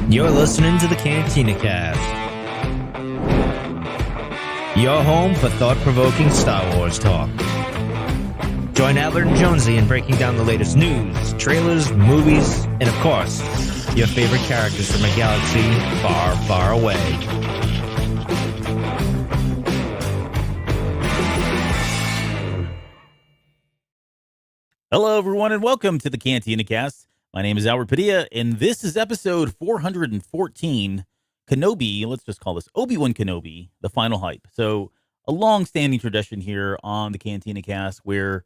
You're listening to the Cantina Cast, your home for thought-provoking Star Wars talk. Join Albert and Jonesy in breaking down the latest news, trailers, movies, and of course, your favorite characters from a galaxy far, far away. Hello, everyone, and welcome to the Cantina Cast. My name is Albert Padilla, and this is episode 414, Kenobi, let's just call this Obi-Wan Kenobi, the final hype. So, a long-standing tradition here on the Cantina Cast where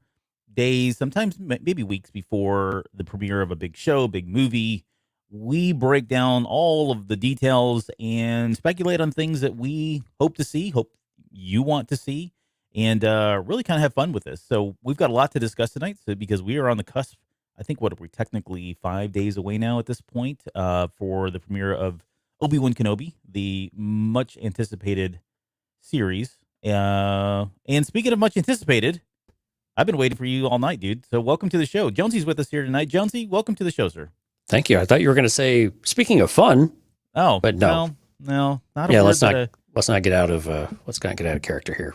days, sometimes maybe weeks before the premiere of a big show, big movie, we break down all of the details and speculate on things that we hope to see, hope you want to see, and really kind of have fun with this. So, we've got a lot to discuss tonight because we are on the cusp. I think, what are we, technically 5 days away now at this point for the premiere of Obi-Wan Kenobi, the much-anticipated series. And speaking of much anticipated, I've been waiting for you all night, dude. So welcome to the show. Jonesy's with us here tonight. Jonesy, welcome to the show, sir. Thank you. I thought you were going to say, speaking of fun. Oh, but no. No, not a yeah, word. Let's not get out of character here.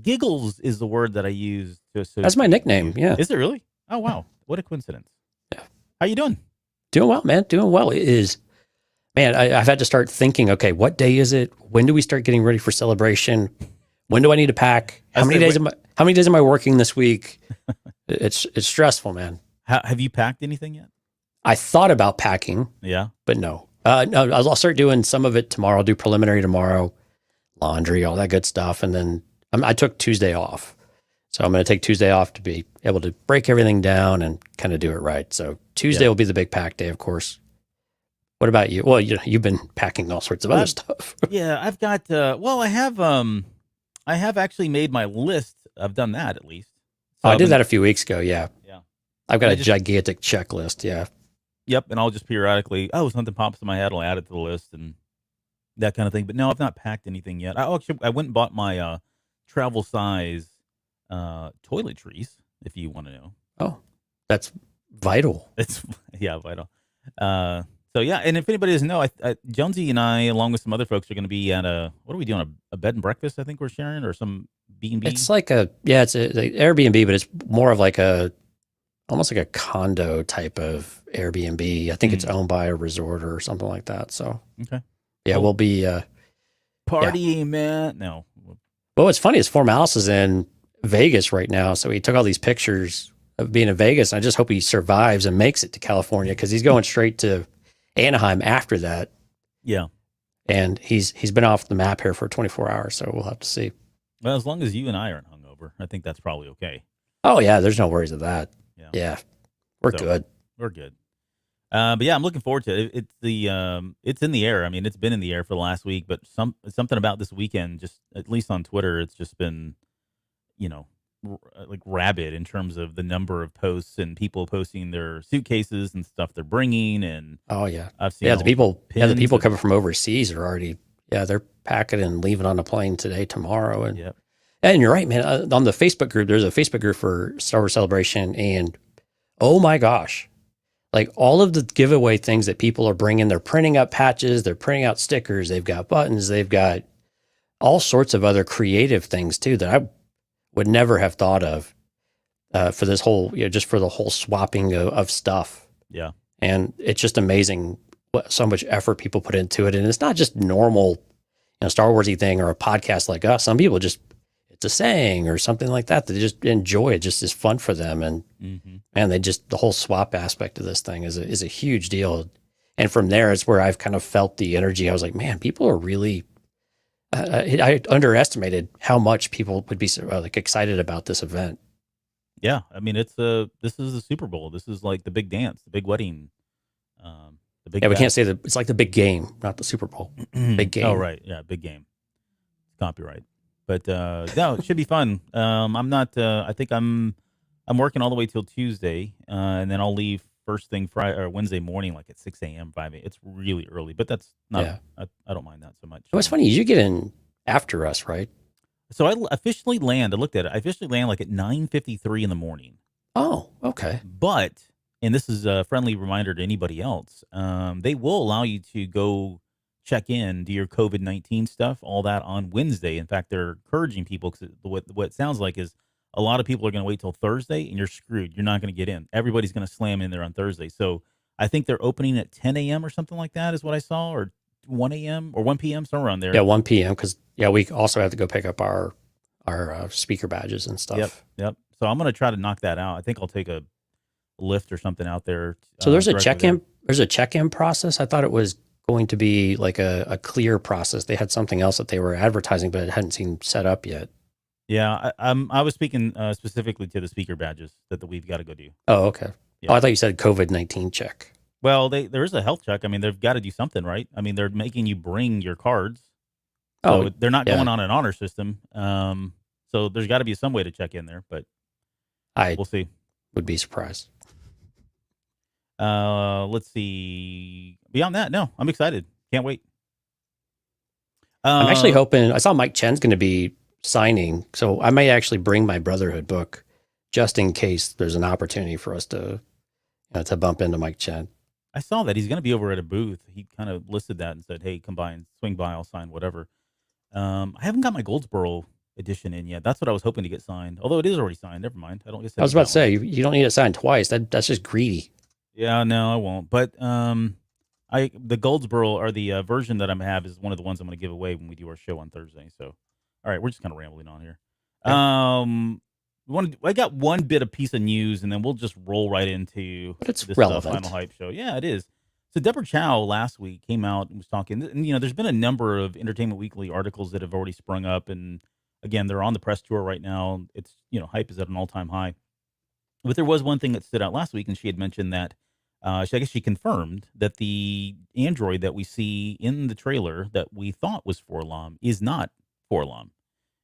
Giggles is the word that I use to associate. That's my nickname. Yeah. Is it really? Oh, wow. What a coincidence. Yeah. How you doing? Doing well, man. Doing well. It is, man, I've had to start thinking, okay, what day is it? When do we start getting ready for celebration? When do I need to pack? How many days am I working this week? It's stressful, man. Have you packed anything yet? I thought about packing. Yeah. But no. No, I'll start doing some of it tomorrow. I'll do preliminary tomorrow, laundry, all that good stuff. And then I took Tuesday off. So I'm going to take Tuesday off to be able to break everything down and kind of do it right. So Tuesday will be the big pack day, of course. What about you? Well, you've been packing all sorts of other stuff. Yeah, I've got. I have actually made my list. I've done that at least. So I did that a few weeks ago. Yeah. Yeah. I've got a gigantic checklist. Yeah. Yep, and I'll just periodically. Something pops in my head. I'll add it to the list and that kind of thing. But no, I've not packed anything yet. I went and bought my travel size toiletries, if you want to know. Oh, that's vital. It's vital. So yeah, and if anybody doesn't know, Jonesy and I, along with some other folks, are going to be at what are we doing? A bed and breakfast, I think we're sharing, or some B&B. It's like it's an Airbnb, but it's more of like almost like a condo type of Airbnb. I think it's owned by a resort or something like that. So okay, yeah, we'll be partying, man. No, well, what's funny is Formalis is in Vegas right now, so he took all these pictures of being in Vegas. And I just hope he survives and makes it to California because he's going straight to Anaheim after that. Yeah, and he's been off the map here for 24 hours, so we'll have to see. Well, as long as you and I aren't hungover, I think that's probably okay. Oh yeah, there's no worries of that. Yeah, we're good. We're good. But yeah, I'm looking forward to it. It's in the air. I mean, it's been in the air for the last week, but something about this weekend, just at least on Twitter, it's just been, like rabid in terms of the number of posts and people posting their suitcases and stuff they're bringing. And oh yeah, I've seen the people coming from overseas are already they're packing and leaving on a plane today, tomorrow, and and you're right, man. On the Facebook group, there's a Facebook group for Star Wars Celebration, and oh my gosh, like all of the giveaway things that people are bringing, they're printing out patches, they're printing out stickers, they've got buttons, they've got all sorts of other creative things too that I would never have thought of for this whole, just for the whole swapping of stuff. Yeah. And it's just amazing so much effort people put into it. And it's not just normal, Star Warsy thing or a podcast like us. Some people just, it's a saying or something like that. They just enjoy it. Just is fun for them. And man, the whole swap aspect of this thing is a huge deal. And from there, it's where I've kind of felt the energy. I was like, man, people are really, I underestimated how much people would be excited about this event. Yeah, I mean, this is the Super Bowl. This is like the big dance, the big wedding, the big. Yeah, we can't say that it's like the big game, not the Super Bowl. Big game. Oh right, yeah, big game. Copyright, but no, it should be fun. I'm not. I think I'm working all the way till Tuesday, and then I'll leave first thing Friday or Wednesday morning, like at 6 a.m., 5 a.m. It's really early, but that's not. Yeah. I don't mind that so much. What's funny is you get in after us, right? So I officially land. I looked at it. I officially land like at 9:53 in the morning. Oh, okay. But and this is a friendly reminder to anybody else. They will allow you to go check in, do your COVID-19 stuff, all that on Wednesday. In fact, they're encouraging people because what it sounds like is a lot of people are going to wait till Thursday, and you're screwed. You're not going to get in. Everybody's going to slam in there on Thursday. So I think they're opening at 10 a.m. or something like that is what I saw, or 1 a.m. or 1 p.m. somewhere around there. Yeah, 1 p.m. because we also have to go pick up our speaker badges and stuff. Yep. So I'm going to try to knock that out. I think I'll take a lift or something out there. So there's a check-in. There's a check-in process. I thought it was going to be like a clear process. They had something else that they were advertising, but it hadn't seemed set up yet. Yeah, I was speaking specifically to the speaker badges that we've got to go do. Oh, okay. Yeah. Oh, I thought you said COVID-19 check. Well, there is a health check. I mean, they've got to do something, right? I mean, they're making you bring your cards. So they're not going on an honor system. So there's got to be some way to check in there, but we'll see. Would be surprised. Let's see. Beyond that, no, I'm excited. Can't wait. I'm actually hoping. I saw Mike Chen's going to be signing, so I might actually bring my Brotherhood book just in case there's an opportunity for us to bump into Mike Chen. I saw that he's going to be over at a booth. He kind of listed that and said, "Hey, come by and swing by. I'll sign whatever." I haven't got my Goldsboro edition in yet. That's what I was hoping to get signed. Although it is already signed. Never mind. I was about to say you don't need it signed twice. That's just greedy. Yeah, no, I won't. But the Goldsboro, or the version that I have, is one of the ones I'm going to give away when we do our show on Thursday. So, all right, we're just kind of rambling on here. Yeah. I got one bit of piece of news, and then we'll just roll right into this relevant Final Hype show. Yeah, it is. So Deborah Chow last week came out and was talking, and there's been a number of Entertainment Weekly articles that have already sprung up, and again, they're on the press tour right now. It's hype is at an all-time high. But there was one thing that stood out last week, and she had mentioned that I guess she confirmed that the android that we see in the trailer that we thought was 4-LOM is not 4-LOM.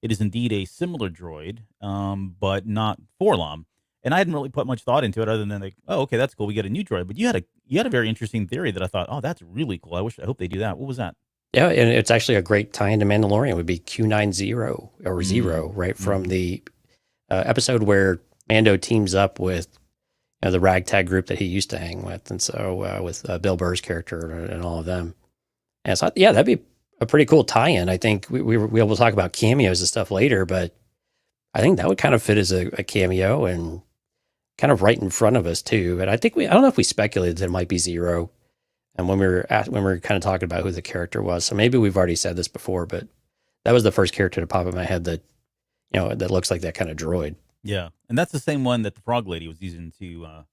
It is indeed a similar droid, but not 4-LOM. And I hadn't really put much thought into it other than like, oh, okay, that's cool. We get a new droid. But you had a very interesting theory that I thought, oh, that's really cool. I hope they do that. What was that? Yeah, and it's actually a great tie-in to Mandalorian. It would be Q90 or Zero, right? From the episode where Mando teams up with the ragtag group that he used to hang with, and so with Bill Burr's character and all of them. And so, yeah, that'd be a pretty cool tie-in. I think we will be able to talk about cameos and stuff later, but I think that would kind of fit as a cameo and kind of right in front of us too. And I think I don't know if we speculated that it might be Zero, and when we were kind of talking about who the character was. So maybe we've already said this before, but that was the first character to pop in my head that that looks like that kind of droid. Yeah, and that's the same one that the frog lady was using to.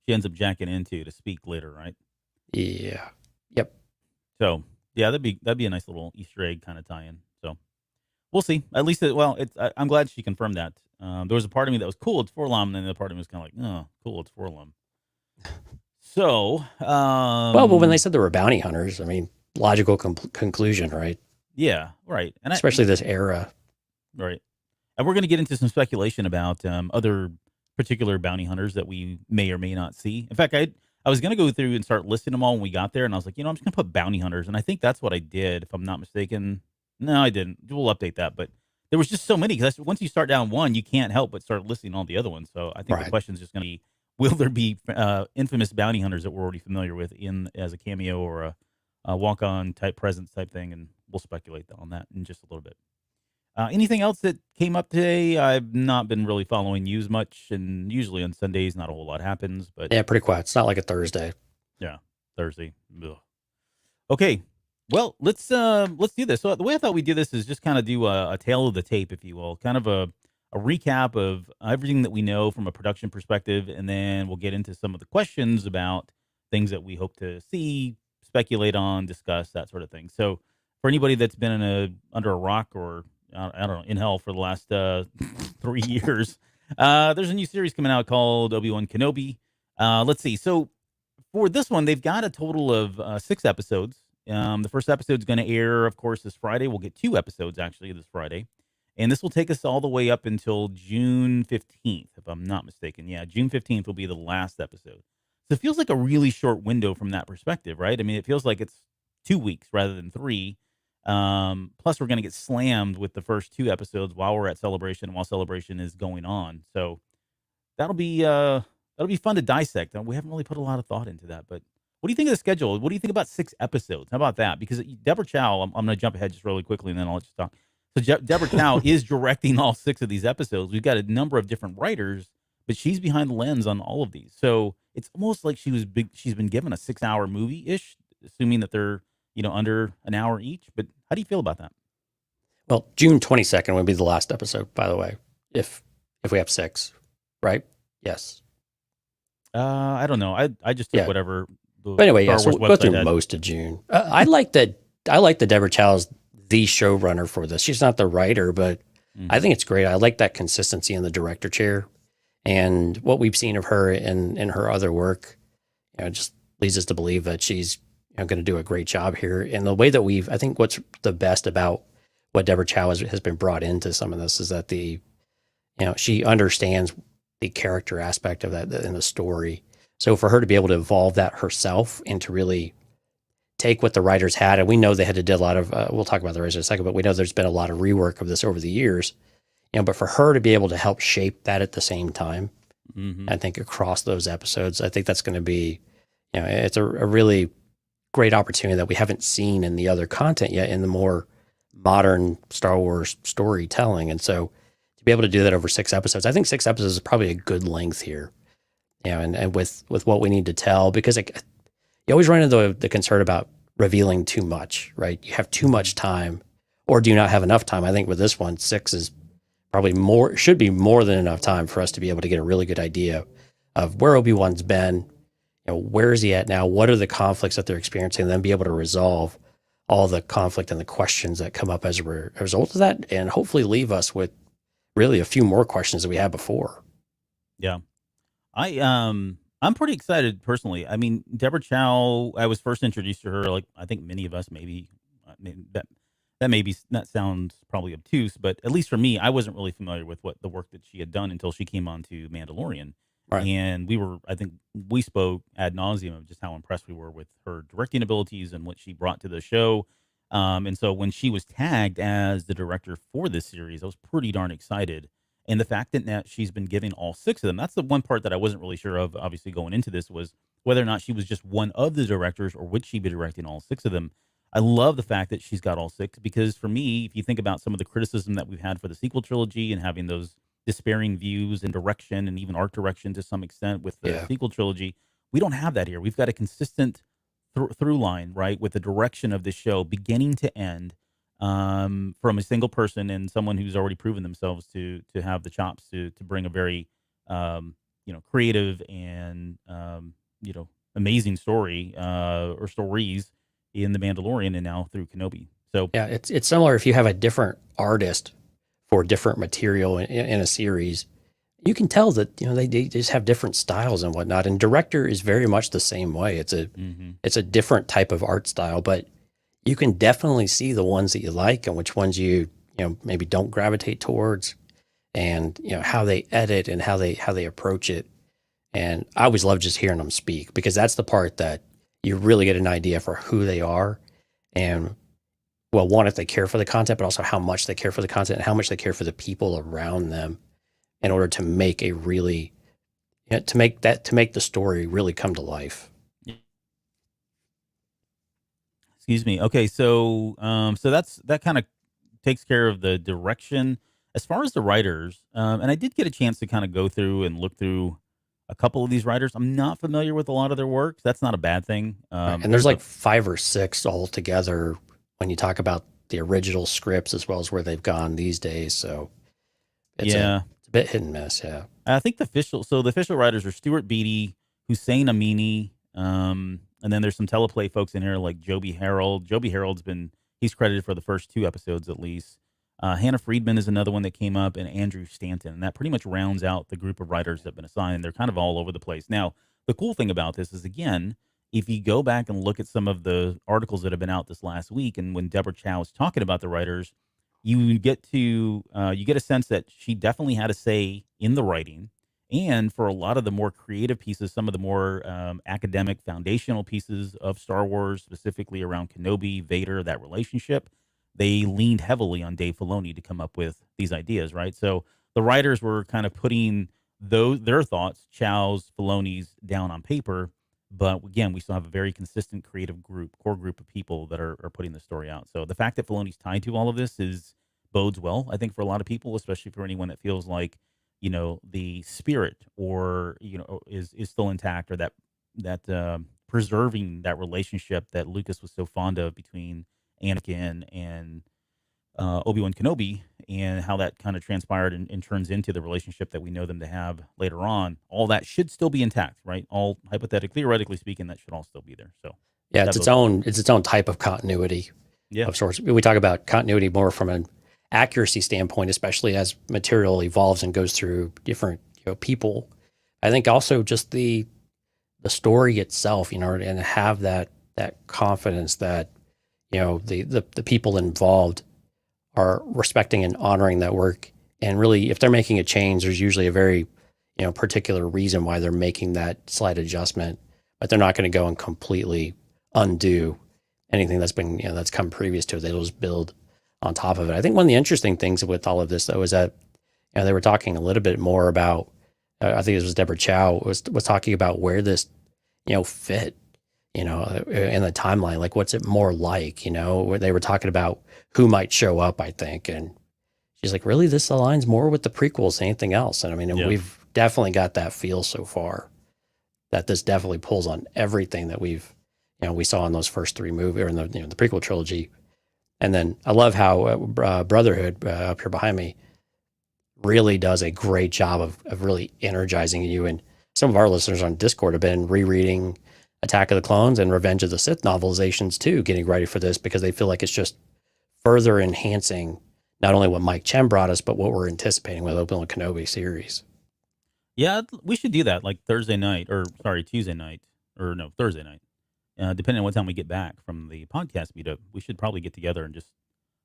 She ends up jacking into to speak later, right? Yeah. Yep. So yeah, that'd be a nice little Easter egg kind of tie-in. So we'll see. At least, I'm glad she confirmed that. There was a part of me that was cool. It's 4-LOM, and then the part of me was kind of like, oh, cool, it's 4-LOM. So, well, but when they said there were bounty hunters, I mean, logical conclusion, right? Yeah, right. And especially this era, right? And we're going to get into some speculation about other particular bounty hunters that we may or may not see. In fact, I was going to go through and start listing them all when we got there, and I was like, I'm just going to put bounty hunters, and I think that's what I did, if I'm not mistaken. No, I didn't. We'll update that, but there was just so many, because once you start down one, you can't help but start listing all the other ones. So I think the question is just going to be, will there be infamous bounty hunters that we're already familiar with as a cameo or a walk-on type presence type thing, and we'll speculate on that in just a little bit. Anything else that came up today? I've not been really following news much, and usually on Sundays, not a whole lot happens. But yeah, pretty quiet. It's not like a Thursday. Yeah, Thursday. Ugh. Okay, well, let's do this. So the way I thought we'd do this is just kind of do a tale of the tape, if you will, kind of a recap of everything that we know from a production perspective, and then we'll get into some of the questions about things that we hope to see, speculate on, discuss, that sort of thing. So for anybody that's been under a rock or I don't know, in hell for the last 3 years. There's a new series coming out called Obi-Wan Kenobi. Let's see. So for this one, they've got a total of 6 episodes. The first episode's going to air, of course, this Friday. We'll get 2 episodes, actually, this Friday. And this will take us all the way up until June 15th, if I'm not mistaken. Yeah, June 15th will be the last episode. So it feels like a really short window from that perspective, right? I mean, it feels like it's 2 weeks rather than 3. Plus we're going to get slammed with the first 2 episodes while we're at Celebration, while Celebration is going on. So that'll be that'll be fun to dissect. We haven't really put a lot of thought into that, but what do you think of the schedule? What do you think about 6 episodes? How about that? Because Deborah Chow, I'm going to jump ahead just really quickly, and then I'll let you talk. So Deborah Chow is directing all 6 of these episodes. We've got a number of different writers, but she's behind the lens on all of these. So it's almost like she's been given a 6-hour movie ish, assuming that they're under an hour each. But how do you feel about that? Well, June 22nd would be the last episode, by the way, if we have 6, right? Yes. I don't know. I just took whatever. But anyway, so we'll go through most of June. I like that Deborah Chow's the showrunner for this. She's not the writer, but I think it's great. I like that consistency in the director chair, and what we've seen of her in her other work, just leads us to believe that she's going to do a great job here. And the way that I think what's the best about what Deborah Chow has been brought into some of this is that she understands the character aspect of that in the story. So for her to be able to evolve that herself and to really take what the writers had, and we know they had to do a lot of, we'll talk about the writers in a second, but we know there's been a lot of rework of this over the years, but for her to be able to help shape that at the same time, I think across those episodes, I think that's going to be, it's a really great opportunity that we haven't seen in the other content yet in the more modern Star Wars storytelling. And so to be able to do that over 6 episodes, I think 6 episodes is probably a good length here. And with what we need to tell, because you always run into the concern about revealing too much, right? You have too much time, or do you not have enough time? I think with this one, 6 is probably should be more than enough time for us to be able to get a really good idea of where Obi-Wan's been, where is he at now? What are the conflicts that they're experiencing? And then be able to resolve all the conflict and the questions that come up as a result of that, and hopefully leave us with really a few more questions than we had before. Yeah. I'm pretty excited personally. I mean, Deborah Chow, I was first introduced to her, like I think many of us maybe that sounds probably obtuse, but at least for me, I wasn't really familiar with what the work that she had done until she came on to Mandalorian. Right. And I think we spoke ad nauseum of just how impressed we were with her directing abilities and what she brought to the show. And so when she was tagged as the director for this series, I was pretty darn excited. And the fact that now she's been giving all 6 of them, that's the one part that I wasn't really sure of, obviously, going into this, was whether or not she was just one of the directors or would she be directing all 6 of them. I love the fact that she's got all 6, because for me, if you think about some of the criticism that we've had for the sequel trilogy and having those despairing views and direction and even art direction to some extent with the sequel trilogy, we don't have that here. We've got a consistent through line, right, with the direction of this show beginning to end, from a single person and someone who's already proven themselves to have the chops to bring a very creative and amazing story or stories in The Mandalorian and now through Kenobi. So yeah, it's similar if you have a different artist for different material in a series. You can tell that they just have different styles and whatnot. And director is very much the same way. It's a different type of art style, but you can definitely see the ones that you like and which ones you maybe don't gravitate towards, and how they edit and how they approach it. And I always love just hearing them speak, because that's the part that you really get an idea for who they are, and one, if they care for the content, but also how much they care for the content and how much they care for the people around them, in order to make a really to make the story really come to life. Excuse me. Okay, so that kind of takes care of the direction. As far as the writers, and I did get a chance to kind of go through and look through a couple of these writers. I'm not familiar with a lot of their work. That's not a bad thing. And there's like 5 or 6 altogether when you talk about the original scripts as well as where they've gone these days. So it's a bit hit and miss. Yeah, I think the official writers are Stuart Beattie, Hussein Amini, and then there's some teleplay folks in here like Joby Harold. Joby Harold's he's credited for the first 2 episodes at least. Hannah Friedman is another one that came up, and Andrew Stanton. And that pretty much rounds out the group of writers that have been assigned. They're kind of all over the place. Now, the cool thing about this is, again, if you go back and look at some of the articles that have been out this last week, and when Deborah Chow is talking about the writers, you get a sense that she definitely had a say in the writing. And for a lot of the more creative pieces, some of the more academic foundational pieces of Star Wars, specifically around Kenobi, Vader, that relationship, they leaned heavily on Dave Filoni to come up with these ideas, right? So the writers were kind of putting their thoughts, Chow's, Filoni's down on paper. But again, we still have a very consistent creative core group of people that are putting the story out. So the fact that Filoni's tied to all of this bodes well, I think, for a lot of people, especially for anyone that feels like, the spirit or, is still intact, or that preserving that relationship that Lucas was so fond of between Anakin and Obi-Wan Kenobi, and how that kind of transpired and turns into the relationship that we know them to have later on. All that should still be intact, right? All theoretically speaking, that should all still be there. So yeah, it's its own type of continuity of sorts. We talk about continuity more from an accuracy standpoint, especially as material evolves and goes through different people. I think also just the story itself, and have that confidence that the people involved are respecting and honoring that work. And really, if they're making a change, there's usually a very, particular reason why they're making that slight adjustment, but they're not going to go and completely undo anything that's been, that's come previous to it. They'll just build on top of it. I think one of the interesting things with all of this, though, is that, they were talking a little bit more about, I think it was Deborah Chow was talking about where this, fit, in the timeline, like what's it more like, where they were talking about who might show up, I think. And she's like, really, this aligns more with the prequels than anything else. And I mean, we've definitely got that feel so far that this definitely pulls on everything that we saw in those first three movies, or in the, the prequel trilogy. And then I love how Brotherhood up here behind me really does a great job of really energizing you. And some of our listeners on Discord have been rereading Attack of the Clones and Revenge of the Sith novelizations too, getting ready for this, because they feel like it's just further enhancing not only what Mike Chen brought us, but what we're anticipating with Obi-Wan Kenobi series. Yeah, we should do that, like Tuesday night, or Thursday night. Depending on what time we get back from the podcast meetup, we should probably get together and just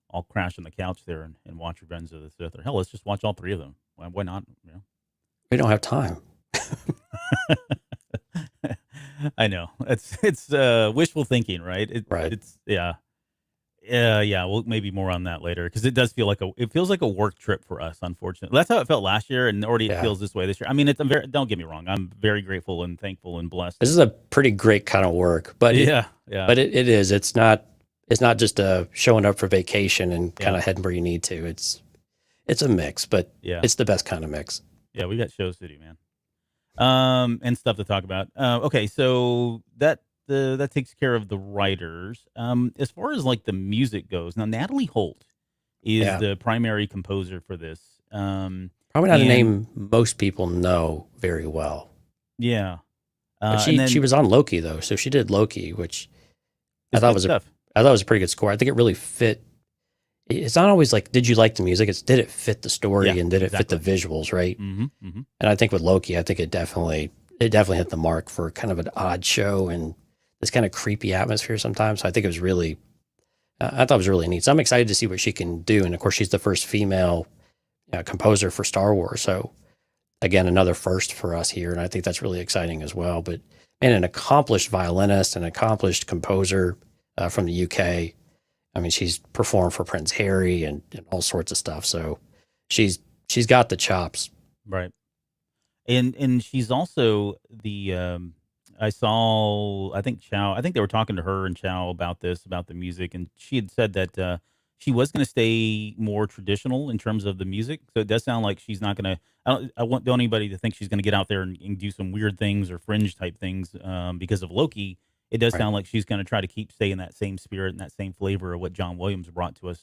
all crash on the couch there and watch Revenge of the Sith. Or hell, let's just watch all three of them. Why not? We don't have time. I know it's wishful thinking, right? Right. It's Well, maybe more on that later, because it does feel like it feels like a work trip for us. Unfortunately, that's how it felt last year, and already it feels this way this year. I mean, don't get me wrong. I'm very grateful and thankful and blessed. This is a pretty great kind of work, but but it is. It's not just showing up for vacation and kind of heading where you need to. It's a mix, but it's the best kind of mix. Yeah, we got shows to do, man. And stuff to talk about. Okay, so that takes care of the writers. As far as like the music goes, now Natalie Holt is the primary composer for this. Probably not a name most people know very well. Yeah, but she was on Loki though, so she did Loki, which I thought was a pretty good score. I think it really fit. It's not always like, did you like the music? It's, did it fit the story and did it fit the visuals, right? Mm-hmm, mm-hmm. And I think with Loki, I think it definitely hit the mark for kind of an odd show and this kind of creepy atmosphere sometimes. So I think it was really, I thought it was really neat. So I'm excited to see what she can do. And of course, she's the first female composer for Star Wars. So again, another first for us here. And I think that's really exciting as well. But man, an accomplished violinist, an accomplished composer from the UK. I mean, she's performed for Prince Harry and all sorts of stuff. So she's got the chops. Right. And she's also the, I think they were talking to her and Chow about the music. And she had said that she was going to stay more traditional in terms of the music. So it does sound like she's not going to, I want anybody to think she's going to get out there and do some weird things or fringe type things because of Loki. It does sound like she's going to try to stay in that same spirit and that same flavor of what John Williams brought to us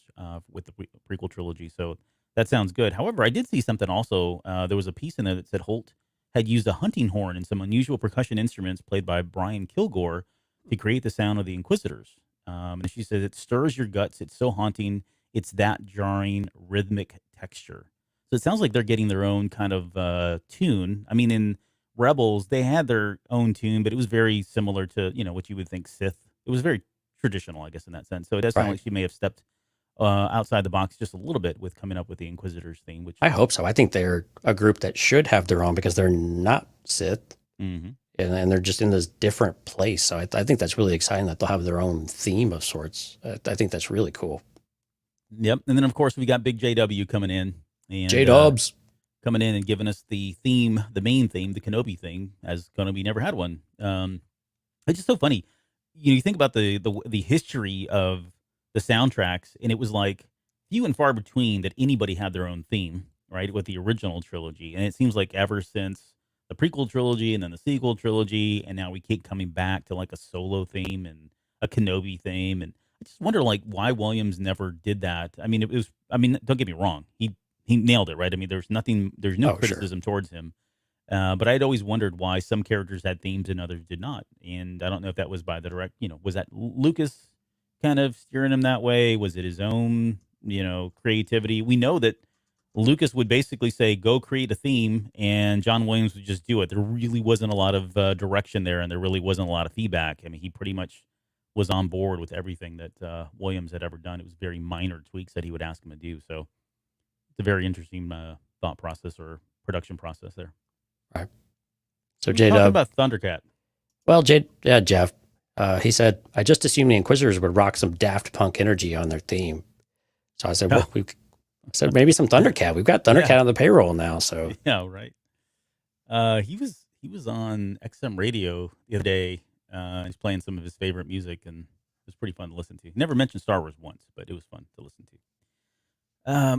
with the prequel trilogy. So that sounds good. However, I did see something also. There was a piece in there that said Holt had used a hunting horn and some unusual percussion instruments played by Brian Kilgore to create the sound of the Inquisitors. And she said, it stirs your guts. It's so haunting. It's that jarring, rhythmic texture. So it sounds like they're getting their own kind of tune. I mean, in Rebels, they had their own tune, but it was very similar to, what you would think Sith. It was very traditional, I guess, in that sense. So it does sound like she may have stepped outside the box just a little bit with coming up with the Inquisitors theme. Which I hope so. I think they're a group that should have their own because they're not Sith, and they're just in this different place. So I think that's really exciting that they'll have their own theme of sorts. I think that's really cool. Yep. And then, of course, we got Big JW coming in. And, J-Dubs. coming in and giving us the theme, the main theme, the Kenobi theme, as Kenobi never had one. It's just so funny. You think about the history of the soundtracks, and it was like few and far between that anybody had their own theme, right, with the original trilogy. And it seems like ever since the prequel trilogy and then the sequel trilogy, and now we keep coming back to like a solo theme and a Kenobi theme. And I just wonder like why Williams never did that. I mean, don't get me wrong. He nailed it, right? I mean, there's no criticism towards him. But I'd always wondered why some characters had themes and others did not. And I don't know if that was by the direct, was that Lucas kind of steering him that way? Was it his own, creativity? We know that Lucas would basically say, go create a theme, and John Williams would just do it. There really wasn't a lot of direction there, and there really wasn't a lot of feedback. I mean, he pretty much was on board with everything that Williams had ever done. It was very minor tweaks that he would ask him to do. So it's a very interesting thought process or production process there. Right. So J-Dub, talking about Thundercat. Well, Jeff, he said, I just assumed the Inquisitors would rock some Daft Punk energy on their theme. So I said, maybe some Thundercat. We've got Thundercat on the payroll now. So yeah, right. He was on XM radio the other day. He's playing some of his favorite music, and it was pretty fun to listen to. He never mentioned Star Wars once, but it was fun to listen to.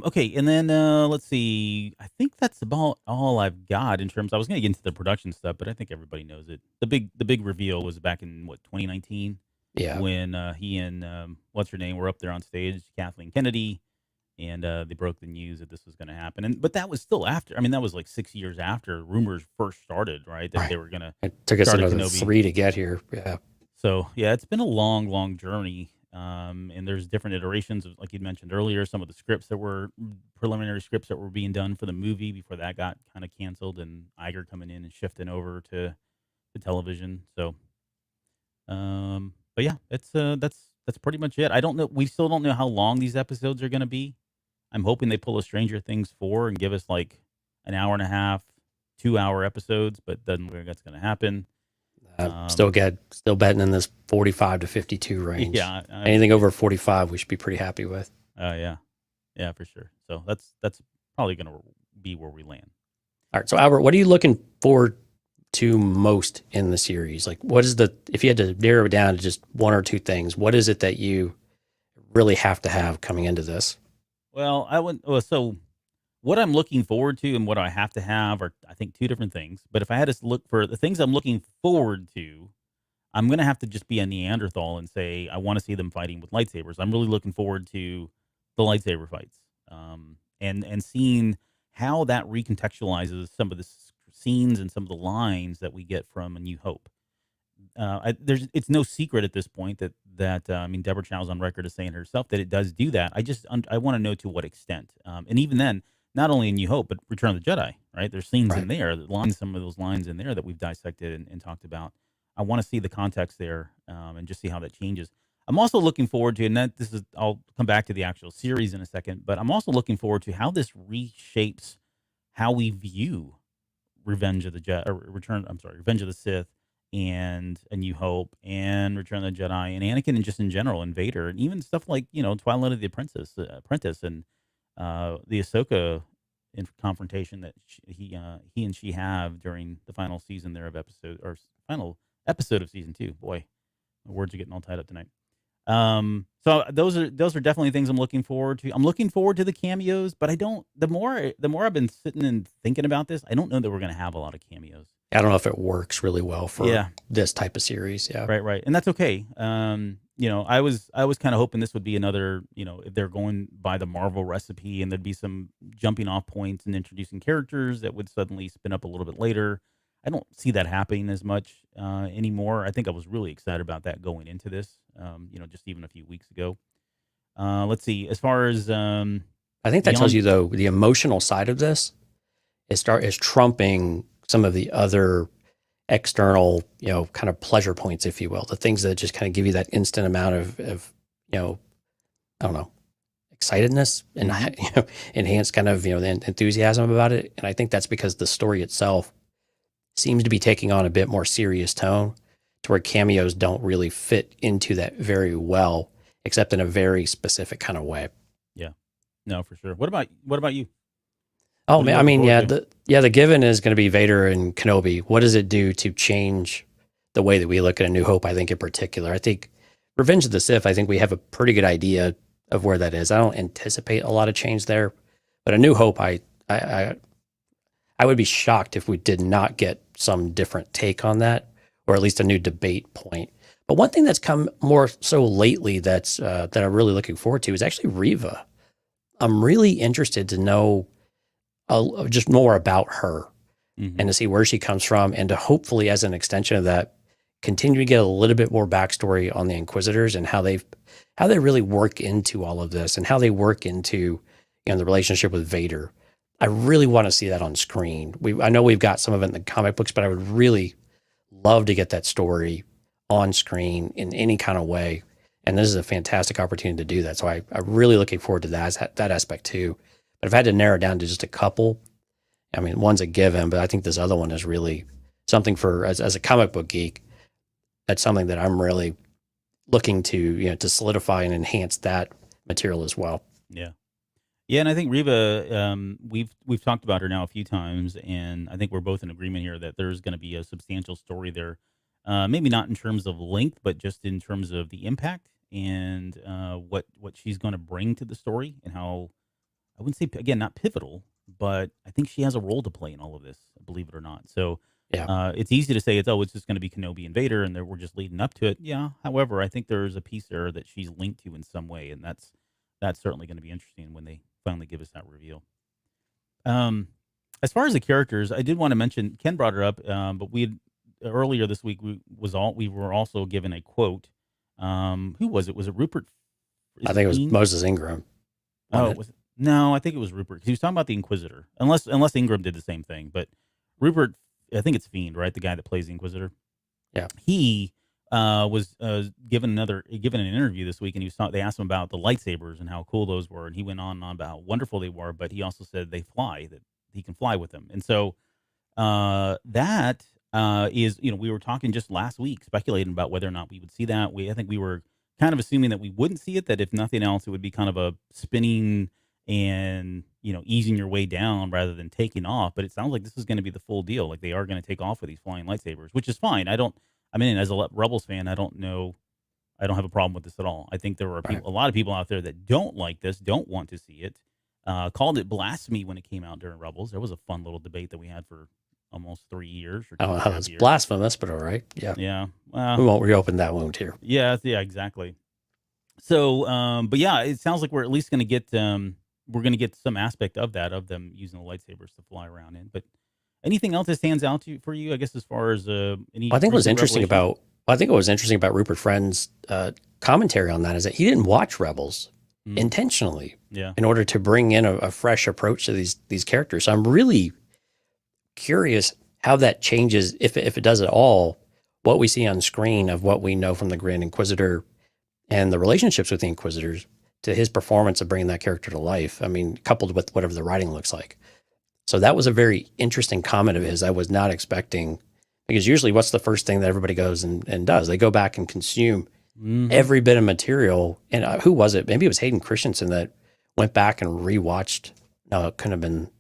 Okay, and then let's see. I think that's about all I've got in terms. I was going to get into the production stuff, but I think everybody knows it. The big reveal was back in 2019. Yeah, when he and what's her name were up there on stage, Kathleen Kennedy, and they broke the news that this was going to happen. But that was still after. I mean, that was like 6 years after rumors first started, right? That they were going to. It took us another 3 to get here. Yeah. So yeah, it's been a long journey. And there's different iterations of, like you mentioned earlier, some of the scripts that were preliminary scripts that were being done for the movie before that got kind of canceled, and Iger coming in and shifting over to the television. So, but yeah, that's pretty much it. I don't know. We still don't know how long these episodes are going to be. I'm hoping they pull a Stranger Things 4 and give us like an hour and a half, 2-hour episodes, but doesn't look like that's going to happen. Still betting in this 45 to 52 range. Yeah, anything over 45, we should be pretty happy with. Yeah, for sure. So that's probably going to be where we land. All right. So Albert, what are you looking forward to most in the series? Like, if you had to narrow it down to just one or two things, what is it that you really have to have coming into this? Well, so what I'm looking forward to and what I have to have are, I think, two different things. But if I had to look for the things I'm looking forward to, I'm going to have to just be a Neanderthal and say, I want to see them fighting with lightsabers. I'm really looking forward to the lightsaber fights, and seeing how that recontextualizes some of the scenes and some of the lines that we get from A New Hope. It's no secret at this point that I mean, Deborah Chow's on record as saying herself that it does do that. I want to know to what extent, and even then, not only in New Hope, but Return of the Jedi, right? There's scenes in there, some of those lines in there that we've dissected and talked about. I want to see the context there, and just see how that changes. I'm also looking forward to, I'll come back to the actual series in a second, but I'm also looking forward to how this reshapes how we view Revenge of the Sith and A New Hope and Return of the Jedi and Anakin, and just in general, and Vader, and even stuff like, Twilight of the Apprentice and the Ahsoka confrontation that he and she have during the final season there of final episode of season 2. Boy, my words are getting all tied up tonight. So those are definitely things I'm looking forward to. I'm looking forward to the cameos, but the more I've been sitting and thinking about this, I don't know that we're going to have a lot of cameos. I don't know if it works really well for this type of series. Yeah. Right. And that's okay. I was kind of hoping this would be another, if they're going by the Marvel recipe and there'd be some jumping off points and introducing characters that would suddenly spin up a little bit later. I don't see that happening as much anymore. I think I was really excited about that going into this, just even a few weeks ago. Let's see. As far as I think that tells you, though, the emotional side of this is trumping some of the other external, kind of pleasure points, if you will, the things that just kind of give you that instant amount of I don't know, excitedness and, enhanced kind of, the enthusiasm about it. And I think that's because the story itself seems to be taking on a bit more serious tone, to where cameos don't really fit into that very well, except in a very specific kind of way. Yeah, no, for sure. What about you? Oh What are you man, I looking mean, forward to? the given is going to be Vader and Kenobi. What does it do to change the way that we look at A New Hope? I think in particular, I think Revenge of the Sith. I think we have a pretty good idea of where that is. I don't anticipate a lot of change there, but A New Hope, I I would be shocked if we did not get some different take on that, or at least a new debate point. But one thing that's come more so lately that I'm really looking forward to is actually Riva. I'm really interested to know just more about her and to see where she comes from, and to hopefully, as an extension of that, continue to get a little bit more backstory on the Inquisitors and how they really work into all of this, and how they work into the relationship with Vader. I really want to see that on screen. I know we've got some of it in the comic books, but I would really love to get that story on screen in any kind of way. And this is a fantastic opportunity to do that. So I'm really looking forward to that aspect too. But if I had to narrow it down to just a couple, I mean, one's a given, but I think this other one is really something for, as a comic book geek, that's something that I'm really looking to, to solidify and enhance that material as well. Yeah. Yeah, and I think Reva, we've talked about her now a few times, and I think we're both in agreement here that there's going to be a substantial story there. Maybe not in terms of length, but just in terms of the impact and what she's going to bring to the story, and how, I wouldn't say, again, not pivotal, but I think she has a role to play in all of this, believe it or not. So Yeah. it's easy to say it's just going to be Kenobi and Vader, and we're just leading up to it. Yeah. However, I think there's a piece there that she's linked to in some way, and that's certainly going to be interesting when they finally give us that reveal. Um, as far as the characters, I did want to mention, Ken brought her up, but earlier this week we were also given a quote. Who was it? Was it Rupert? I think it was Moses Ingram. Oh, no, I think it was Rupert, 'cause he was talking about the Inquisitor. Unless Ingram did the same thing, but Rupert, I think it's Fiend, right? The guy that plays the Inquisitor. Yeah. He was given an interview this week, and they asked him about the lightsabers and how cool those were, and he went on and on about how wonderful they were, but he also said that he can fly with them. And so that is, we were talking just last week, speculating about whether or not we would see that. I think we were kind of assuming that we wouldn't see it, that if nothing else, it would be kind of a spinning and, easing your way down rather than taking off. But it sounds like this is going to be the full deal. Like, they are going to take off with these flying lightsabers, which is fine. As a Rebels fan, I don't have a problem with this at all. I think there are a lot of people out there that don't like this, don't want to see it, called it blasphemy when it came out during Rebels. There was a fun little debate that we had for almost 3 years. Or I don't know how it's blasphemous, but all right. Yeah. Yeah. We won't reopen that wound here. Yeah, exactly. So, but yeah, it sounds like we're at least going to get, we're going to get some aspect of that, of them using the lightsabers to fly around in. But anything else that stands out for you, I guess, as far as any? I think what was interesting about Rupert Friend's commentary on that is that he didn't watch Rebels intentionally, in order to bring in a fresh approach to these characters. So I'm really curious how that changes, if it does at all, what we see on screen of what we know from the Grand Inquisitor and the relationships with the Inquisitors, to his performance of bringing that character to life. I mean, coupled with whatever the writing looks like. So that was a very interesting comment of his I was not expecting, because usually what's the first thing that everybody goes and does? They go back and consume every bit of material. And who was it? Maybe it was Hayden Christensen that went back and rewatched. No, it couldn't have been.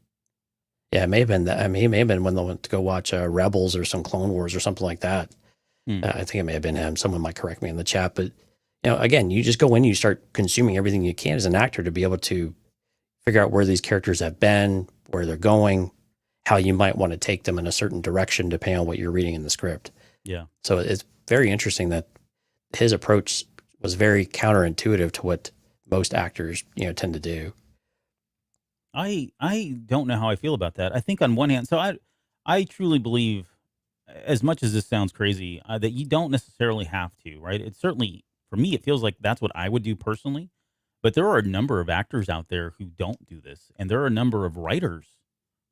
Yeah, it may have been that. I mean, he may have been when they went to go watch Rebels or some Clone Wars or something like that. I think it may have been him. Someone might correct me in the chat. But, again, you just go in, you start consuming everything you can as an actor to be able to figure out where these characters have been, where they're going, how you might want to take them in a certain direction depending on what you're reading in the script. Yeah. So it's very interesting that his approach was very counterintuitive to what most actors, tend to do. I don't know how I feel about that. I think on one hand, so I truly believe, as much as this sounds crazy, that you don't necessarily have to, right? It's certainly, for me, it feels like that's what I would do personally. But there are a number of actors out there who don't do this. And there are a number of writers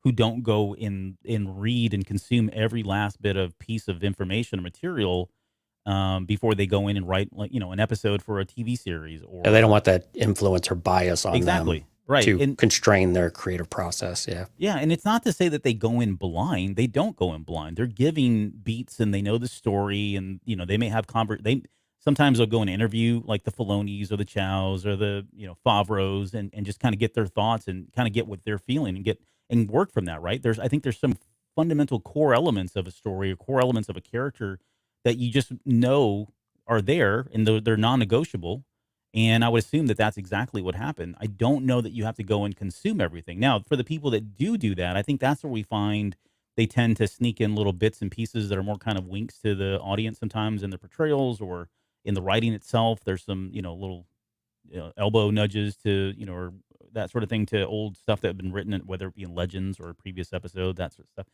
who don't go in and read and consume every last bit of piece of information or material before they go in and write, an episode for a TV series. Or they don't want that influence or bias on them. Exactly. Right. To constrain their creative process. Yeah. Yeah. And it's not to say that they go in blind. They don't go in blind. They're giving beats, and they know the story, and, they may have sometimes they'll go and interview like the Filonis or the Chows or the, Favreaus, and just kind of get their thoughts and kind of get what they're feeling, and and work from that, right? I think there's some fundamental core elements of a story or core elements of a character that you just know are there and they're non-negotiable. And I would assume that that's exactly what happened. I don't know that you have to go and consume everything. Now, for the people that do that, I think that's where we find they tend to sneak in little bits and pieces that are more kind of winks to the audience sometimes in the portrayals or in the writing itself. There's some, little elbow nudges to, or that sort of thing to old stuff that had been written, whether it be in Legends or a previous episode, that sort of stuff.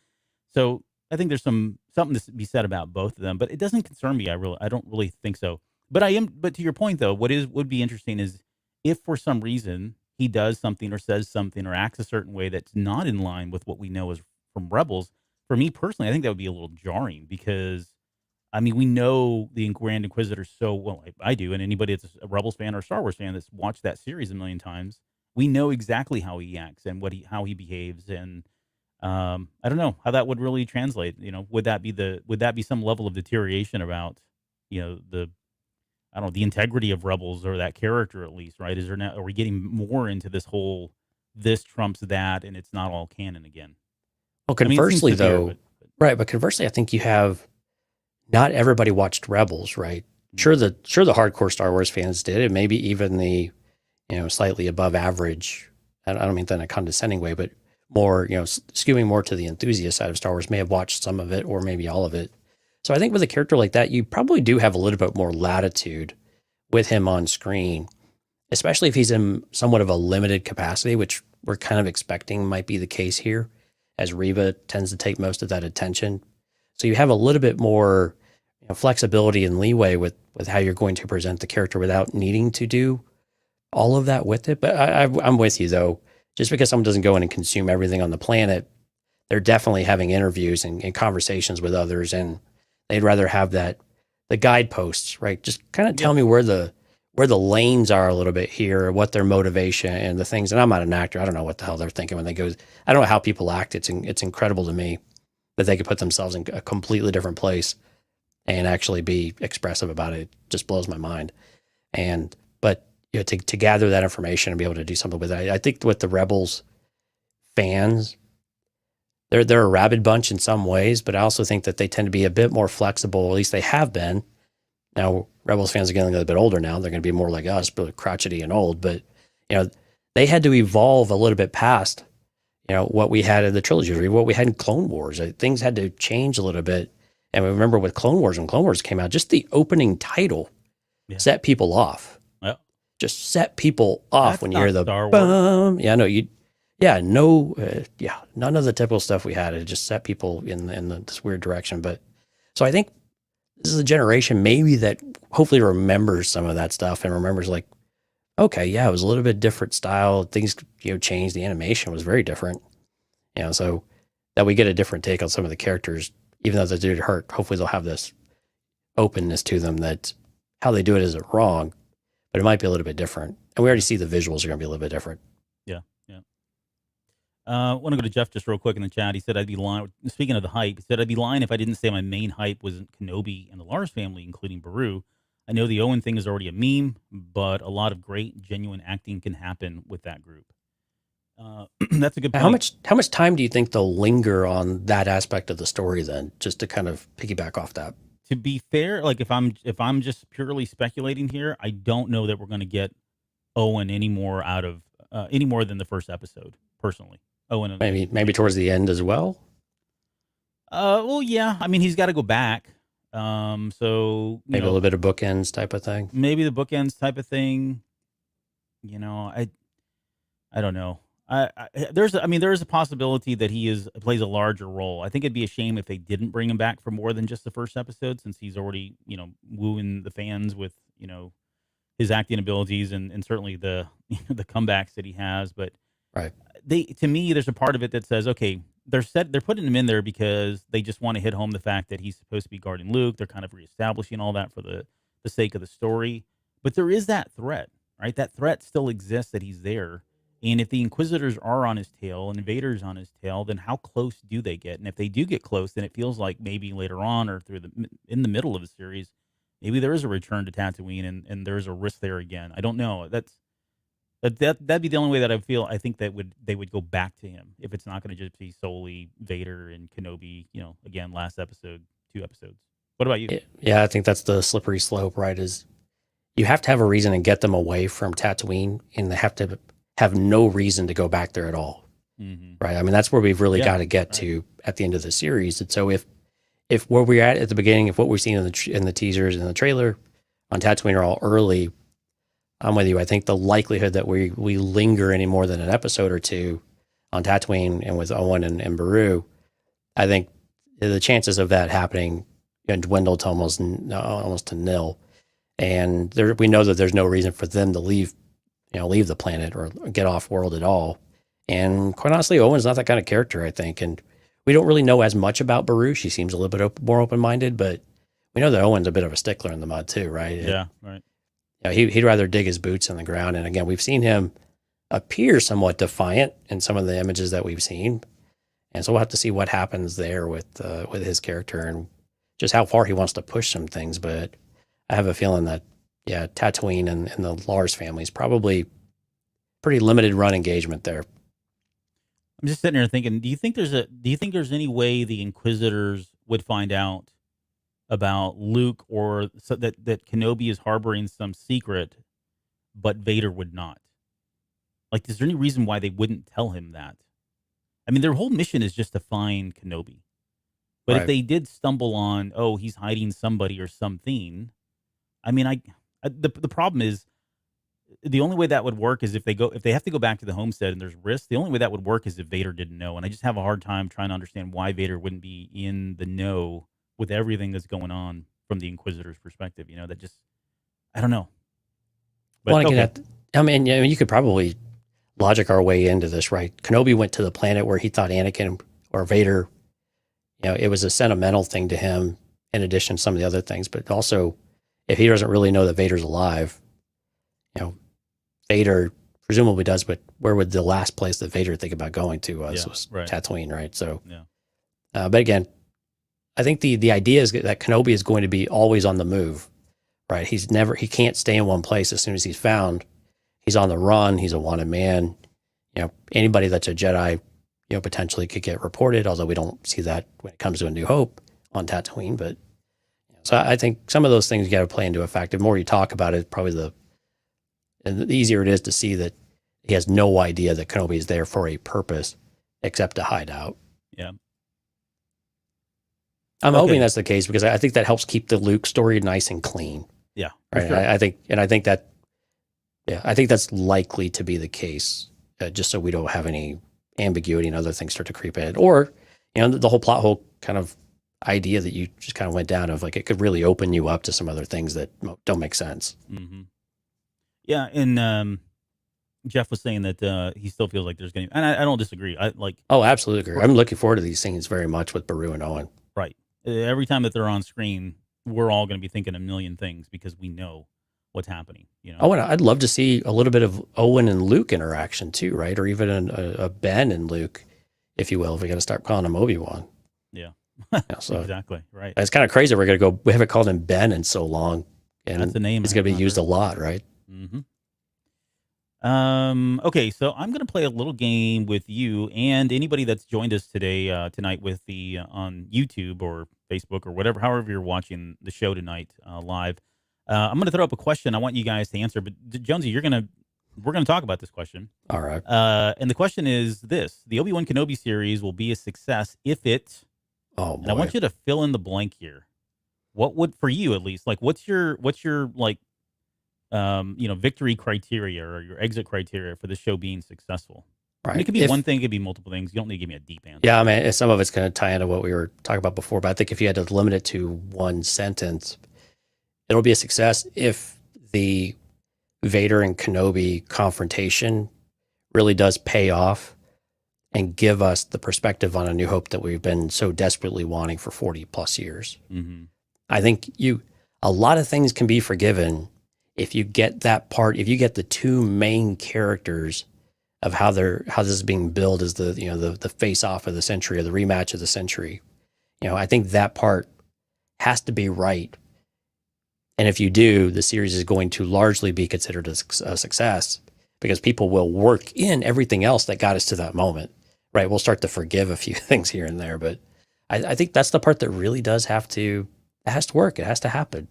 So I think there's something to be said about both of them, but it doesn't concern me. I don't really think so. But to your point though, would be interesting is if for some reason he does something or says something or acts a certain way that's not in line with what we know as from Rebels. For me personally, I think that would be a little jarring because I mean, we know the Grand Inquisitor so well. I do, and anybody that's a Rebels fan or Star Wars fan that's watched that series a million times, we know exactly how he acts and how he behaves. And I don't know how that would really translate. Would that be some level of deterioration about the I don't know the integrity of Rebels or that character at least, right? Are we getting more into this trumps that, and it's not all canon again? Well, conversely, though, but right? But conversely, I think you have not everybody watched Rebels, right? Sure, the hardcore Star Wars fans did, and maybe even the slightly above average. I don't mean that in a condescending way, but more skewing more to the enthusiast side of Star Wars may have watched some of it or maybe all of it. So I think with a character like that, you probably do have a little bit more latitude with him on screen, especially if he's in somewhat of a limited capacity, which we're kind of expecting might be the case here, as Reva tends to take most of that attention. So you have a little bit more flexibility and leeway with how you're going to present the character without needing to do all of that with it. But I'm with you, though. Just because someone doesn't go in and consume everything on the planet, they're definitely having interviews and conversations with others, and they'd rather have the guideposts, right? Just kind of tell me where the lanes are a little bit here, what their motivation and the things. And I'm not an actor. I don't know what the hell they're thinking when they go. I don't know how people act. It's incredible to me that they could put themselves in a completely different place and actually be expressive about it. It just blows my mind. But to gather that information and be able to do something with it, I think with the Rebels fans, they're a rabid bunch in some ways, but I also think that they tend to be a bit more flexible. At least they have been. Now, Rebels fans are getting a little bit older now. They're going to be more like us, but crotchety and old. But they had to evolve a little bit past what we had in the trilogy, what we had in Clone Wars. Things had to change a little bit. And we remember with Clone Wars, when Clone Wars came out, just the opening title set people off. Well, just set people off when you hear the Star Wars. Bum. Yeah, no, none of the typical stuff we had. It just set people in this weird direction. But so I think this is a generation maybe that hopefully remembers some of that stuff and remembers like, okay, yeah, it was a little bit different style. Things changed. The animation was very different. So that we get a different take on some of the characters, even though they did hurt. Hopefully they'll have this openness to them that how they do it isn't wrong, but it might be a little bit different. And we already see the visuals are going to be a little bit different. Yeah. I want to go to Jeff just real quick in the chat. He said, I'd be lying. Speaking of the hype, he said, I'd be lying if I didn't say my main hype wasn't Kenobi and the Lars family, including Beru. I know the Owen thing is already a meme, but a lot of great, genuine acting can happen with that group. That's a good point. How much time do you think they'll linger on that aspect of the story then, just to kind of piggyback off that? To be fair, like if I'm just purely speculating here, I don't know that we're going to get Owen any more than the first episode, personally. Owen maybe towards the end as well. Well, yeah. I mean, he's got to go back. So maybe a little bit of bookends type of thing. Maybe the bookends type of thing. I don't know. There is a possibility that he plays a larger role. I think it'd be a shame if they didn't bring him back for more than just the first episode, since he's already wooing the fans with his acting abilities and certainly the the comebacks that he has. But right. To me, there's a part of it that says, okay, they're putting him in there because they just want to hit home the fact that he's supposed to be guarding Luke. They're kind of reestablishing all that for the sake of the story. But there is that threat, right? That threat still exists that he's there. And if the Inquisitors are on his tail and Vader's on his tail, then how close do they get? And if they do get close, then it feels like maybe later on or in the middle of the series, maybe there is a return to Tatooine and there's a risk there again. I don't know. That'd be the only way that I think that they would go back to him if it's not going to just be solely Vader and Kenobi. Again, last episode, 2 episodes. What about you? Yeah, I think that's the slippery slope, right? Is you have to have a reason to get them away from Tatooine, and they have to have no reason to go back there at all, right? I mean, that's where we've really got to get to at the end of the series. And so if where we're at the beginning, if what we're seeing in the teasers and the trailer on Tatooine are all early, I'm with you. I think the likelihood that we linger any more than an episode or two on Tatooine and with Owen and Beru, I think the chances of that happening dwindled to almost to nil. And we know that there's no reason for them to leave the planet or get off world at all. And quite honestly, Owen's not that kind of character, I think. And we don't really know as much about Beru. She seems a little bit more open-minded, but we know that Owen's a bit of a stickler in the mud too, right? Yeah, right. He'd rather dig his boots in the ground. And again, we've seen him appear somewhat defiant in some of the images that we've seen. And so we'll have to see what happens there with his character and just how far he wants to push some things. But I have a feeling that, Tatooine and the Lars family is probably pretty limited run engagement there. I'm just sitting here thinking, do you think there's any way the Inquisitors would find out about Luke, or that Kenobi is harboring some secret, but Vader would not? Like, is there any reason why they wouldn't tell him that? I mean, their whole mission is just to find Kenobi. But if they did stumble on, he's hiding somebody or something, I mean, the problem is, the only way that would work is if they have to go back to the homestead and there's risk. The only way that would work is if Vader didn't know. And I just have a hard time trying to understand why Vader wouldn't be in the know with everything that's going on from the Inquisitor's perspective. That just, I don't know. But, you could probably logic our way into this, right? Kenobi went to the planet where he thought Anakin or Vader, it was a sentimental thing to him in addition to some of the other things. But also, if he doesn't really know that Vader's alive, Vader presumably does, but where would the last place that Vader think about going to was right. Tatooine, right? So, but again, I think the idea is that Kenobi is going to be always on the move, right? He can't stay in one place. As soon as he's found, he's on the run. He's a wanted man. Anybody that's a Jedi, potentially could get reported, although we don't see that when it comes to A New Hope on Tatooine. But so I think some of those things you got to play into effect. The more you talk about it, probably the easier it is to see that he has no idea that Kenobi is there for a purpose except to hide out. Yeah. I'm hoping that's the case because I think that helps keep the Luke story nice and clean. Yeah. Right. Sure. I think that's likely to be the case, just so we don't have any ambiguity and other things start to creep in. Or, the whole plot hole kind of idea that you just kind of went down of, like, it could really open you up to some other things that don't make sense. Mm-hmm. Yeah, and Jeff was saying that he still feels like there's going to, and I don't disagree. Oh, absolutely agree. I'm looking forward to these scenes very much with Beru and Owen. Right. Every time that they're on screen, we're all going to be thinking a million things because we know what's happening. Oh, and I'd love to see a little bit of Owen and Luke interaction too, right? Or even a Ben and Luke, if you will. If we got to start calling him Obi-Wan. Yeah. So exactly right. It's kind of crazy. We're going to go. We haven't called him Ben in so long, and that's the name. It's going to be used a lot, right? Mm-hmm. Okay, so I'm going to play a little game with you and anybody that's joined us tonight with the on YouTube or Facebook or whatever, however you're watching the show tonight live. I'm going to throw up a question. I want you guys to answer, but Jonesy, we're going to talk about this question. All right. And the question is this: the Obi-Wan Kenobi series will be a success if it. Oh boy. And I want you to fill in the blank here. What would, for you at least, like what's your like victory criteria or your exit criteria for the show being successful? Right. And it could be one thing, it could be multiple things. You don't need to give me a deep answer. Yeah, I mean, some of it's going to tie into what we were talking about before, but I think if you had to limit it to one sentence, it'll be a success if the Vader and Kenobi confrontation really does pay off and give us the perspective on A New Hope that we've been so desperately wanting for 40 plus years. Mm-hmm. I think a lot of things can be forgiven if you get that part, if you get the two main characters of how this is being billed as the face off of the century or the rematch of the century. I think that part has to be right. And if you do, the series is going to largely be considered a success. because people will work in everything else that got us to that moment, right? We'll start to forgive a few things here and there, but I think that's the part that really it has to work. It has to happen.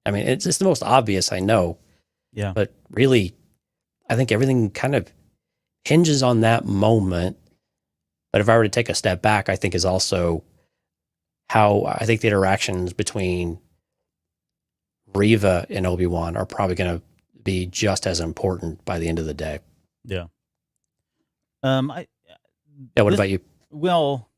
I mean, it's the most obvious, I know. Yeah. But really, I think everything kind of hinges on that moment. But if I were to take a step back, I think is also how I think the interactions between Reva and Obi-Wan are probably going to be just as important by the end of the day. Yeah. What about you? Well,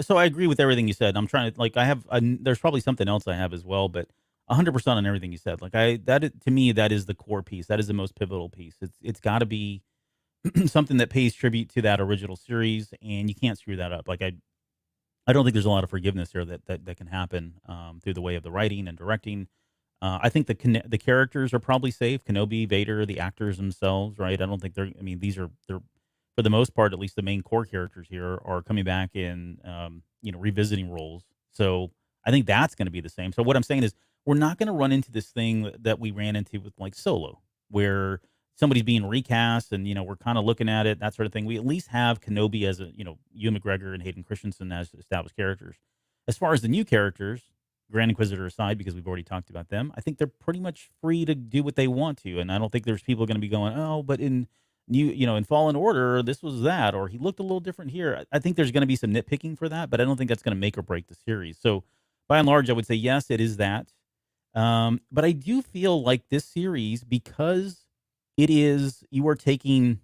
so I agree with everything you said. I'm trying to there's probably something else I have as well, but 100% on everything you said. To me, that is the core piece. That is the most pivotal piece. It's got to be something that pays tribute to that original series, and you can't screw that up. I don't think there's a lot of forgiveness here that can happen through the way of the writing and directing. I think the characters are probably safe. Kenobi, Vader, the actors themselves, right? I don't think they're for the most part, at least the main core characters here are coming back in, revisiting roles. So I think that's going to be the same. So what I'm saying is we're not going to run into this thing that we ran into with like Solo, where somebody's being recast and, we're kind of looking at it, that sort of thing. We at least have Kenobi as Ewan McGregor and Hayden Christensen as established characters. As far as the new characters, Grand Inquisitor aside, because we've already talked about them, I think they're pretty much free to do what they want to. And I don't think there's people going to be going, oh, but in in Fallen Order, this was that, or he looked a little different here. I think there's going to be some nitpicking for that, but I don't think that's going to make or break the series. So by and large, I would say, yes, it is that. But I do feel like this series, because you are taking,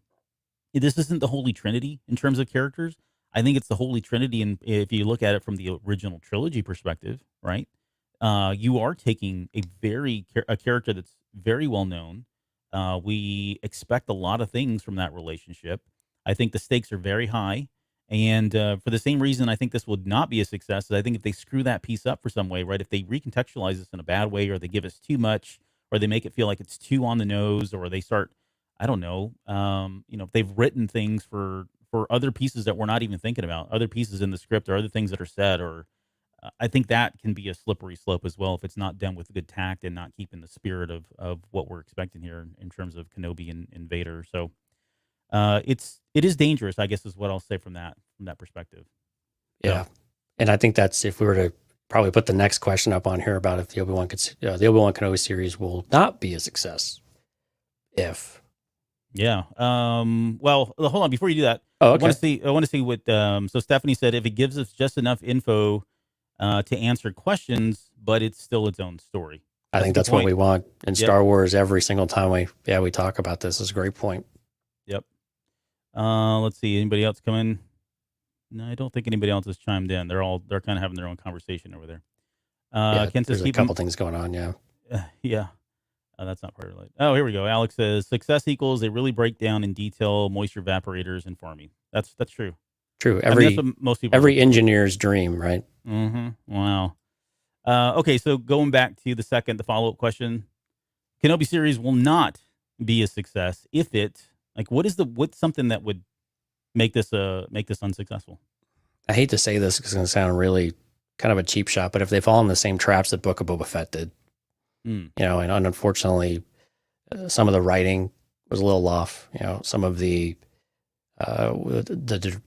this isn't the Holy Trinity in terms of characters. I think it's the Holy Trinity. And if you look at it from the original trilogy perspective, right? You are taking a character that's very well known. We expect a lot of things from that relationship. I think the stakes are very high. And for the same reason, I think this would not be a success. Is I think if they screw that piece up for some way, right? If they recontextualize this in a bad way, or they give us too much, or they make it feel like it's too on the nose, or they start, I don't know, if they've written things for other pieces that we're not even thinking about, other pieces in the script, or other things that are said, or I think that can be a slippery slope as well if it's not done with good tact and not keeping the spirit of what we're expecting here in terms of Kenobi and Vader. So it is dangerous, I guess, is what I'll say from that perspective. Yeah, so. And I think that's, if we were to probably put the next question up on here about if the Obi-Wan Kenobi series will not be a success. If. Yeah. Well, hold on before you do that. Oh, okay. I want to see what. So Stephanie said if it gives us just enough info to answer questions, but it's still its own story. I think that's what we want in Star Wars every single time we talk about this. Is a great point. Yep. Let's see. Anybody else come in? No, I don't think anybody else has chimed in. They're kind of having their own conversation over there. There's a couple things going on. Yeah. Yeah. That's not part of it. Oh, here we go. Alex says success equals they really break down in detail moisture evaporators and farming. That's true. True. Most people. Every engineer's dream, right? Mm-hmm. Wow. Okay, so going back to the follow-up question, Kenobi series will not be a success if what's something that would make this unsuccessvel? I hate to say this because it's going to sound really kind of a cheap shot, but if they fall in the same traps that Book of Boba Fett did, and unfortunately, some of the writing was a little off. Some of the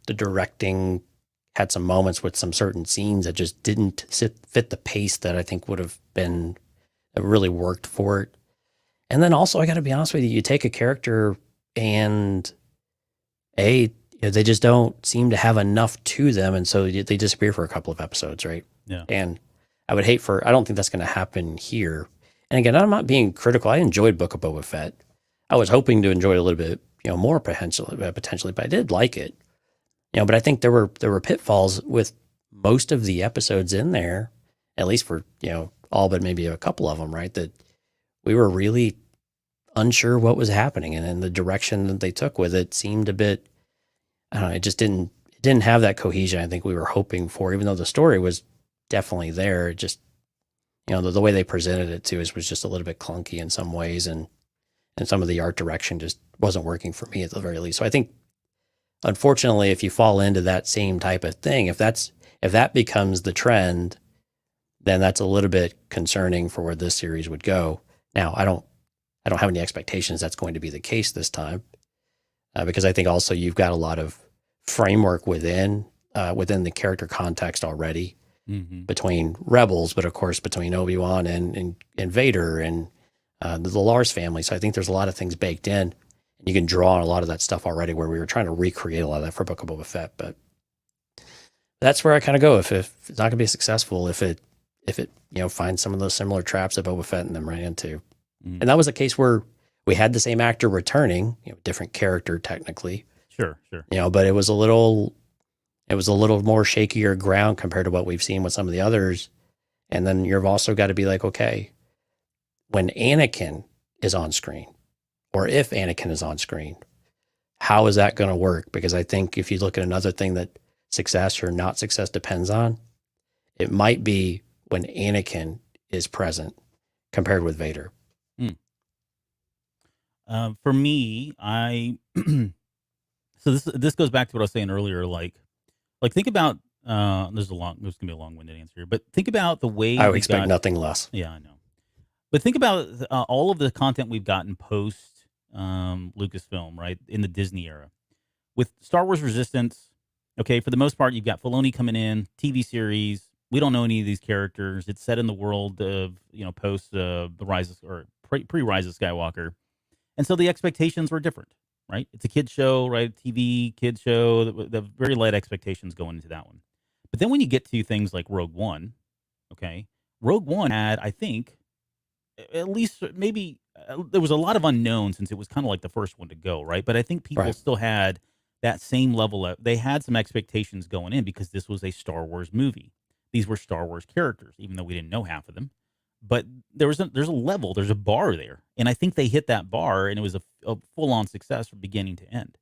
directing had some moments with some certain scenes that just didn't fit the pace that I think would have been that really worked for it. And then also, I got to be honest with you, you take a character and they just don't seem to have enough to them, and so they disappear for a couple of episodes, right? Yeah. And I don't think that's going to happen here. And again, I'm not being critical. I enjoyed Book of Boba Fett. I was hoping to enjoy it a little bit, more potentially, but I did like it. But I think there were pitfalls with most of the episodes in there, at least for, all but maybe a couple of them, right? That we were really unsure what was happening. And then the direction that they took with it seemed a bit, I don't know, it didn't have that cohesion I think we were hoping for, even though the story was definitely there. It just, the way they presented it to us was just a little bit clunky in some ways. And some of the art direction just wasn't working for me at the very least. So I think, unfortunately, if you fall into that same type of thing, if that becomes the trend, then that's a little bit concerning for where this series would go. Now, I don't I don't have any expectations that's going to be the case this time, because I think also you've got a lot of framework within the character context already between Rebels, but of course between Obi-Wan and Vader and the Lars family. So I think there's a lot of things baked in. You can draw on a lot of that stuff already, where we were trying to recreate a lot of that for Book of Boba Fett. But that's where I kind of go. If it's not going to be successful, if it finds some of those similar traps that Boba Fett and them ran into. And that was a case where we had the same actor returning, different character technically. Sure. But it was a little more shakier ground compared to what we've seen with some of the others. And then you've also got to be like, okay, when Anakin is on screen, or if Anakin is on screen, how is that going to work? Because I think if you look at another thing that success or not success depends on, it might be when Anakin is present compared with Vader. For me, so this goes back to what I was saying earlier. Like think about there's gonna be a long-winded answer here, but think about the way I would expect nothing less. Yeah, I know. But think about all of the content we've gotten post Lucasfilm, right, in the Disney era, with Star Wars Resistance. Okay, for the most part, you've got Filoni coming in, TV series. We don't know any of these characters. It's set in the world of post the Rise or pre-Rise of Skywalker. And so the expectations were different, right? It's a kid show, right? TV kid show. The very light expectations going into that one. But then when you get to things like Rogue One, okay, Rogue One had, I think, at least maybe there was a lot of unknown since it was kind of like the first one to go, right? But I think people still had that same level they had some expectations going in because this was a Star Wars movie. These were Star Wars characters, even though we didn't know half of them. But there's a level, there's a bar there. And I think they hit that bar, and it was a full-on success from beginning to end.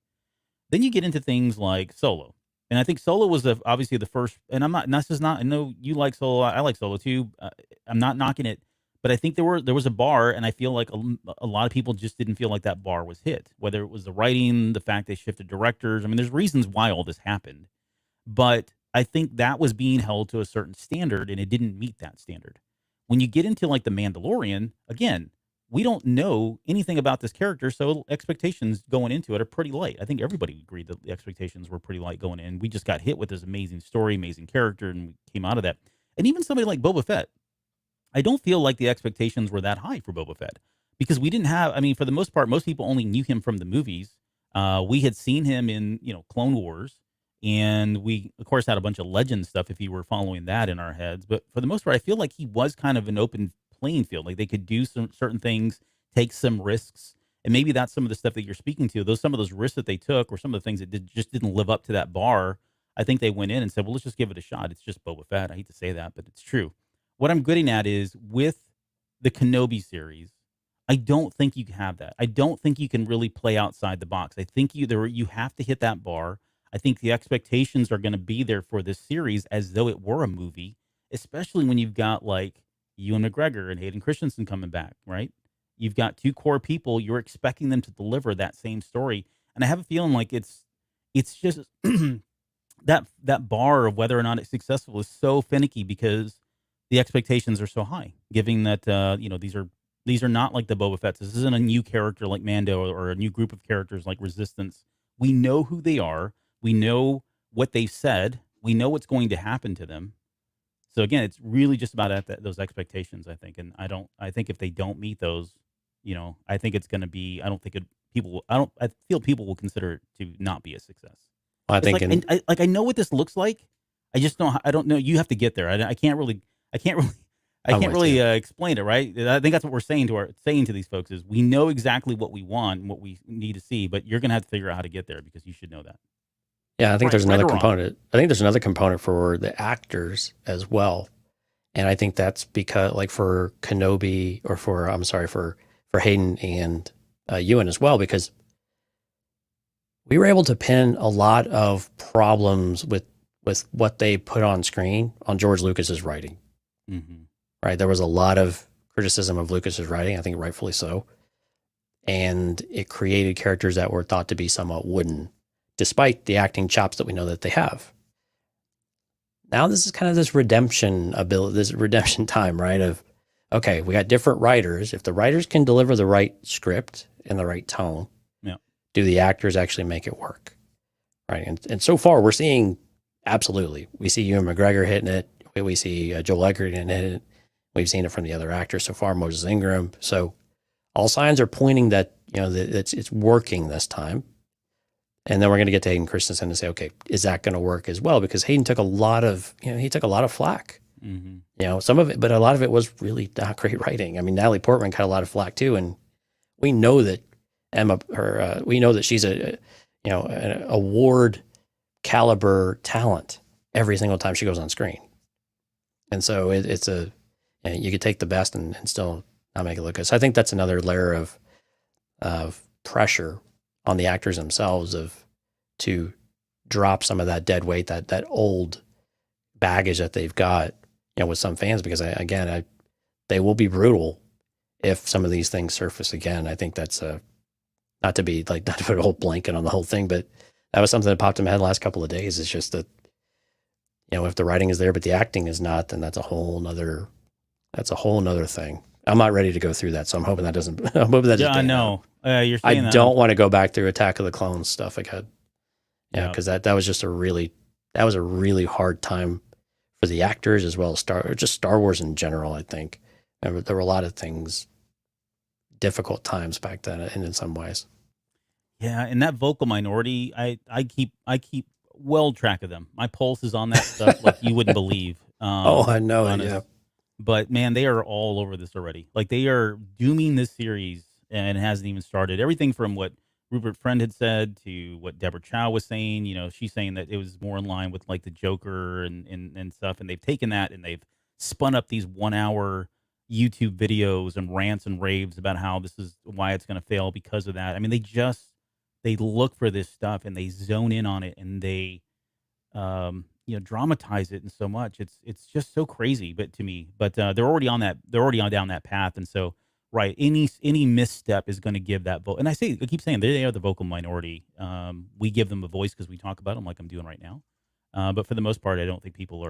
Then you get into things like Solo. And I think Solo was obviously the first, and I know you like Solo, I like Solo too. I'm not knocking it, but I think there was a bar, and I feel like a lot of people just didn't feel like that bar was hit. Whether it was the writing, the fact they shifted directors. I mean, there's reasons why all this happened. But I think that was being held to a certain standard, and it didn't meet that standard. When you get into like The Mandalorian, again, we don't know anything about this character, so expectations going into it are pretty light. I think everybody agreed that the expectations were pretty light going in. We just got hit with this amazing story, amazing character, and we came out of that. And even somebody like Boba Fett, I don't feel like the expectations were that high for Boba Fett because we didn't have, I mean, for the most part, most people only knew him from the movies. We had seen him in, Clone Wars. And we, of course, had a bunch of legend stuff if you were following that in our heads. But for the most part, I feel like he was kind of an open playing field. Like they could do some certain things, take some risks. And maybe that's some of the stuff that you're speaking to. Some of those risks that they took or some of the things that just didn't live up to that bar. I think they went in and said, well, let's just give it a shot. It's just Boba Fett. I hate to say that, but it's true. What I'm getting at is with the Kenobi series, I don't think you have that. I don't think you can really play outside the box. I think you have to hit that bar. I think the expectations are going to be there for this series as though it were a movie, especially when you've got like Ewan McGregor and Hayden Christensen coming back, right? You've got two core people. You're expecting them to deliver that same story. And I have a feeling like it's just that bar of whether or not it's successful is so finicky because the expectations are so high, given that, these are not like the Boba Fetts. This isn't a new character like Mando or a new group of characters like Resistance. We know who they are. We know what they've said. We know what's going to happen to them. So again, it's really just about those expectations, I think. And I think if they don't meet those, I think it's going to be. I feel people will consider it to not be a success. I think, I know what this looks like. I just don't. I don't know. You have to get there. I can't really explain it, right? I think that's what we're saying to these folks is we know exactly what we want and what we need to see, but you're going to have to figure out how to get there because you should know that. Yeah, I think there's another component. I think there's another component for the actors as well. And I think that's because like for Kenobi or for Hayden and Ewan as well, because we were able to pin a lot of problems with what they put on screen on George Lucas's writing. Mm-hmm. Right. There was a lot of criticism of Lucas's writing, I think rightfully so. And it created characters that were thought to be somewhat wooden, despite the acting chops that we know that they have. Now this is kind of this redemption time, right? Of okay, we got different writers. If the writers can deliver the right script and the right tone, do the actors actually make it work? Right. And so far we're seeing absolutely. We see Ewan McGregor hitting it. We see Joel Edgerton hitting it. We've seen it from the other actors so far, Moses Ingram. So all signs are pointing that, that it's working this time. And then we're going to get to Hayden Christensen and say, okay, is that going to work as well? Because Hayden took a lot of, flack. Mm-hmm. Some of it, but a lot of it was really not great writing. I mean, Natalie Portman got a lot of flack too, and we know that we know that she's an award caliber talent every single time she goes on screen. And so you could take the best and still not make it look good. So I think that's another layer of pressure on the actors themselves to drop some of that dead weight, that old baggage that they've got, with some fans, because they will be brutal if some of these things surface again. I think that's not to put a whole blanket on the whole thing, but that was something that popped in my head the last couple of days. It's just that, if the writing is there, but the acting is not, then that's a whole nother thing. I'm not ready to go through that. So I'm hoping that doesn't, Yeah, I know. You're saying I don't want to go back through Attack of the Clones stuff again. Yeah. Cause that was just a really hard time for the actors as well as Star Wars in general. I think there were a lot of things, difficult times back then, and in some ways. Yeah, and that vocal minority, I keep well track of them. My pulse is on that stuff like you wouldn't believe. I know. Yeah, but man, they are all over this already. Like they are dooming this series, and it hasn't even started. Everything from what Rupert Friend had said to what Deborah Chow was saying. She's saying that it was more in line with like the Joker and stuff, and they've taken that and they've spun up these 1 hour YouTube videos and rants and raves about how this is why it's going to fail because of that. I mean, they look for this stuff and they zone in on it and they, dramatize it and so much. It's just so crazy, but to me, they're already on down that path. And so, right, any misstep is going to give that vote. And I keep saying they are the vocal minority. We give them a voice because we talk about them like I'm doing right now. But for the most part, I don't think people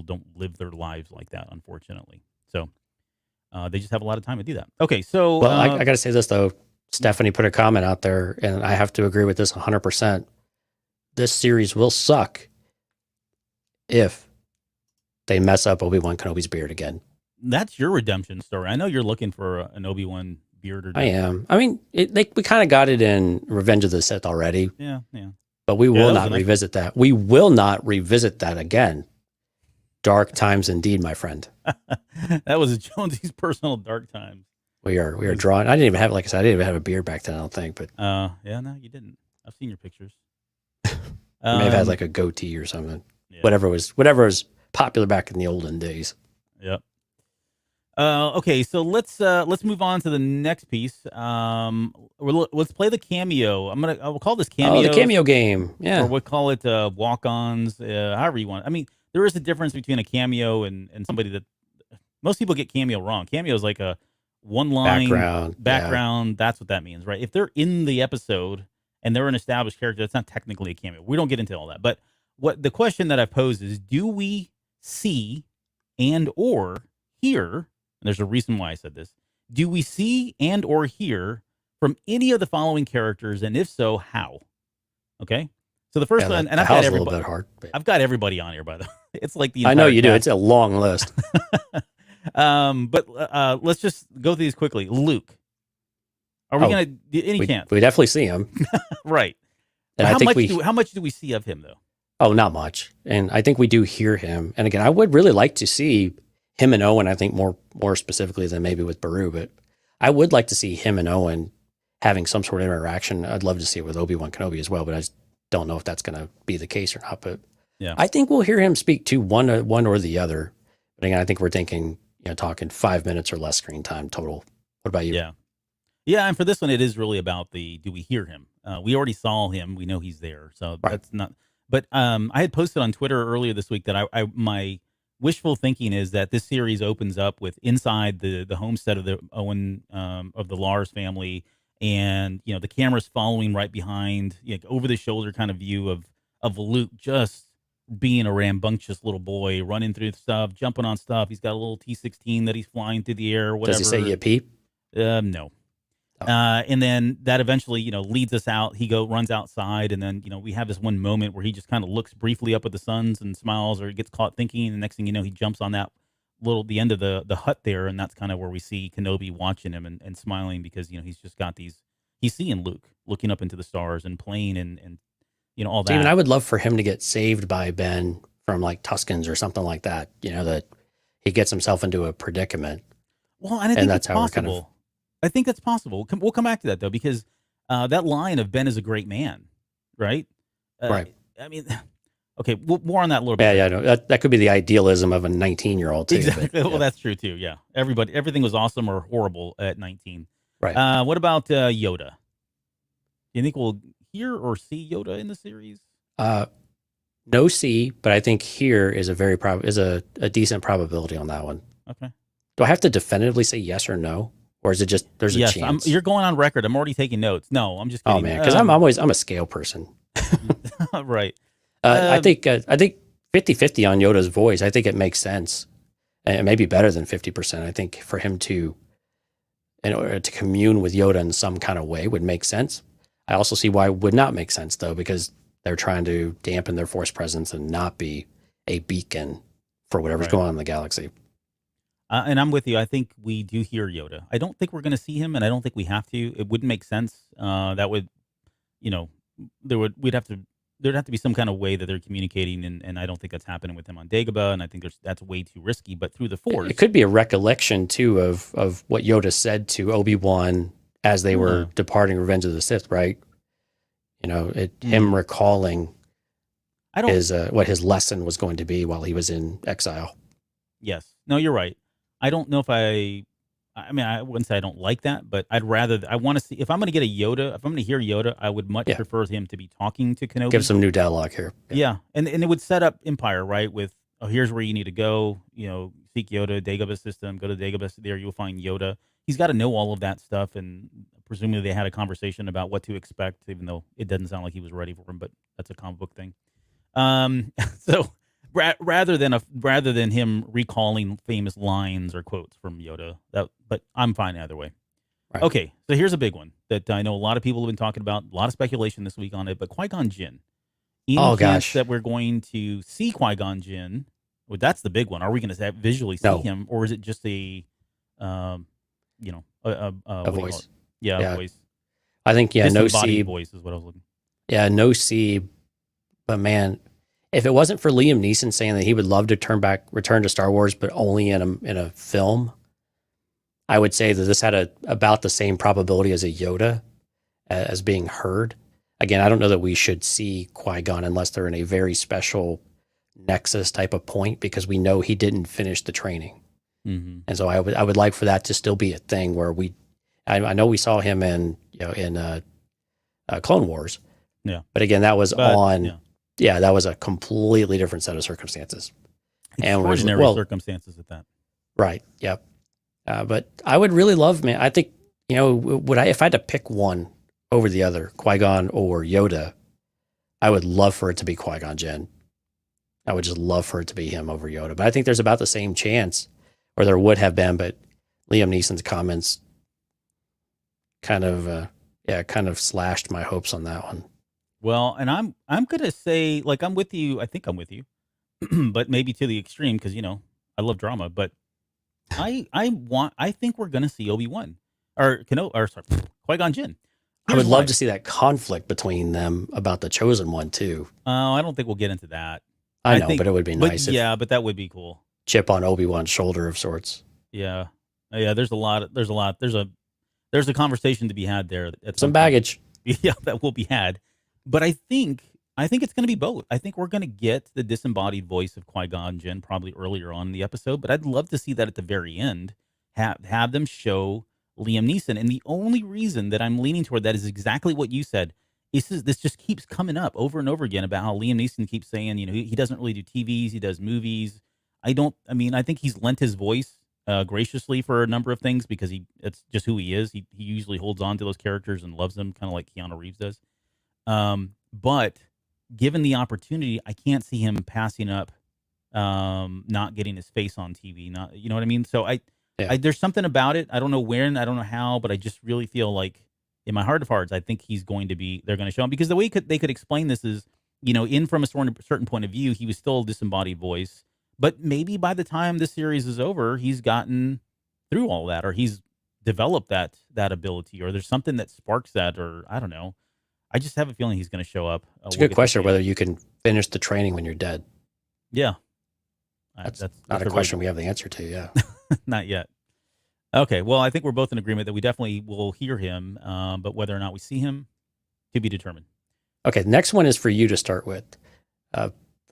don't live their lives like that, unfortunately. So, they just have a lot of time to do that. Okay, so... Well, I got to say this, though. Stephanie put a comment out there, and I have to agree with this 100%. This series will suck if they mess up Obi-Wan Kenobi's beard again. That's your redemption story. I know you're looking for an Obi-Wan beard. I am. I mean, we kind of got it in Revenge of the Sith already. Yeah. But we will not revisit that. We will not revisit that again. Dark times indeed, my friend. That was Jonesy's personal dark times. We are drawing. I didn't even have, like I said, I didn't even have a beard back then, I don't think. But no, you didn't. I've seen your pictures. I may have had like a goatee or something. Yeah. Whatever was popular back in the olden days. Yep. Okay, so let's move on to the next piece. Let's play the cameo. I'll call this cameo. Oh, the cameo game. Yeah. Or we'll call it walk-ons. However you want. I mean, there is a difference between a cameo and somebody that most people get cameo wrong. Cameo is like a one line background. Yeah. That's what that means, right? If they're in the episode and they're an established character, that's not technically a cameo. We don't get into all that. But what the question that I've posed is, do we see and or hear, and there's a reason why I said this, do we see and or hear from any of the following characters, and if so, how? Okay? So the first one, and I've got everybody. I've got everybody on here, by the way. It's like the I know you do. It's a long list. But let's just go through these quickly. Luke, are we going to any chance? We definitely see him, right? And how much do we see of him though? Oh, not much. And I think we do hear him. And again, I would really like to see him and Owen. I think more specifically than maybe with Beru, but I would like to see him and Owen having some sort of interaction. I'd love to see it with Obi-Wan Kenobi as well, but I just don't know if that's going to be the case or not. But yeah, I think we'll hear him speak to one or the other. But again, I think we're thinking, talking 5 minutes or less screen time total. What about you? Yeah. And for this one, it is really about do we hear him? We already saw him. We know he's there. So that's not, but I had posted on Twitter earlier this week that my wishful thinking is that this series opens up with inside the homestead of the Owen, of the Lars family. And, the camera's following right behind, over the shoulder kind of view of Luke just being a rambunctious little boy, running through stuff, jumping on stuff. He's got a little T-16 that he's flying through the air. Whatever. Does he say yippee? No. Oh. And then that eventually, leads us out. He runs outside, and then, we have this one moment where he just kind of looks briefly up at the suns and smiles, or he gets caught thinking. And the next thing you know, he jumps on that the end of the hut there, and that's kind of where we see Kenobi watching him and smiling because, he's just got he's seeing Luke looking up into the stars and playing and all that. Steven, I would love for him to get saved by Ben from like Tuscans or something like that, that he gets himself into a predicament. Well, and I think that's possible. I think that's possible. We'll come back to that, though, because that line of Ben is a great man, right? Right. I mean, okay, more on that a little bit. Yeah, no, that could be the idealism of a 19-year-old, too. Exactly. But, yeah. Well, that's true, too, yeah. Everything was awesome or horrible at 19. Right. What about Yoda? Do you think we'll hear or see Yoda in the series? No see, but I think here is a decent probability on that one. Okay. Do I have to definitively say yes or no? Or is it just there's a chance? You're going on record. I'm already taking notes. No, I'm just kidding. Oh man, because I'm a scale person. Right. I think 50-50 on Yoda's voice. I think it makes sense, and it may be better than 50%. I think for him to, in order to commune with Yoda in some kind of way, would make sense. I also see why it would not make sense though, because they're trying to dampen their force presence and not be a beacon for whatever's going on in the galaxy. And I'm with you. I think we do hear Yoda. I don't think we're going to see him, and I don't think we have to. It wouldn't make sense. That would, there'd have to be some kind of way that they're communicating, and I don't think that's happening with him on Dagobah, and I think that's way too risky. But through the Force, it could be a recollection too of what Yoda said to Obi-Wan as they were departing Revenge of the Sith, right? Him recalling what his lesson was going to be while he was in exile. Yes. No, you're right. I don't know if I wouldn't say I don't like that, but I want to see, if I'm going to get a Yoda, if I'm going to hear Yoda, I would much prefer him to be talking to Kenobi. Give some new dialogue here. Yeah. And it would set up Empire, right? With, here's where you need to go, seek Yoda, Dagobah system, go to Dagobah, there you'll find Yoda. He's got to know all of that stuff, and presumably they had a conversation about what to expect, even though it doesn't sound like he was ready for him, but that's a comic book thing. So rather than him recalling famous lines or quotes from Yoda, but I'm fine either way. Right. Okay, so here's a big one that I know a lot of people have been talking about, a lot of speculation this week on it, but Qui-Gon Jinn. Any chance that we're going to see Qui-Gon Jinn? Well, that's the big one. Are we going to visually see him, or is it just a voice? Yeah, a voice. I think no see voice is what I was looking. Yeah, no see. But man, if it wasn't for Liam Neeson saying that he would love to return to Star Wars, but only in a film, I would say that this had about the same probability as a Yoda as being heard. Again, I don't know that we should see Qui-Gon unless they're in a very special Nexus type of point, because we know he didn't finish the training. Mm-hmm. And so I would like for that to still be a thing where I know we saw him in Clone Wars. Yeah. But again, that was that was a completely different set of circumstances. Extraordinary circumstances at that. Right. Yep. But I would really love, man. I think, if I had to pick one over the other, Qui-Gon or Yoda, I would love for it to be Qui-Gon Jinn. I would just love for it to be him over Yoda. But I think there's about the same chance, or there would have been, but Liam Neeson's comments kind of slashed my hopes on that one. Well, and I'm going to say, like, I'm with you. I think I'm with you, but maybe to the extreme, because, I love drama, but I think we're going to see Obi-Wan Qui-Gon Jinn. I would love to see that conflict between them about the chosen one too. I don't think we'll get into that. I know, but it would be nice. But that would be cool. Chip on Obi-Wan's shoulder of sorts. Yeah. There's a conversation to be had there. Some baggage. Yeah, that will be had. But I think it's going to be both. I think we're going to get the disembodied voice of Qui-Gon Jinn probably earlier on in the episode, but I'd love to see that at the very end. Have them show Liam Neeson. And the only reason that I'm leaning toward that is exactly what you said. This just keeps coming up over and over again about how Liam Neeson keeps saying, he doesn't really do TVs, he does movies. I think he's lent his voice graciously for a number of things because it's just who he is. He usually holds on to those characters and loves them, kind of like Keanu Reeves does. But given the opportunity, I can't see him passing up, not getting his face on TV. Not, you know what I mean? So there's something about it. I don't know when, I don't know how, but I just really feel like in my heart of hearts, I think they're going to show him, because the way they could explain this is, in from a certain point of view, he was still a disembodied voice, but maybe by the time the series is over, he's gotten through all that, or he's developed that ability, or there's something that sparks that, or I don't know. I just have a feeling he's going to show up. It's a good question whether you can finish the training when you're dead. Yeah. That's not a question we have the answer to, yeah. Not yet. Okay, well, I think we're both in agreement that we definitely will hear him, but whether or not we see him, to be determined. Okay, next one is for you to start with.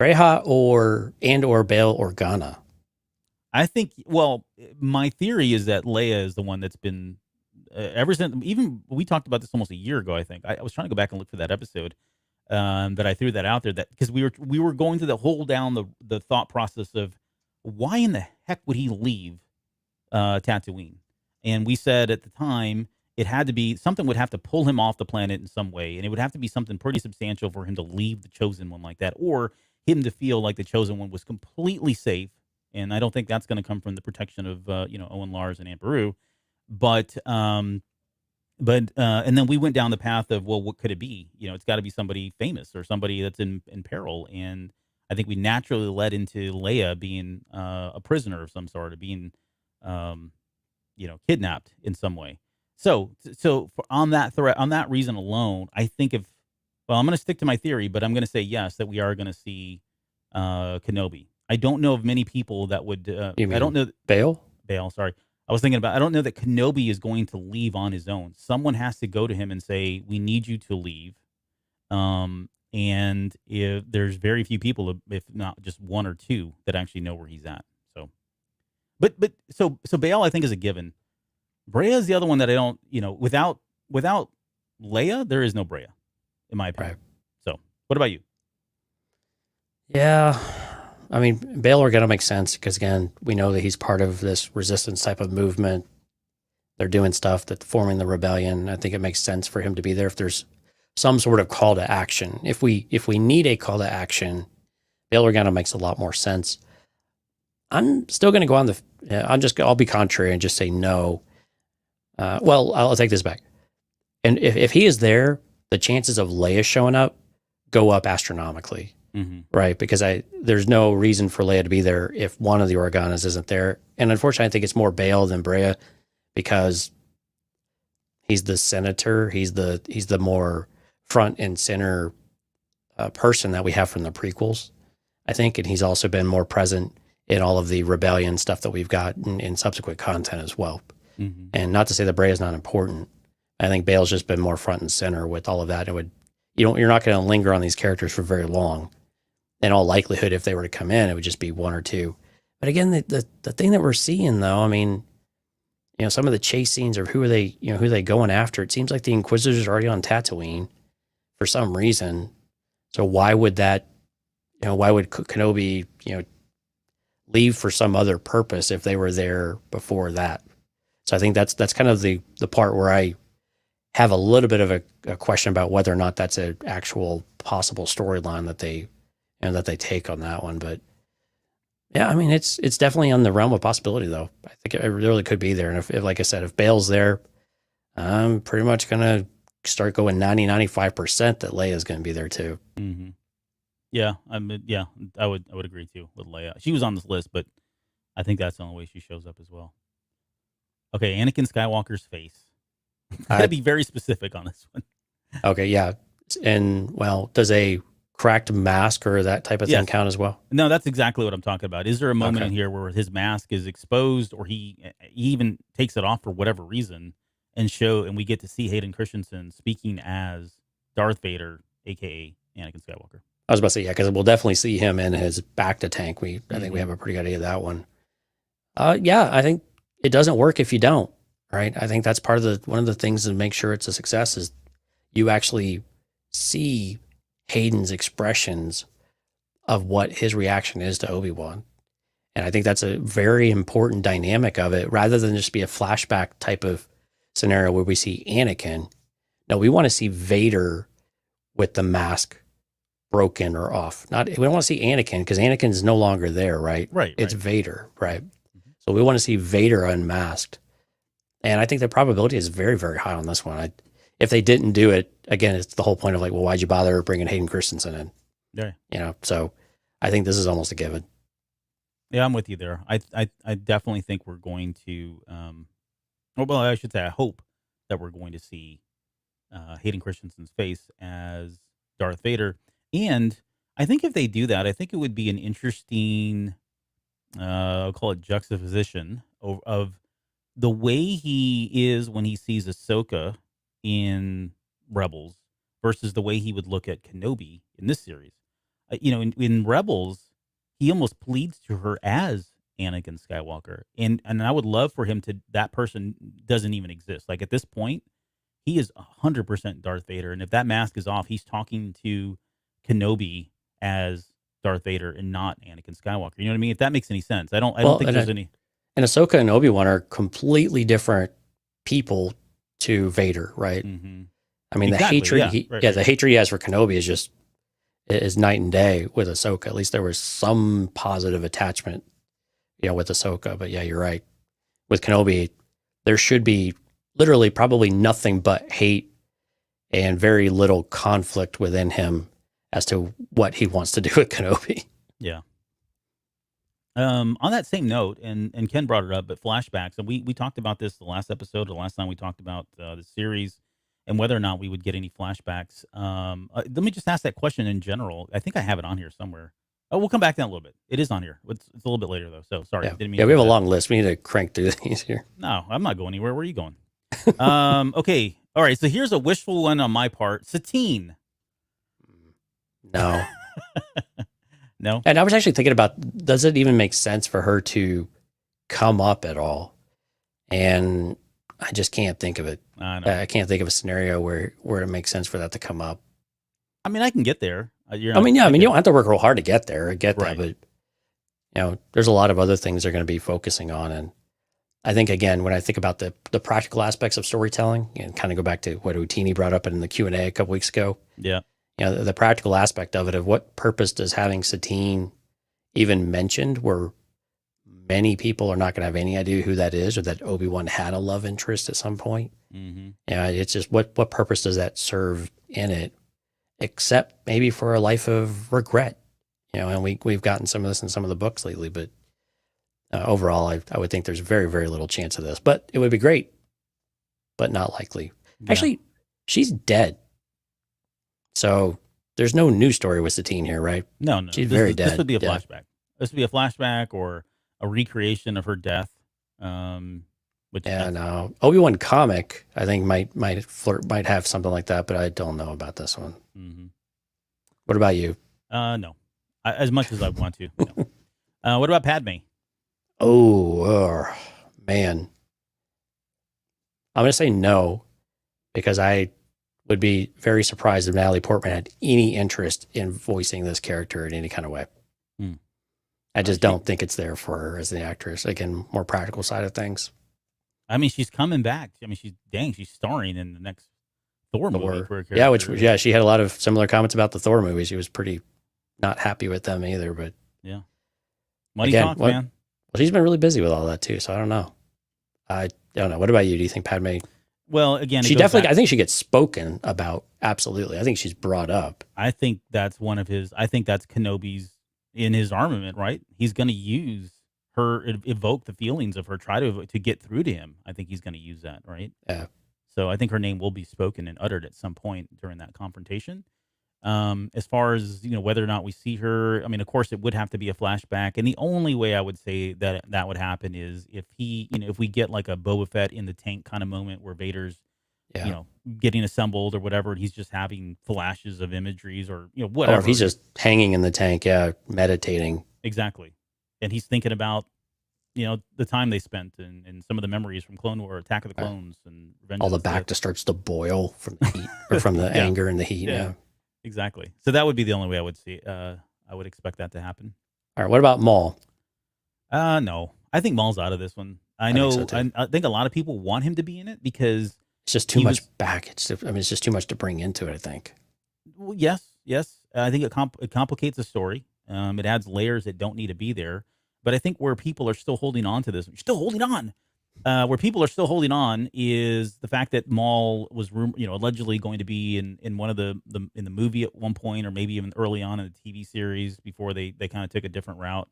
Breha or Bail Organa? I think, well, my theory is that Leia is the one that's been, ever since, even we talked about this almost a year ago, I think. I was trying to go back and look for that episode, that I threw that out there, that because we were going through the thought process of why in the heck would he leave Tatooine? And we said at the time it had to be something would have to pull him off the planet in some way, and it would have to be something pretty substantial for him to leave the Chosen One like that, or him to feel like the Chosen One was completely safe. And I don't think that's going to come from the protection of Owen Lars and Aunt Beru, but and then we went down the path of, well, what could it be? It's got to be somebody famous or somebody that's in peril, and I think we naturally led into Leia being a prisoner of some sort, or being kidnapped in some way. So on that reason alone, I think I'm going to stick to my theory, but I'm going to say yes, that we are going to see Kenobi. I don't know of many people that would. You mean I don't know. Bail, sorry. I was thinking about. I don't know that Kenobi is going to leave on his own. Someone has to go to him and say, "We need you to leave." And if there's very few people, if not just one or two, that actually know where he's at. So, so Bail, I think, is a given. Breha is the other one that I don't. Without Leia, there is no Breha, in my opinion. Right. So, what about you? Yeah. I mean, Bail Organa makes sense because, again, we know that he's part of this resistance type of movement. They're doing stuff that's forming the rebellion. I think it makes sense for him to be there if there's some sort of call to action. If we need a call to action, Bail Organa makes a lot more sense. I'm still going to go on I'll be contrary and just say no. Well, I'll take this back. And if he is there, the chances of Leia showing up go up astronomically. Mm-hmm. Right, because there's no reason for Leia to be there if one of the Organas isn't there. And unfortunately, I think it's more Bail than Breha because he's the senator. He's the more front and center person that we have from the prequels, I think. And he's also been more present in all of the rebellion stuff that we've got in subsequent content as well. Mm-hmm. And not to say that Breha is not important. I think Bail's just been more front and center with all of that. You're not going to linger on these characters for very long. In all likelihood, if they were to come in, it would just be one or two. But again, the thing that we're seeing, though, I mean, some of the chase scenes or who are they going after? It seems like the Inquisitors are already on Tatooine for some reason. So why would Kenobi, leave for some other purpose if they were there before that? So I think that's kind of the part where I have a little bit of a question about whether or not that's an actual possible storyline that they take on that one. But yeah, I mean, it's definitely on the realm of possibility, though. I think it really could be there. And if like I said, if Bail's there, I'm pretty much going to start going 95% that Leia's going to be there too. Mm-hmm. Yeah. I would agree too with Leia. She was on this list, but I think that's the only way she shows up as well. Okay. Anakin Skywalker's face. I gotta be very specific on this one. Okay. Yeah. And does a cracked mask or that type of thing count as well? No, that's exactly what I'm talking about. Is there a moment in here where his mask is exposed, or he even takes it off for whatever reason, and we get to see Hayden Christensen speaking as Darth Vader, aka Anakin Skywalker? I was about to say, yeah, because we'll definitely see him in his bacta tank. I think we have a pretty good idea of that one. Yeah, I think it doesn't work if you don't, right? I think that's part of one of the things to make sure it's a success is you actually see Hayden's expressions of what his reaction is to Obi-Wan. And I think that's a very important dynamic of it, rather than just be a flashback type of scenario where we see Anakin. No, we want to see Vader with the mask broken or off. We don't want to see Anakin because Anakin's no longer there, right? Right. It's Vader, right? So we want to see Vader unmasked. And I think the probability is very, very high on this one. If they didn't do it, again, it's the whole point of like, well, why'd you bother bringing Hayden Christensen in? Yeah. So I think this is almost a given. Yeah, I'm with you there. I definitely think we're going to, well, I should say I hope that we're going to see Hayden Christensen's face as Darth Vader. And I think if they do that, I think it would be an interesting, I'll call it juxtaposition of the way he is when he sees Ahsoka in Rebels versus the way he would look at Kenobi in this series. In Rebels, he almost pleads to her as Anakin Skywalker. And I would love for him that person doesn't even exist. Like at this point, he is 100% Darth Vader. And if that mask is off, he's talking to Kenobi as Darth Vader and not Anakin Skywalker. You know what I mean? If that makes any sense. I don't think there's any. And Ahsoka and Obi-Wan are completely different people to Vader, right? Mm-hmm. I mean, exactly, the hatred he has for Kenobi is night and day with Ahsoka. At least there was some positive attachment, with Ahsoka. But yeah, you're right. With Kenobi, there should be literally probably nothing but hate and very little conflict within him as to what he wants to do with Kenobi. Yeah. On that same note, and Ken brought it up, but flashbacks, and we talked about this the last episode, or the last time we talked about the series, and whether or not we would get any flashbacks. Let me just ask that question in general. I think I have it on here somewhere. Oh, we'll come back to that in a little bit. It is on here. It's a little bit later, though, so sorry. Yeah, we have a long list. We need to crank through these here. No, I'm not going anywhere. Where are you going? Okay. All right, so here's a wishful one on my part. Satine. No. No. And I was actually thinking about, does it even make sense for her to come up at all? And I just can't think of it. I can't think of a scenario where it makes sense for that to come up. I mean, I can get there. You don't have to work real hard to get there. I get that, but there's a lot of other things they're going to be focusing on. And I think, again, when I think about the practical aspects of storytelling, and kind of go back to what Utini brought up in the Q&A a couple weeks ago. Yeah. The practical aspect of it, of what purpose does having Satine even mentioned, where many people are not going to have any idea who that is, or that Obi-Wan had a love interest at some point. Mm-hmm. It's just what purpose does that serve in it, except maybe for a life of regret. And we've gotten some of this in some of the books lately, but overall, I would think there's very, very little chance of this. But it would be great, but not likely. Yeah. Actually, she's dead. So there's no new story with Satine here, right? No. She's dead. This would be a flashback. This would be a flashback or a recreation of her death. No. Obi-Wan comic, I think might have something like that, but I don't know about this one. Mm-hmm. What about you? No. As much as I want to. No. What about Padme? Oh, man. I'm going to say no, because I would be very surprised if Natalie Portman had any interest in voicing this character in any kind of way. I just don't think it's there for her as the actress. Again, more practical side of things. I mean, she's coming back. I mean, she's starring in the next Thor movie for a character. Yeah, she had a lot of similar comments about the Thor movie. She was pretty not happy with them either, but yeah. Money talks, man. Well, she's been really busy with all that too, so I don't know. I don't know. What about you? Do you think Padme? Well, again, she definitely. I think she gets spoken about. Absolutely, I think she's brought up. I think that's one of his. I think that's Kenobi's in his armament. Right? He's going to use her, evoke the feelings of her, try to get through to him. I think he's going to use that. Right? Yeah. So I think her name will be spoken and uttered at some point during that confrontation. As far as whether or not we see her, I mean, of course, it would have to be a flashback, and the only way I would say that would happen is if if we get like a Boba Fett in the tank kind of moment where Vader's, getting assembled or whatever, and he's just having flashes of imageries or whatever. Or if he's just hanging in the tank, meditating. Exactly, and he's thinking about the time they spent and some of the memories from Clone War, Attack of the Clones, and Revenge all the of back just starts to boil from the heat or from the anger and the heat. Yeah. Exactly. So that would be the only way I would see. I would expect that to happen. All right. What about Maul? No, I think Maul's out of this one. I know. Think so I think a lot of people want him to be in it because it's just too much baggage. It's just too much to bring into it. I think. Well, yes. I think it complicates the story. It adds layers that don't need to be there. But I think where people are still holding on to this, still holding on. Where people are still holding on is the fact that Maul was, allegedly going to be in one of the in the movie at one point, or maybe even early on in the TV series before they kind of took a different route.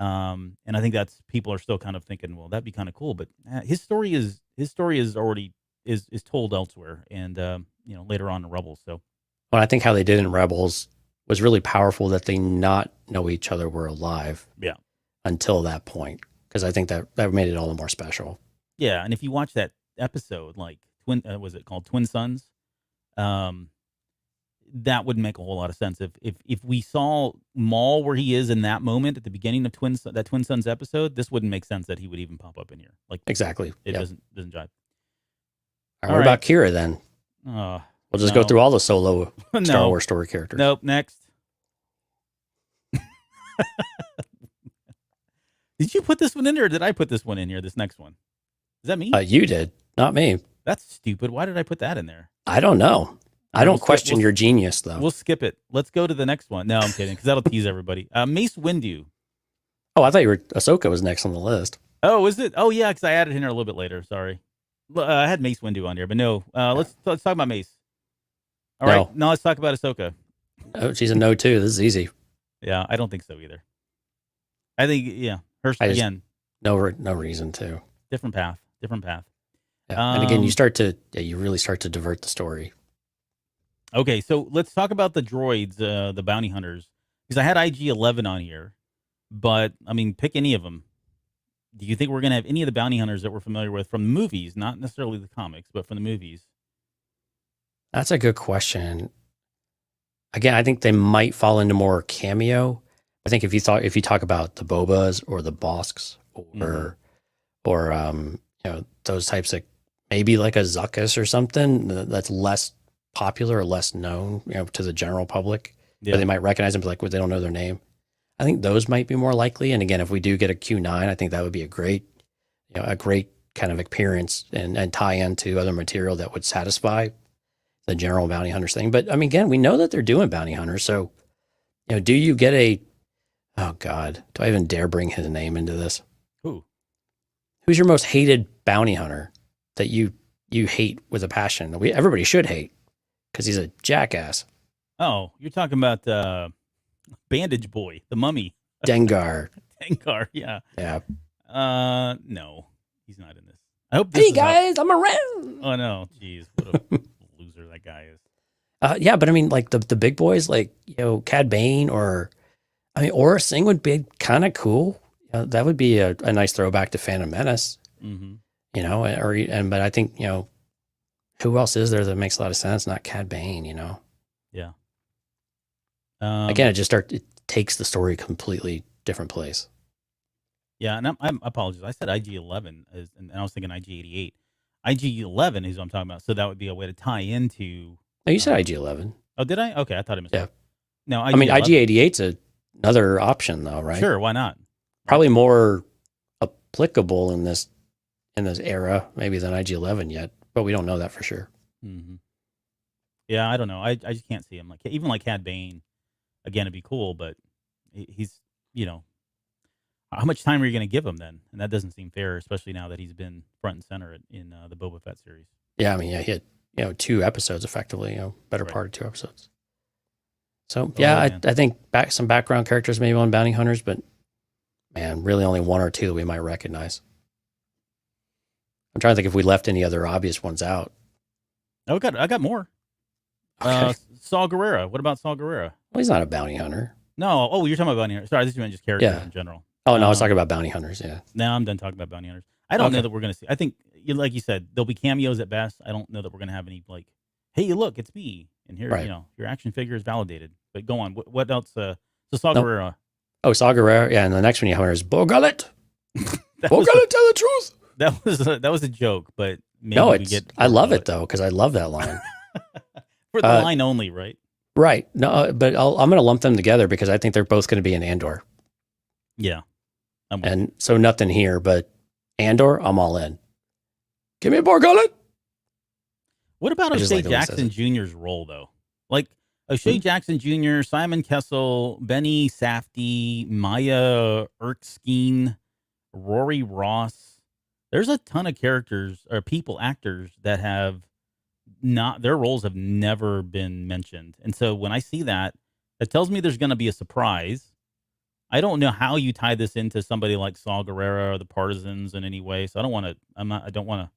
And I think that's people are still kind of thinking, well, that'd be kind of cool. But his story is already is told elsewhere, and later on in Rebels. So, well, I think how they did in Rebels was really powerful, that they not know each other were alive. Yeah. Until that point. Because I think that made it all the more special. Yeah, and if you watch that episode, like was it called Twin Sons? That would make a whole lot of sense. If we saw Maul where he is in that moment at the beginning of Twin Sons episode, this wouldn't make sense that he would even pop up in here. Like exactly, it doesn't jive. All right, what about Kira then? We'll just go through all the solo Star Wars story characters. Nope. Next. Did you put this one in there, or did I put this one in here, this next one? Is that me? You did, not me. That's stupid. Why did I put that in there? I don't know. I don't question your genius, though. We'll skip it. Let's go to the next one. No, I'm kidding, because that'll tease everybody. Mace Windu. Oh, I thought Ahsoka was next on the list. Oh, is it? Oh, yeah, because I added in there a little bit later. Sorry. I had Mace Windu on here, but no. Let's talk about Mace. All right. Now let's talk about Ahsoka. Oh, she's a no, too. This is easy. Yeah, I don't think so either. I think, her again. No reason to. Different path. Yeah. And again, you really start to divert the story. Okay, so let's talk about the droids, the bounty hunters, because I had IG-11 on here, but I mean, pick any of them. Do you think we're going to have any of the bounty hunters that we're familiar with from the movies, not necessarily the comics, but from the movies? That's a good question. Again, I think they might fall into more cameo. I think if you talk about the Bobas or the Bosks or those types of, maybe like a Zuckuss or something that's less popular or less known, to the general public, but they might recognize them, but they don't know their name. I think those might be more likely. And again, if we do get a Q9, I think that would be a great kind of appearance and tie into other material that would satisfy the general bounty hunters thing. But I mean, again, we know that they're doing bounty hunters. So, do you get oh God, do I even dare bring his name into this? Who's your most hated bounty hunter that you hate with a passion? Everybody should hate, because he's a jackass. Oh, you're talking about Bandage Boy, the Mummy. Dengar. Dengar, yeah. Yeah. No, he's not in this. I hope this guys, I'm around. Oh, no. Jeez, what a loser that guy is. Yeah, but I mean, like the big boys, like, Cad Bane or Aura Singh would be kind of cool. That would be a nice throwback to Phantom Menace. Mm-hmm. But I think, who else is there that makes a lot of sense? Not Cad Bane, Yeah. Again, it takes the story a completely different place. Yeah, and I apologize. I said IG-11, and I was thinking IG-88. IG-11 is what I'm talking about, so that would be a way to tie into... No, you said IG-11. Oh, did I? Okay, I thought I missed it. No, IG-88's another option, though, right? Sure, why not? Probably more applicable in this era, maybe, than IG-11 yet, but we don't know that for sure. Mm-hmm. Yeah, I don't know. I just can't see him. Even like Cad Bane, again, it'd be cool, but he's, how much time are you going to give him then? And that doesn't seem fair, especially now that he's been front and center in the Boba Fett series. Yeah, he had 2 episodes effectively, better part of 2 episodes. So, I think some background characters maybe on bounty hunters, but man, really only 1 or 2 that we might recognize. I'm trying to think if we left any other obvious ones out. Oh, I got more. Okay. Saw Gerrera. What about Saw Gerrera? Well, he's not a bounty hunter. No. Oh, you're talking about bounty hunters. Sorry, this meant just characters in general. Oh, no, I was talking about bounty hunters, yeah. Now I'm done talking about bounty hunters. I don't know that we're going to see. I think, like you said, there'll be cameos at best. I don't know that we're going to have any, like, hey, look, it's me. And here, your action figure is validated. But go on. What else? So Saw Gerrera. Oh, Saw Gerrera. Yeah, and the next one you have is Bo Gullet. Bo Gullet, tell the truth. That was a joke, but maybe no, I love it, though, because I love that line. For the line only, right? Right. No, but I'm going to lump them together because I think they're both going to be in Andor. Yeah. And so nothing here, but Andor, I'm all in. Give me a Bo Gullet. What about O'Shea Jackson Jr.'s role, though? Like, O'Shea Jackson Jr., Simon Kessel, Benny Safdie, Maya Erskine, Rory Ross. There's a ton of characters or actors that have not, their roles have never been mentioned. And so when I see that, that tells me there's going to be a surprise. I don't know how you tie this into somebody like Saw Gerrera or the Partisans in any way. So I don't want to, I don't want to,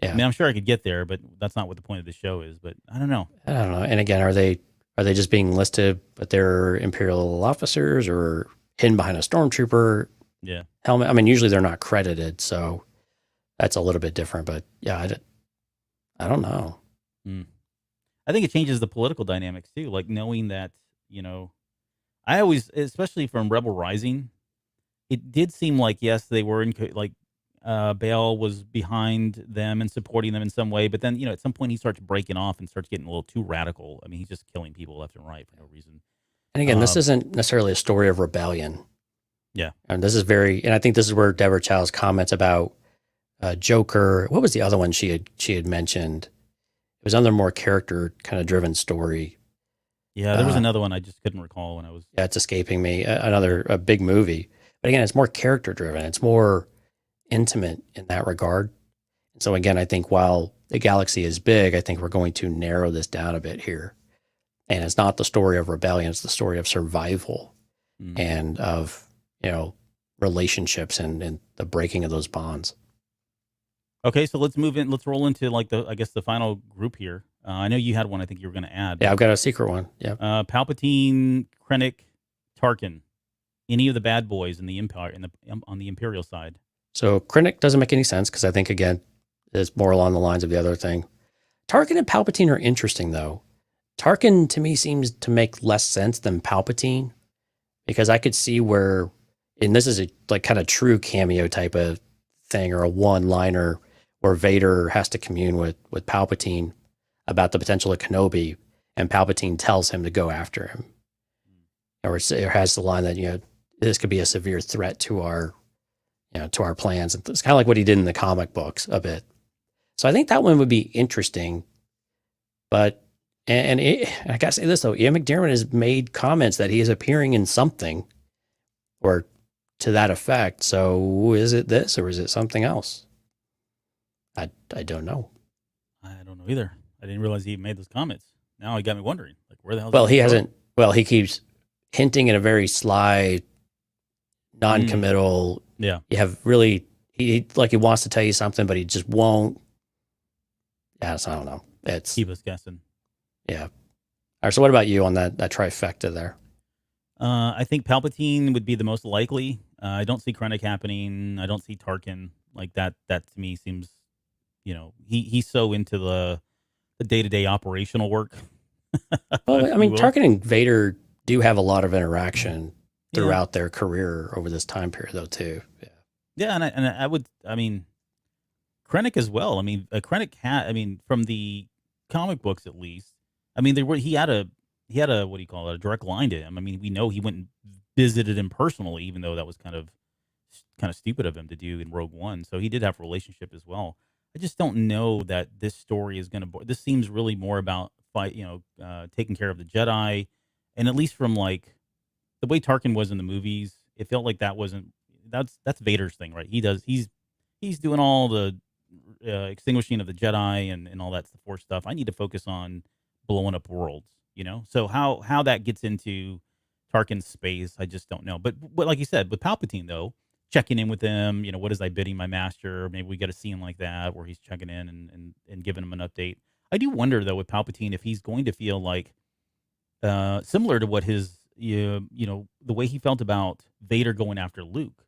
Yeah. I mean, I'm sure I could get there, but that's not what the point of the show is. But I don't know. I don't know. And again, are they just being listed, but they're Imperial officers or hidden behind a stormtrooper helmet? I mean, usually they're not credited, so that's a little bit different. But yeah, I don't know. I think it changes the political dynamics too. Like knowing that, I always, especially from Rebel Rising, it did seem like, yes, they were Bail was behind them and supporting them in some way. But then, at some point he starts breaking off and starts getting a little too radical. I mean, he's just killing people left and right for no reason. And again, this isn't necessarily a story of rebellion. Yeah. And this is and I think this is where Deborah Chow's comments about Joker, what was the other one she had mentioned? It was another more character kind of driven story. Yeah, there was another one I just couldn't recall when I was. Yeah, it's escaping me. A big movie. But again, it's more character driven. It's more intimate in that regard. And so again, I think while the galaxy is big, I think we're going to narrow this down a bit here. And it's not the story of rebellion, it's the story of survival and of, relationships and the breaking of those bonds. Okay, so let's move in. Let's roll into the final group here. I know you had one I think you were going to add. Yeah, I've got a secret one. Yeah. Palpatine, Krennic, Tarkin. Any of the bad boys in the Empire on the Imperial side. So Krennic doesn't make any sense because I think, again, it's more along the lines of the other thing. Tarkin and Palpatine are interesting, though. Tarkin, to me, seems to make less sense than Palpatine because I could see where, and this is a kind of true cameo type of thing or a one-liner where Vader has to commune with Palpatine about the potential of Kenobi, and Palpatine tells him to go after him. Or has the line that, this could be a severe threat to our plans. It's kind of like what he did in the comic books a bit. So I think that one would be interesting. But, and I got to say this, though, Ian McDiarmid has made comments that he is appearing in something or to that effect. So is it this or is it something else? I don't know. I don't know either. I didn't realize he made those comments. Now he got me wondering, like, where the hell? Well, he hasn't. Well, he keeps hinting in a very sly, non-committal. Yeah. You have really, he wants to tell you something, but he just won't. Yeah, so I don't know. It's keep us guessing. Yeah. All right. So what about you on that trifecta there? I think Palpatine would be the most likely. I don't see Krennic happening. I don't see Tarkin. Like that to me seems, he's so into the day-to-day operational work. Well, I mean, Tarkin and Vader do have a lot of interaction throughout their career over this time period, though, too. Yeah. Yeah, and I mean, Krennic as well. I mean, Krennic from the comic books at least. I mean, he had a what do you call it, a direct line to him. I mean, we know he went and visited him personally, even though that was kind of stupid of him to do in Rogue One. So he did have a relationship as well. I just don't know that this story is going to. This seems really more about taking care of the Jedi, and at least from like the way Tarkin was in the movies, it felt like that wasn't. That's Vader's thing, right? He's doing all the extinguishing of the Jedi and all that Force stuff. I need to focus on blowing up worlds, So how that gets into Tarkin's space, I just don't know. But like you said, with Palpatine though, checking in with him, what is I bidding my master? Maybe we get a scene like that where he's checking in and giving him an update. I do wonder though with Palpatine if he's going to feel like similar to what his the way he felt about Vader going after Luke,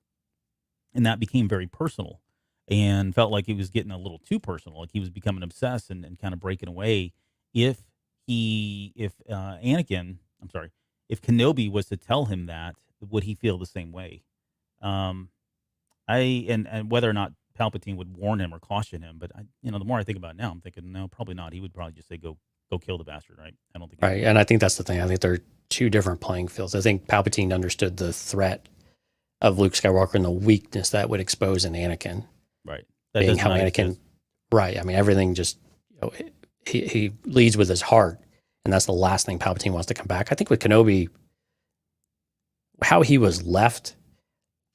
and that became very personal and felt like he was getting a little too personal, like he was becoming obsessed and kind of breaking away. If Kenobi was to tell him that, would he feel the same way? And whether or not Palpatine would warn him or caution him, but the more I think about it now, I'm thinking no, probably not. He would probably just say go kill the bastard, right? I don't think. Right, and I think that's the thing. I think they're two different playing fields. I think Palpatine understood the threat of Luke Skywalker and the weakness that would expose in Anakin. Right, that being how Anakin. Exist. Right, I mean everything just he leads with his heart, and that's the last thing Palpatine wants to come back. I think with Kenobi, how he was left,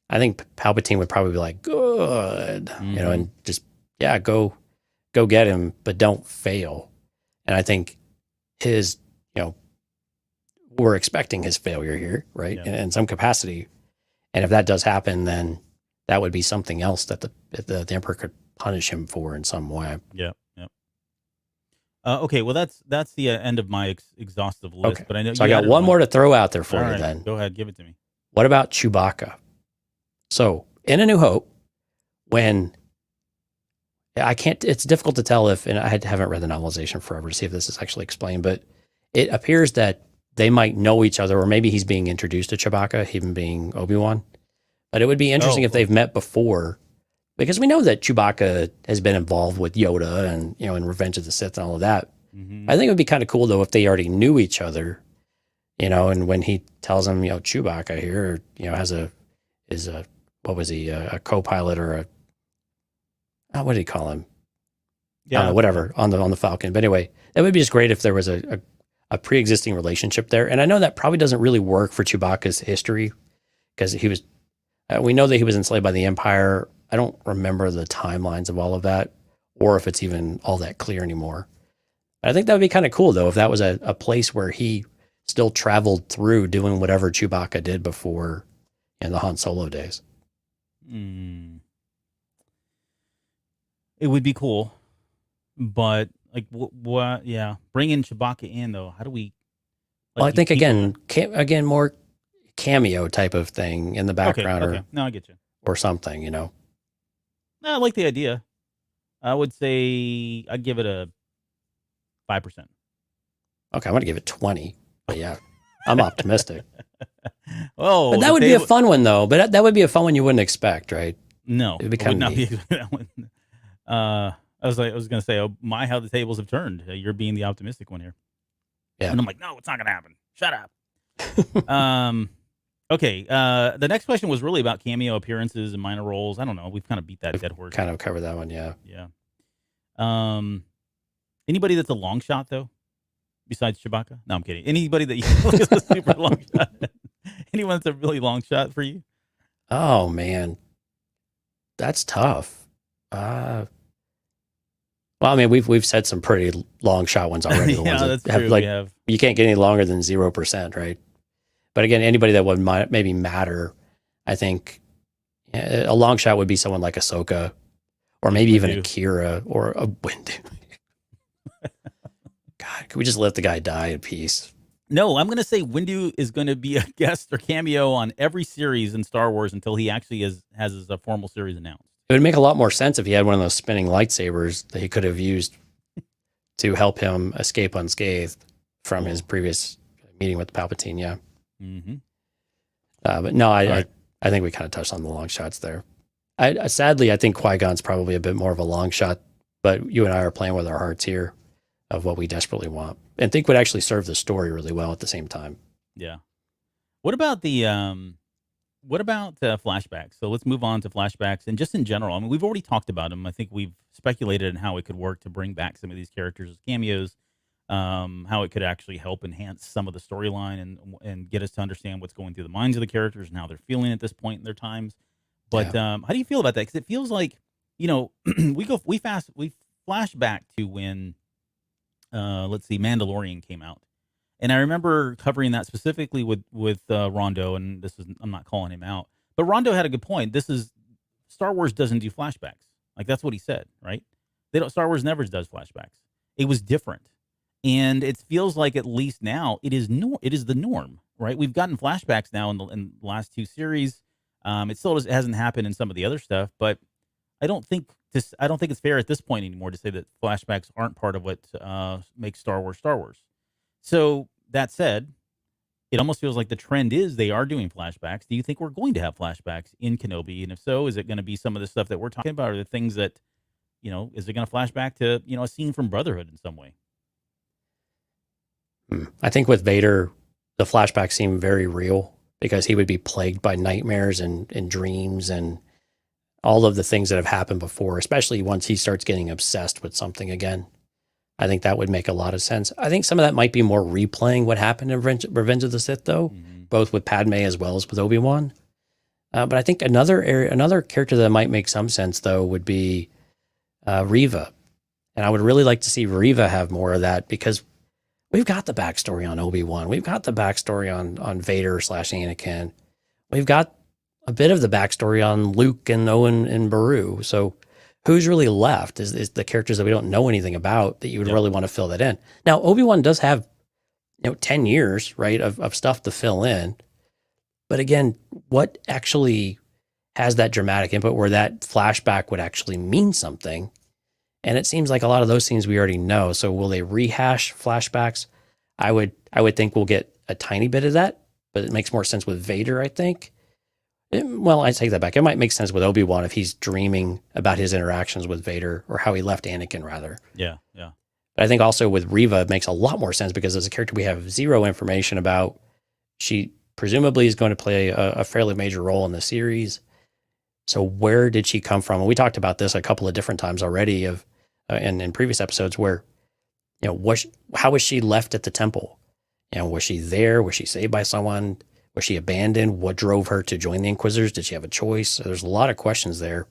I think Palpatine would probably be like, good, and just, go get him, but don't fail. And I think his, we're expecting his failure here, right? Yeah. In some capacity. And if that does happen, then that would be something else that the Emperor could punish him for in some way. Yeah. Okay, well that's the end of my exhaustive list. Okay. But I know so I got one more to throw out there for All you. right, Then go ahead, give it to me. What about Chewbacca? So in A New Hope, when it's difficult to tell if, and I haven't read the novelization forever to see if this is actually explained, but it appears that they might know each other, or maybe he's being introduced to Chewbacca, him being Obi-Wan. But it would be interesting if they've met before, because we know that Chewbacca has been involved with Yoda and, in Revenge of the Sith and all of that. Mm-hmm. I think it would be kind of cool though if they already knew each other, and when he tells him, Chewbacca here, is a co-pilot or what did he call him? I don't know, whatever, on the Falcon. But anyway, it would be just great if there was a pre-existing relationship there. And I know that probably doesn't really work for Chewbacca's history, because we know that he was enslaved by the Empire. I don't remember the timelines of all of that, or if it's even all that clear anymore. But I think that would be kind of cool though, if that was a place where he still traveled through doing whatever Chewbacca did before in the Han Solo days. It would be cool, but like, what? Yeah, bringing Chewbacca in though. How do we? Well, I think again, more cameo type of thing in the background, Okay. No, I get you. or something. No, I like the idea. I would say I'd give it a 5%. Okay, I'm gonna give it 20. But yeah, I'm optimistic. But that would be a fun one though. But that would be a fun one you wouldn't expect, right? No, it would would not be that one. I was going to say, oh my, how the tables have turned. You're being the optimistic one here. Yeah. And I'm like, no, it's not going to happen. Shut up. Okay. The next question was really about cameo appearances and minor roles. I don't know. We've kind of beat that dead horse. Kind of covered that one. Yeah. Yeah. Anybody that's a long shot though, besides Chewbacca? No, I'm kidding. Anybody that you look at a super long shot? Anyone that's a really long shot for you? Oh man, that's tough. Well, I mean, we've said some pretty long shot ones already. The yeah, ones that's true. You can't get any longer than 0%, right? But again, anybody that would maybe matter, I think a long shot would be someone like Ahsoka, or maybe even Akira or a Windu. God, could we just let the guy die in peace? No, I'm going to say Windu is going to be a guest or cameo on every series in Star Wars until he actually has his formal series announced. It would make a lot more sense if he had one of those spinning lightsabers that he could have used to help him escape unscathed from his previous meeting with Palpatine. Yeah. Mm-hmm. But no, I think we kind of touched on the long shots there. Sadly, I think Qui-Gon's probably a bit more of a long shot, but you and I are playing with our hearts here of what we desperately want and think would actually serve the story really well at the same time. Yeah. What about flashbacks? So let's move on to flashbacks and just in general. I mean, we've already talked about them. I think we've speculated on how it could work to bring back some of these characters as cameos, how it could actually help enhance some of the storyline and get us to understand what's going through the minds of the characters and how they're feeling at this point in their times. But how do you feel about that? Because it feels like, we flash back to when, Mandalorian came out. And I remember covering that specifically with Rondo, and I'm not calling him out, but Rondo had a good point. Star Wars doesn't do flashbacks. Like that's what he said, right? Star Wars never does flashbacks. It was different. And it feels like at least now it is the norm, right? We've gotten flashbacks now in the last two series. It still hasn't happened in some of the other stuff, but I don't think it's fair at this point anymore to say that flashbacks aren't part of what makes Star Wars Star Wars. So that said, it almost feels like the trend is they are doing flashbacks. Do you think we're going to have flashbacks in Kenobi? And if so, is it going to be some of the stuff that we're talking about, or the things that, is it going to flash back to, a scene from Brotherhood in some way? I think with Vader, the flashbacks seem very real because he would be plagued by nightmares and dreams and all of the things that have happened before, especially once he starts getting obsessed with something again. I think that would make a lot of sense. I think some of that might be more replaying what happened in Revenge of the Sith, though, both with Padme as well as with Obi-Wan. But I think another character that might make some sense, though, would be Reva. And I would really like to see Reva have more of that, because we've got the backstory on Obi-Wan. We've got the backstory on Vader / Anakin. We've got a bit of the backstory on Luke and Owen and Beru. So who's really left is the characters that we don't know anything about that you would really want to fill that in. Now, Obi-Wan does have 10 years, right, of stuff to fill in. But again, what actually has that dramatic input where that flashback would actually mean something? And it seems like a lot of those things we already know. So will they rehash flashbacks? I would think we'll get a tiny bit of that, but it makes more sense with Vader, I think. Well, I take that back. It might make sense with Obi-Wan if he's dreaming about his interactions with Vader, or how he left Anakin, rather. Yeah. But I think also with Reva, it makes a lot more sense, because as a character we have zero information about. She presumably is going to play a fairly major role in the series. So where did she come from? And we talked about this a couple of different times already in previous episodes, where, how was she left at the temple? Was she there? Was she saved by someone? Was she abandoned? What drove her to join the Inquisitors? Did she have a choice? So there's a lot of questions there.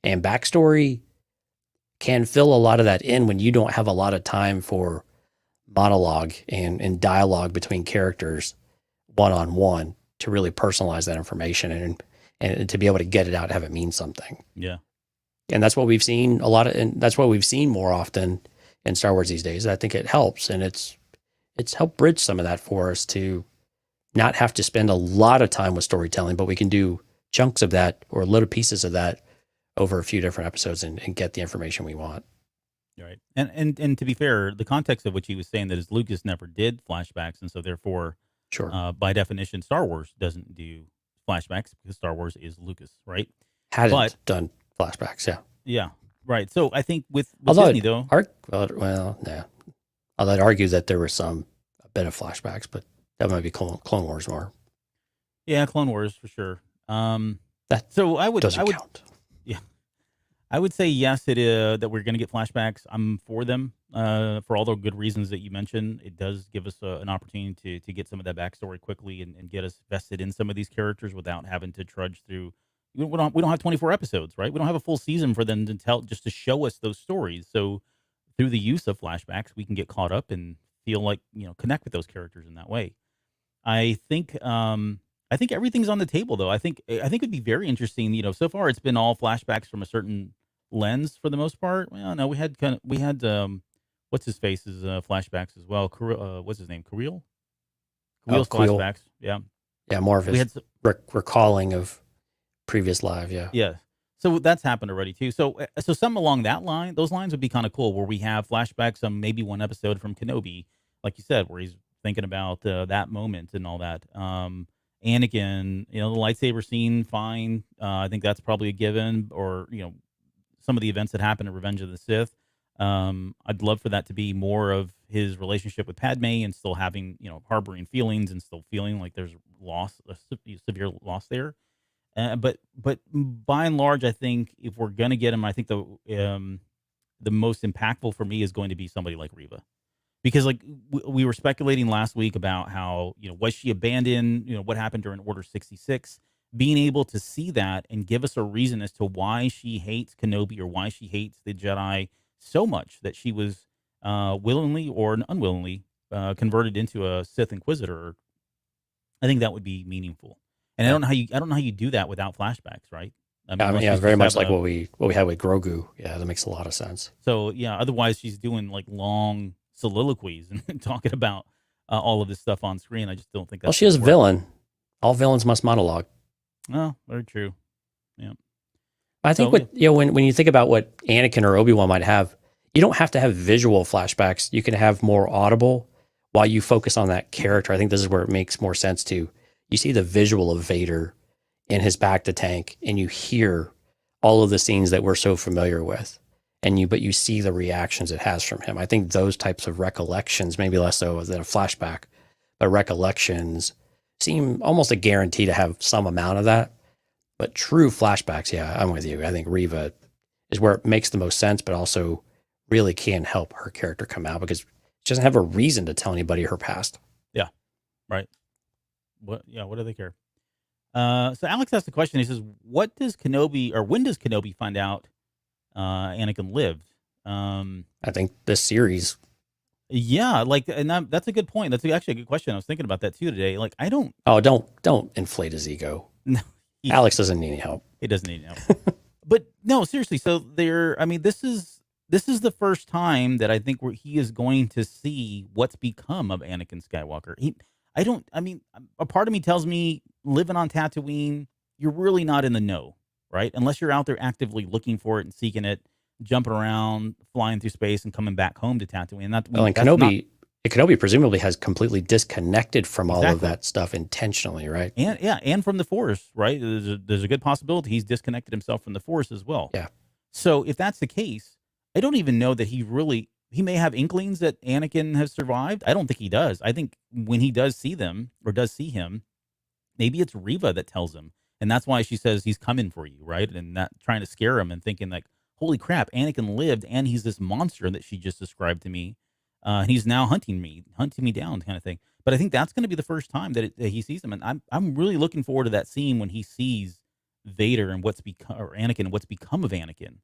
And backstory can fill a lot of that in when you don't have a lot of time for monologue and dialogue between characters one-on-one to really personalize that information and to be able to get it out and have it mean something. Yeah. And that's what we've seen and that's what we've seen more often in Star Wars these days. I think it helps, and it's helped bridge some of that for us to not have to spend a lot of time with storytelling, but we can do chunks of that or little pieces of that over a few different episodes and get the information we want. Right. And to be fair, the context of what he was saying that is Lucas never did flashbacks, and so therefore, sure, by definition, Star Wars doesn't do flashbacks, because Star Wars is Lucas, right? Hadn't done flashbacks, yeah. Yeah, right. So I think with Although Disney, though... yeah. Although I'd argue that there were a bit of flashbacks, but that might be Clone Wars more. Yeah, Clone Wars for sure. So I would count. Yeah, I would say yes. That we're going to get flashbacks. I'm for them for all the good reasons that you mentioned. It does give us an opportunity to get some of that backstory quickly and get us vested in some of these characters without having to trudge through. We don't have 24 episodes, right? We don't have a full season for them to tell, just to show us those stories. So through the use of flashbacks, we can get caught up and feel like, connect with those characters in that way. I think everything's on the table, though. I think it'd be very interesting. So far it's been all flashbacks from a certain lens for the most part. Well, no, we had what's his face's flashbacks as well. What's his name? Kuril's flashbacks. Yeah, more of his recalling of previous live. Yeah. So that's happened already too. So something along those lines would be kind of cool, where we have flashbacks on maybe one episode from Kenobi, like you said, where he's thinking about that moment and all that. Anakin, the lightsaber scene, fine. I think that's probably a given. Or some of the events that happened in Revenge of the Sith. I'd love for that to be more of his relationship with Padme, and still having harboring feelings and still feeling like there's severe loss there. But by and large, I think if we're gonna get him, I think the most impactful for me is going to be somebody like Reva. Because like we were speculating last week about how, was she abandoned? What happened during Order 66? Being able to see that and give us a reason as to why she hates Kenobi, or why she hates the Jedi so much that she was willingly or unwillingly converted into a Sith Inquisitor. I think that would be meaningful. And I don't know how you do that without flashbacks, right? Very much like what we had with Grogu. Yeah, that makes a lot of sense. So yeah, otherwise she's doing like long soliloquies and talking about all of this stuff on screen. I just don't think that's... Well, she is a villain. All villains must monologue. Oh, very true. Yeah. I think when you think about what Anakin or Obi-Wan might have, you don't have to have visual flashbacks. You can have more audible while you focus on that character. I think this is where it makes more sense to... You see the visual of Vader in his bacta tank, and you hear all of the scenes that we're so familiar with. But you see the reactions it has from him. I think those types of recollections, maybe less so than a flashback, but recollections seem almost a guarantee to have some amount of that. But true flashbacks, yeah, I'm with you. I think Reva is where it makes the most sense, but also really can help her character come out because she doesn't have a reason to tell anybody her past. Yeah, right. What do they care? So Alex asked the question. He says, when does Kenobi find out Anakin lived? I think this series. Yeah, that's a good point. That's actually a good question. I was thinking about that too today. Like, I don't. Oh, don't inflate his ego. No, Alex doesn't need any help. He doesn't need any help. But no, seriously. So this is the first time that I think he is going to see what's become of Anakin Skywalker. A part of me tells me living on Tatooine, you're really not in the know, right? Unless you're out there actively looking for it and seeking it, jumping around, flying through space, and coming back home to Tatooine. And Kenobi presumably has completely disconnected from all of that stuff intentionally, right? And from the Force, right? There's a good possibility he's disconnected himself from the Force as well. Yeah. So if that's the case, I don't even know that he may have inklings that Anakin has survived. I don't think he does. I think when he does see them or does see him, maybe it's Reva that tells him. And that's why she says he's coming for you, right? And not trying to scare him and thinking like, holy crap, Anakin lived and he's this monster that she just described to me. And he's now hunting me down kind of thing. But I think that's going to be the first time that he sees him. And I'm really looking forward to that scene when he sees Vader and Anakin and what's become of Anakin.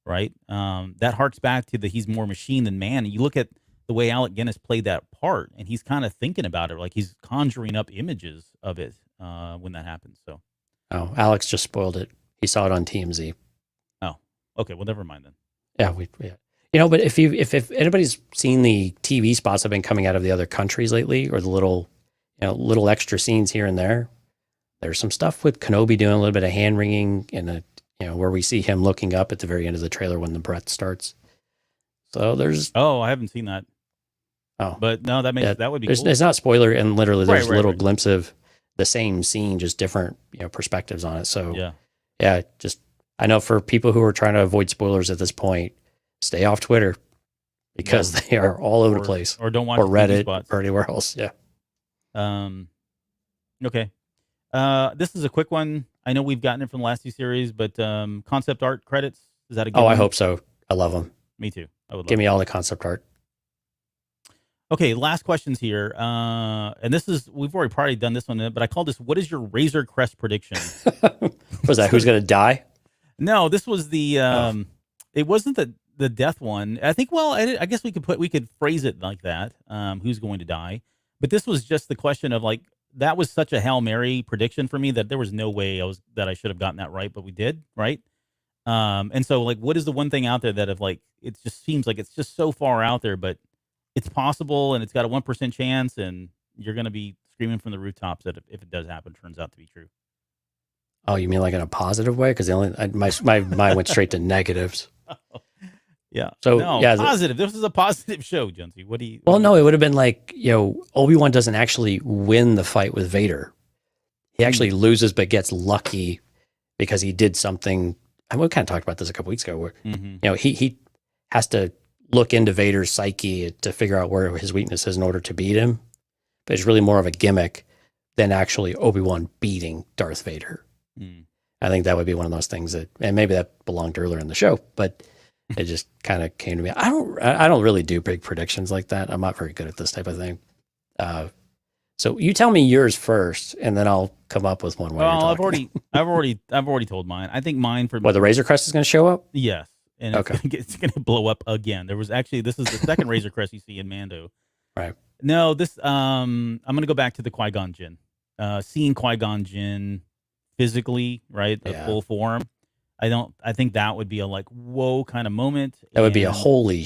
Right. That harks back to he's more machine than man. And you look at the way Alec Guinness played that part and he's kind of thinking about it. Like he's conjuring up images of it when that happens. So. Oh, Alex just spoiled it. He saw it on TMZ. Oh, okay. Well, never mind then. Yeah. But if anybody's seen the TV spots that have been coming out of the other countries lately, or the little extra scenes here and there, there's some stuff with Kenobi doing a little bit of hand wringing and where we see him looking up at the very end of the trailer when the breath starts. So there's. Oh, I haven't seen that. Oh, but no, that would be cool. It's not spoiler, and literally there's a little glimpse of the same scene, just different perspectives on it. So just I know for people who are trying to avoid spoilers at this point, stay off Twitter because they are all over the place, or don't watch or Reddit spots. or anywhere else. Yeah. Okay. This is a quick one. I know we've gotten it from the last two series, but concept art credits, is that a good one? I hope so. I love them. Me too. I would give me all the concept art. Okay, last questions here. And we've already probably done this one, but I called this, what is your Razor Crest prediction? Was that who's going to die? No, this was the, it wasn't the death one. I think, I guess we could phrase it like that. Who's going to die? But this was just the question of like, that was such a Hail Mary prediction for me that there was no way I should have gotten that right, but we did, right? And so like, what is the one thing out there that it just seems like it's just so far out there, but it's possible and it's got a 1% chance and you're going to be screaming from the rooftops that if it does happen, turns out to be true. Oh, you mean like in a positive way? Because my mind went straight to negatives. Yeah. So positive. This is a positive show, Jonesy. What do you? Well, no, it would have been like Obi-Wan doesn't actually win the fight with Vader. He actually loses, but gets lucky because he did something. We kind of talked about this a couple weeks ago. Where he has to look into Vader's psyche to figure out where his weakness is in order to beat him. But it's really more of a gimmick than actually Obi-Wan beating Darth Vader. I think that would be one of those things and maybe that belonged earlier in the show, but it just kind of came to me. I don't really do big predictions like that. I'm not very good at this type of thing. So you tell me yours first, and then I'll come up with one. Well, I've already told mine. I think mine for the Razor Crest is going to show up. Yes, and it's going to blow up again. This is the second Razor Crest you see in Mando. Right. No, this I'm going to go back to the Qui-Gon Jinn. Seeing Qui-Gon Jinn physically, right, the full form. I think that would be a like whoa kind of moment. That would be a holy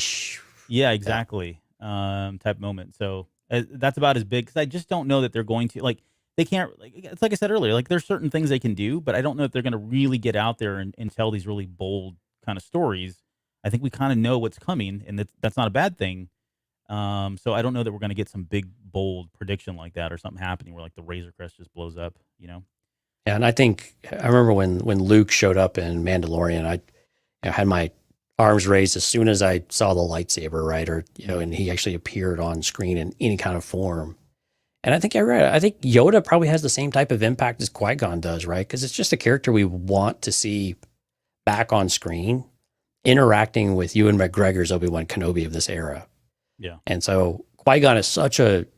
yeah, exactly. Type moment. So that's about as big because I just don't know that they're going to they can't it's like I said earlier, like there's certain things they can do, but I don't know if they're going to really get out there and tell these really bold kind of stories. I think we kind of know what's coming, and that's not a bad thing. So I don't know that we're going to get some big bold prediction like that or something happening where like the Razor Crest just blows up. Yeah, and I remember when Luke showed up in Mandalorian, I had my arms raised as soon as I saw the lightsaber, right? Or and he actually appeared on screen in any kind of form. And I think Yoda probably has the same type of impact as Qui-Gon does, right? Because it's just a character we want to see back on screen. interacting with Ewan McGregor's Obi-Wan Kenobi of this era. Yeah. And so Qui-Gon is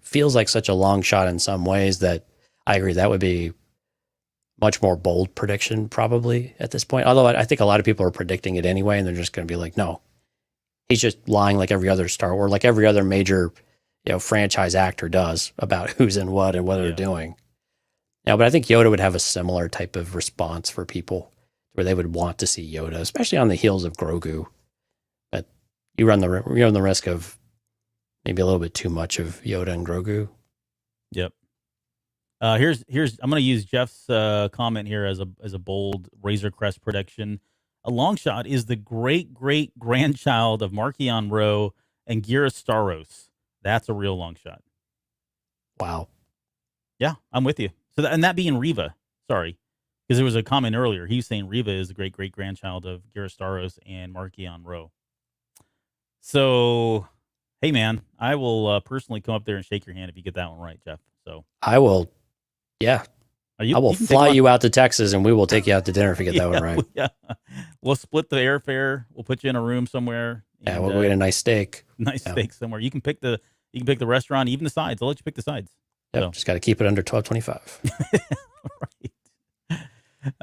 feels like such a long shot in some ways that I agree that would be much more bold prediction probably at this point. Although I think a lot of people are predicting it anyway, and they're just going to be like, no, he's just lying like every other Star Wars, like every other major, franchise actor does about who's in what and what they're doing. But I think Yoda would have a similar type of response for people where they would want to see Yoda, especially on the heels of Grogu. But you run the risk of maybe a little bit too much of Yoda and Grogu. Yep. Here's I'm going to use Jeff's comment here as a bold Razor Crest prediction. A long shot is the great grandchild of Markion Ro and Gira Staros. That's a real long shot. Wow. Yeah, I'm with you. So that being Reva, sorry, because there was a comment earlier. He was saying Reva is the great grandchild of Gira Staros and Markion Ro. So, hey man, I will personally come up there and shake your hand if you get that one right, Jeff. So I will. Yeah. I will fly you out to Texas and we will take you out to dinner if you get that one right. Yeah. We'll split the airfare. We'll put you in a room somewhere. Yeah, we'll get a nice steak. Steak somewhere. You can pick the restaurant, even the sides. I'll let you pick the sides. Yep, so. Just got to keep it under $12.25. Right.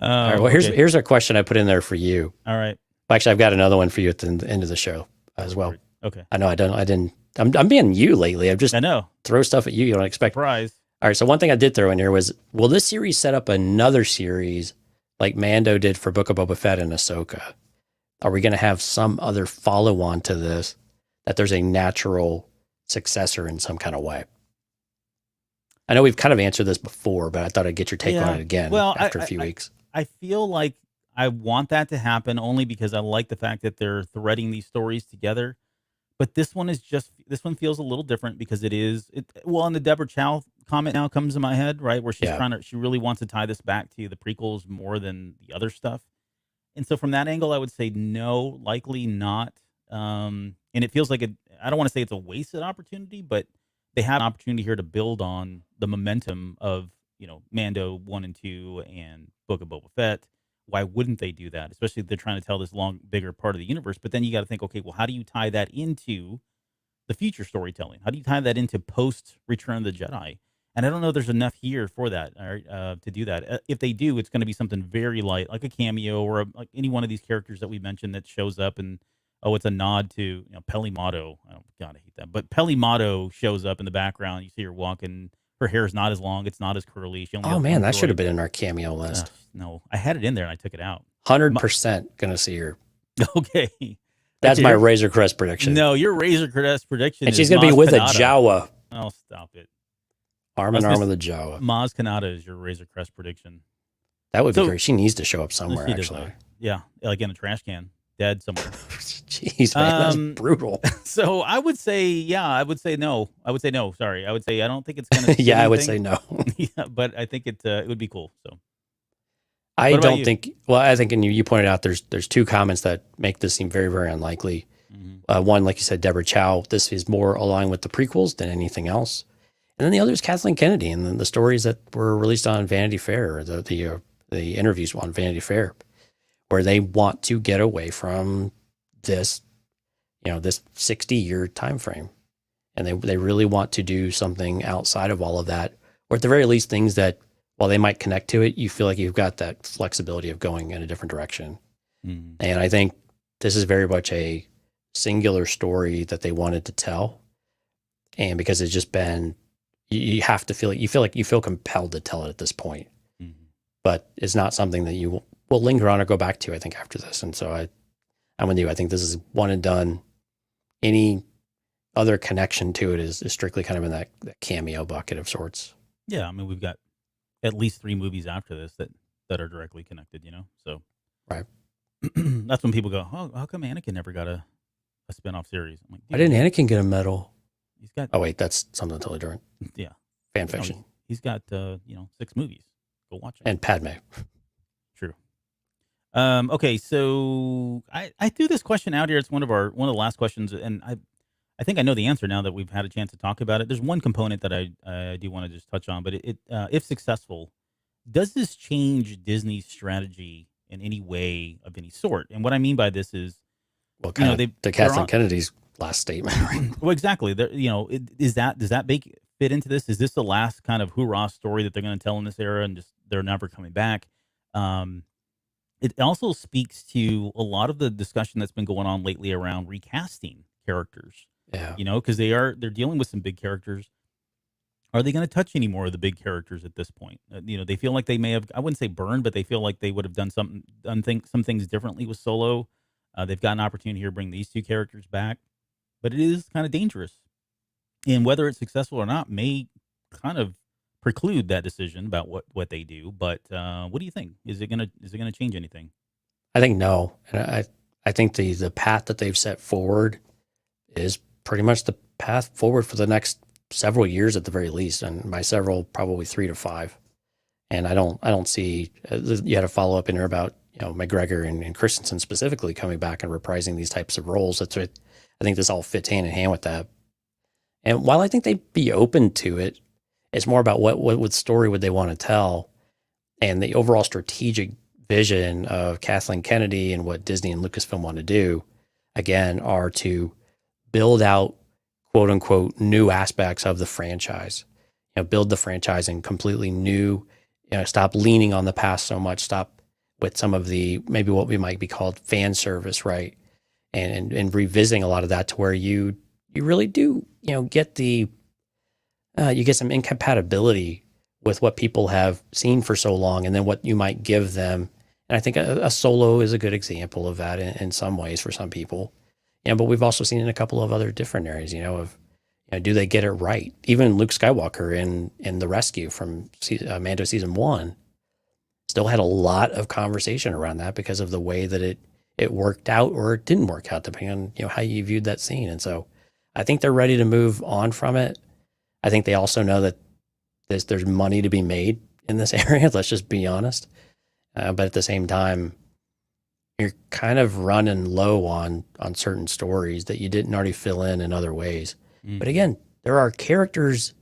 All right. Well, here's a question I put in there for you. All right. Actually, I've got another one for you at the end of the show as well. Okay. I know I didn't. I'm being you lately. I know. Throw stuff at you don't expect. Surprise. All right, so one thing I did throw in here was, will this series set up another series like Mando did for Book of Boba Fett and Ahsoka? Are we going to have some other follow-on to this, that there's a natural successor in some kind of way? I know we've kind of answered this before, but I thought I'd get your take on it again after a few weeks. I feel like I want that to happen only because I like the fact that they're threading these stories together. But this one feels a little different because and the Deborah Chow comment now comes in my head, right? Where she really wants to tie this back to the prequels more than the other stuff. And so from that angle, I would say no, likely not. And it feels like I don't want to say it's a wasted opportunity, but they have an opportunity here to build on the momentum of, Mando 1 and 2 and Book of Boba Fett. Why wouldn't they do that? Especially if they're trying to tell this bigger part of the universe. But then you got to think, okay, well, how do you tie that into the future storytelling? How do you tie that into post Return of the Jedi? And I don't know if there's enough here for that, to do that. If they do, it's going to be something very light, like a cameo or like any one of these characters that we mentioned that shows up and, it's a nod to Peli Motto. Oh, God, I hate that. But Peli Motto shows up in the background. You see her walking. Her hair is not as long. It's not as curly. She only man, that should have been in our cameo list. No, I had it in there and I took it out. 100% going to see her. Okay. That's my Razor Crest prediction. No, your Razor Crest prediction and she's going to be with a Jawa. Oh, stop it. Arm in arm with a Jawa. Maz Kanata is your Razor Crest prediction. That would be great. She needs to show up somewhere, actually. Yeah, like in a trash can. Dead somewhere. Jeez, man, that's brutal. So I would say, I would say no. Sorry. I don't think it's going to. Yeah, I would say no. Yeah, but I think it would be cool. So I don't think, I think, and you pointed out there's two comments that make this seem very, very unlikely. Mm-hmm. One, like you said, Deborah Chow, this is more aligned with the prequels than anything else. And then the other is Kathleen Kennedy and then the stories that were released on Vanity Fair, or the interviews on Vanity Fair, where they want to get away from this, this 60-year time frame. And they really want to do something outside of all of that, or at the very least things that, while they might connect to it, you feel like you've got that flexibility of going in a different direction. Mm. And I think this is very much a singular story that they wanted to tell. And because it's just been, you have to feel like you feel compelled to tell it at this point. Mm-hmm. But it's not something that you will linger on or go back to, I think, after this. And so I'm with you. I think this is one and done. Any other connection to it is strictly kind of in that cameo bucket of sorts. Yeah, I mean, we've got at least 3 movies after this that are directly connected, So right. That's when people go, oh, how come Anakin never got a spinoff series? I'm like, why didn't Anakin get a medal? He's got. Oh wait, that's something totally different. Yeah, fan fiction. He's got 6 movies. Go watch them. And Padme. True. Okay, so I threw this question out here. It's one of the last questions, and I think I know the answer now that we've had a chance to talk about it. There's one component that I do want to just touch on, but if successful, does this change Disney's strategy in any way of any sort? And what I mean by this is, Well, kind of to Kathleen Kennedy's last statement, right? Well, exactly. Does that fit into this? Is this the last kind of hoorah story that they're going to tell in this era, and just they're never coming back? It also speaks to a lot of the discussion that's been going on lately around recasting characters. Yeah. Because they're dealing with some big characters. Are they going to touch any more of the big characters at this point? They feel like they may have, I wouldn't say burned, but they feel like they would have done some things differently with Solo. They've got an opportunity here to bring these two characters back, but it is kind of dangerous. And whether it's successful or not may kind of preclude that decision about what they do. But what do you think? Is it gonna change anything? I think no, and I think the path that they've set forward is pretty much the path forward for the next several years at the very least, and by several, probably 3 to 5. And I don't see you had a follow up in there about McGregor and Christensen specifically coming back and reprising these types of roles. That's what I think this all fits hand in hand with that. And while I think they'd be open to it, it's more about what story would they want to tell, and the overall strategic vision of Kathleen Kennedy and what Disney and Lucasfilm want to do, again, are to build out quote unquote new aspects of the franchise. Build the franchise in completely new. Stop leaning on the past so much. Stop with some of the maybe what we might be called fan service, right? And revisiting a lot of that to where you really do get the you get some incompatibility with what people have seen for so long, and then what you might give them. And I think a Solo is a good example of that in some ways for some people. But we've also seen in a couple of other different areas, do they get it right? Even Luke Skywalker in The Rescue from Mando season 1 still had a lot of conversation around that because of the way that it worked out or it didn't work out, depending on how you viewed that scene. And so I think they're ready to move on from it. I think they also know that there's money to be made in this area. Let's just be honest. But at the same time, you're kind of running low on certain stories that you didn't already fill in other ways. Mm. But again, there are characters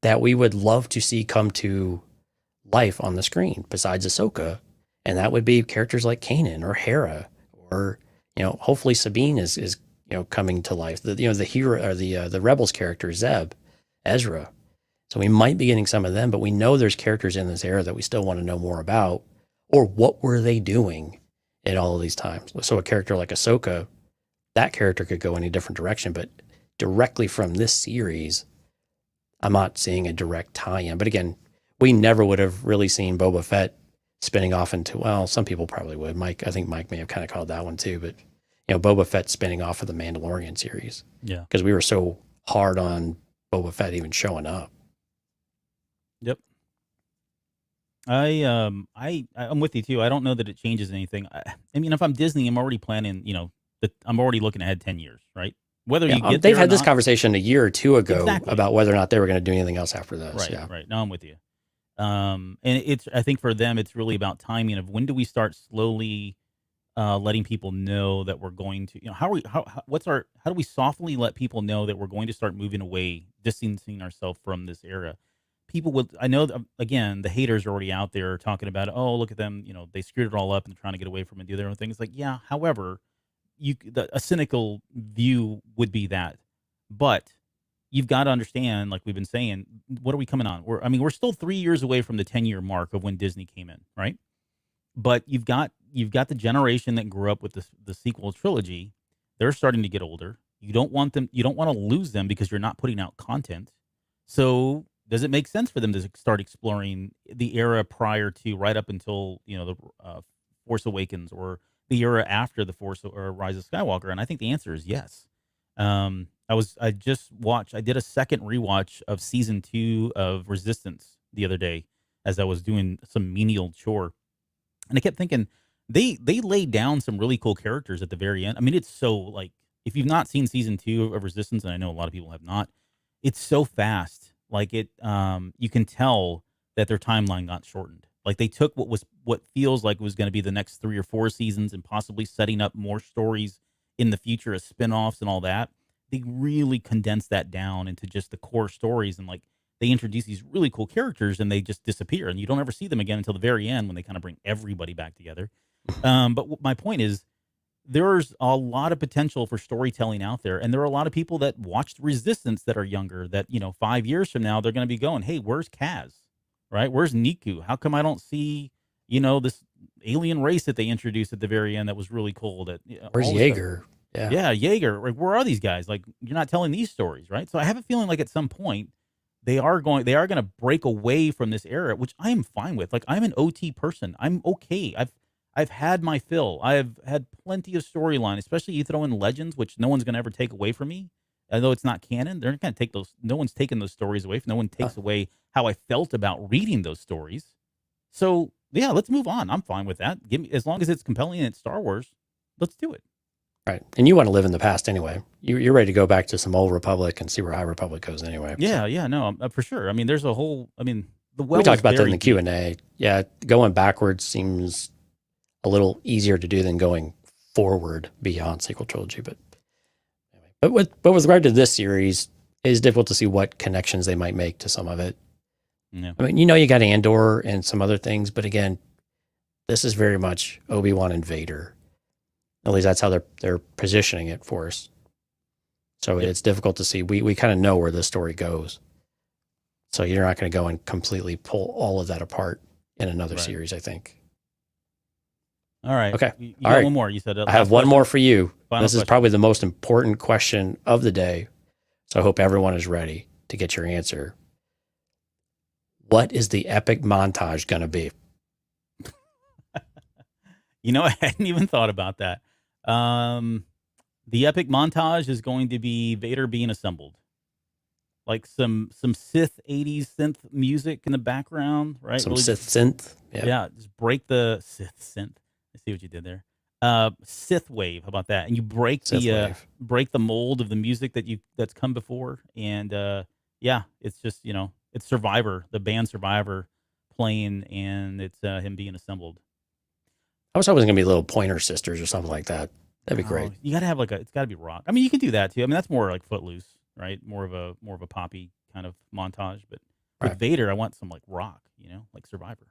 that we would love to see come to life on the screen besides Ahsoka. And that would be characters like Kanan or Hera, or, hopefully Sabine is coming to life. The hero or the Rebels character, Zeb, Ezra. So we might be getting some of them, but we know there's characters in this era that we still want to know more about, or what were they doing at all of these times. So a character like Ahsoka, that character could go any different direction, but directly from this series, I'm not seeing a direct tie-in. But again, we never would have really seen Boba Fett spinning off into, well, some people probably would. I think Mike may have kind of called that one too, but Boba Fett spinning off of the Mandalorian series. Yeah. Because we were so hard on Boba Fett even showing up. Yep. I'm with you too. I don't know that it changes anything. I mean, if I'm Disney, I'm already planning, I'm already looking ahead 10 years, right? Whether you get they've there had or this not, conversation a year or two ago exactly. about whether or not they were going to do anything else after this. Right, yeah. right. No, I'm with you. And I think for them, it's really about timing of when do we start slowly letting people know that we're going to, how do we softly let people know that we're going to start moving away, distancing ourselves from this era? People would, I know, again, the haters are already out there talking about, oh, look at them, they screwed it all up and they're trying to get away from it, do their own thing. It's like, yeah, however, a cynical view would be that. But you've got to understand, like we've been saying, what are we coming on? We're still 3 years away from the 10-year mark of when Disney came in, right? But you've got the generation that grew up with the sequel trilogy. They're starting to get older. You don't want to lose them because you're not putting out content. So does it make sense for them to start exploring the era prior to, right up until the Force Awakens, or the era after the Force or Rise of Skywalker? And I think the answer is yes. I did a second rewatch of season 2 of Resistance the other day as I was doing some menial chore, and I kept thinking they laid down some really cool characters at the very end. I mean, it's so, like, if you've not seen season 2 of Resistance, and I know a lot of people have not, it's so fast. Like you can tell that their timeline got shortened. Like they took what feels like was going to be the next 3 or 4 seasons and possibly setting up more stories in the future as spinoffs and all that. They really condensed that down into just the core stories, and like they introduce these really cool characters and they just disappear, and you don't ever see them again until the very end when they kind of bring everybody back together. But my point is, there's a lot of potential for storytelling out there, and there are a lot of people that watched Resistance that are younger. That 5 years from now they're going to be going, "Hey, where's Kaz? Right? Where's Niku? How come I don't see this alien race that they introduced at the very end that was really cool? That Where's all this stuff- Jaeger? Yeah. Yeah, Jaeger. Like, where are these guys? Like, you're not telling these stories, right? So I have a feeling like at some point they are going to break away from this era, which I am fine with. Like, I'm an OT person. I'm okay. I've had my fill. I've had plenty of storyline, especially you throw in Legends, which no one's going to ever take away from me. Although it's not canon, they're not going to take those. No one's taking those stories away. No one takes away how I felt about reading those stories. So yeah, let's move on. I'm fine with that. Give me, as long as it's compelling and it's Star Wars, let's do it. Right. And you want to live in the past anyway. You're ready to go back to some old Republic and see where High Republic goes anyway. Yeah, no, for sure. I mean, there's a whole. I mean, we talked about that in the Q&A. Yeah, going backwards seems a little easier to do than going forward beyond sequel trilogy. But with regard to this series, it is difficult to see what connections they might make to some of it. Yeah. I mean, you got Andor and some other things, but again, this is very much Obi-Wan and Vader. At least that's how they're positioning it for us. So it's difficult to see. We kind of know where this story goes. So you're not going to go and completely pull all of that apart in another series, I think. All right. Okay. You got one more. You said I have one more for you. This is question. probably the most important question of the day. So I hope everyone is ready to get your answer. What is the epic montage going to be? I hadn't even thought about that. The epic montage is going to be Vader being assembled. Like some Sith 80s synth music in the background, right? Some really Sith synth. Yeah, just break the Sith synth. I see what you did there. Sith wave, how about that? And you break break the mold of the music that's come before. And it's just, it's Survivor, the band Survivor playing, and it's him being assembled. I was hoping it was going to be little Pointer Sisters or something like that. That'd be great. You got to have it's got to be rock. I mean, you can do that too. I mean, that's more like Footloose, right? More of a poppy kind of montage. But with Vader, I want some like rock, like Survivor.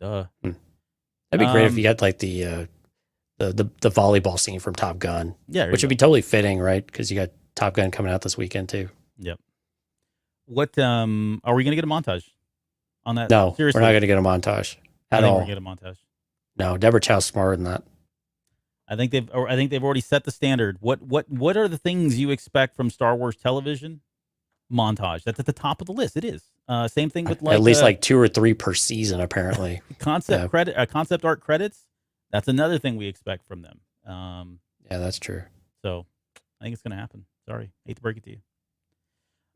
Duh. That'd be great if you got like the volleyball scene from Top Gun. Yeah, which would be totally fitting, right? Because you got Top Gun coming out this weekend too. Yep. What are we going to get a montage on that? No, seriously, we're not going to get a montage at all. We're going to get a montage. No, Deborah Chow's smarter than that. I think they've already set the standard. What are the things you expect from Star Wars television? Montage. That's at the top of the list. It is. Same thing with at least like 2 or 3 per season, apparently. Concept art credits. That's another thing we expect from them. Yeah, that's true. So I think it's going to happen. Sorry, hate to break it to you.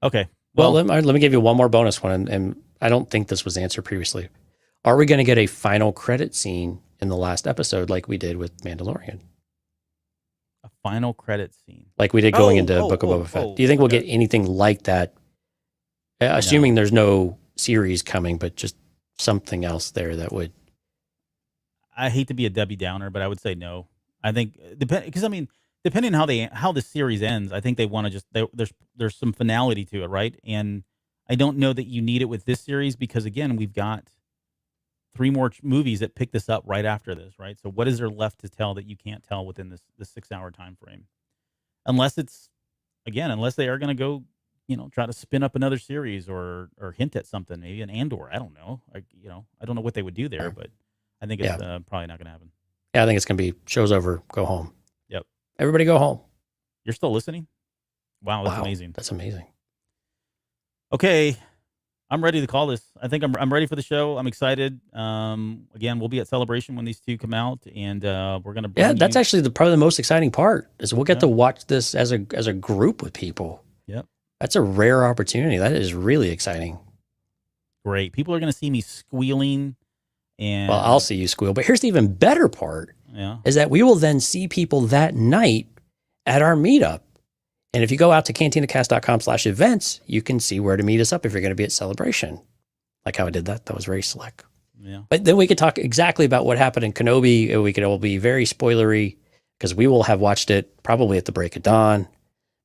Okay. Well, let me give you one more bonus one, and I don't think this was answered previously. Are we going to get a final credit scene in the last episode like we did with Mandalorian? A final credit scene? Like we did going into Book of Boba Fett. Do you think we'll get anything like that? Assuming there's no series coming, but just something else there that would... I hate to be a Debbie Downer, but I would say no. I think, because I mean, depending on how the series ends, I think they want to just... There's some finality to it, right? And I don't know that you need it with this series because, again, we've got 3 more movies that pick this up right after this, right? So what is there left to tell that you can't tell within this 6-hour time frame? Unless they are going to go, try to spin up another series or hint at something, maybe an Andor. I don't know. I don't know what they would do there, but I think it's probably not going to happen. Yeah, I think it's going to be show's over, go home. Yep. Everybody go home. You're still listening? Wow, that's amazing. That's amazing. Okay. I'm ready to call this. I think I'm ready for the show. I'm excited. Again, we'll be at Celebration when these 2 come out, and we're gonna. That's actually probably the most exciting part is we'll get to watch this as a group with people. Yep, that's a rare opportunity. That is really exciting. Great. People are gonna see me squealing, and I'll see you squeal. But here's the even better part: is that we will then see people that night at our meetup. And if you go out to cantinacast.com/events, you can see where to meet us up if you're going to be at Celebration. Like how I did that. That was very slick. Yeah. But then we could talk exactly about what happened in Kenobi. It will be very spoilery because we will have watched it probably at the break of dawn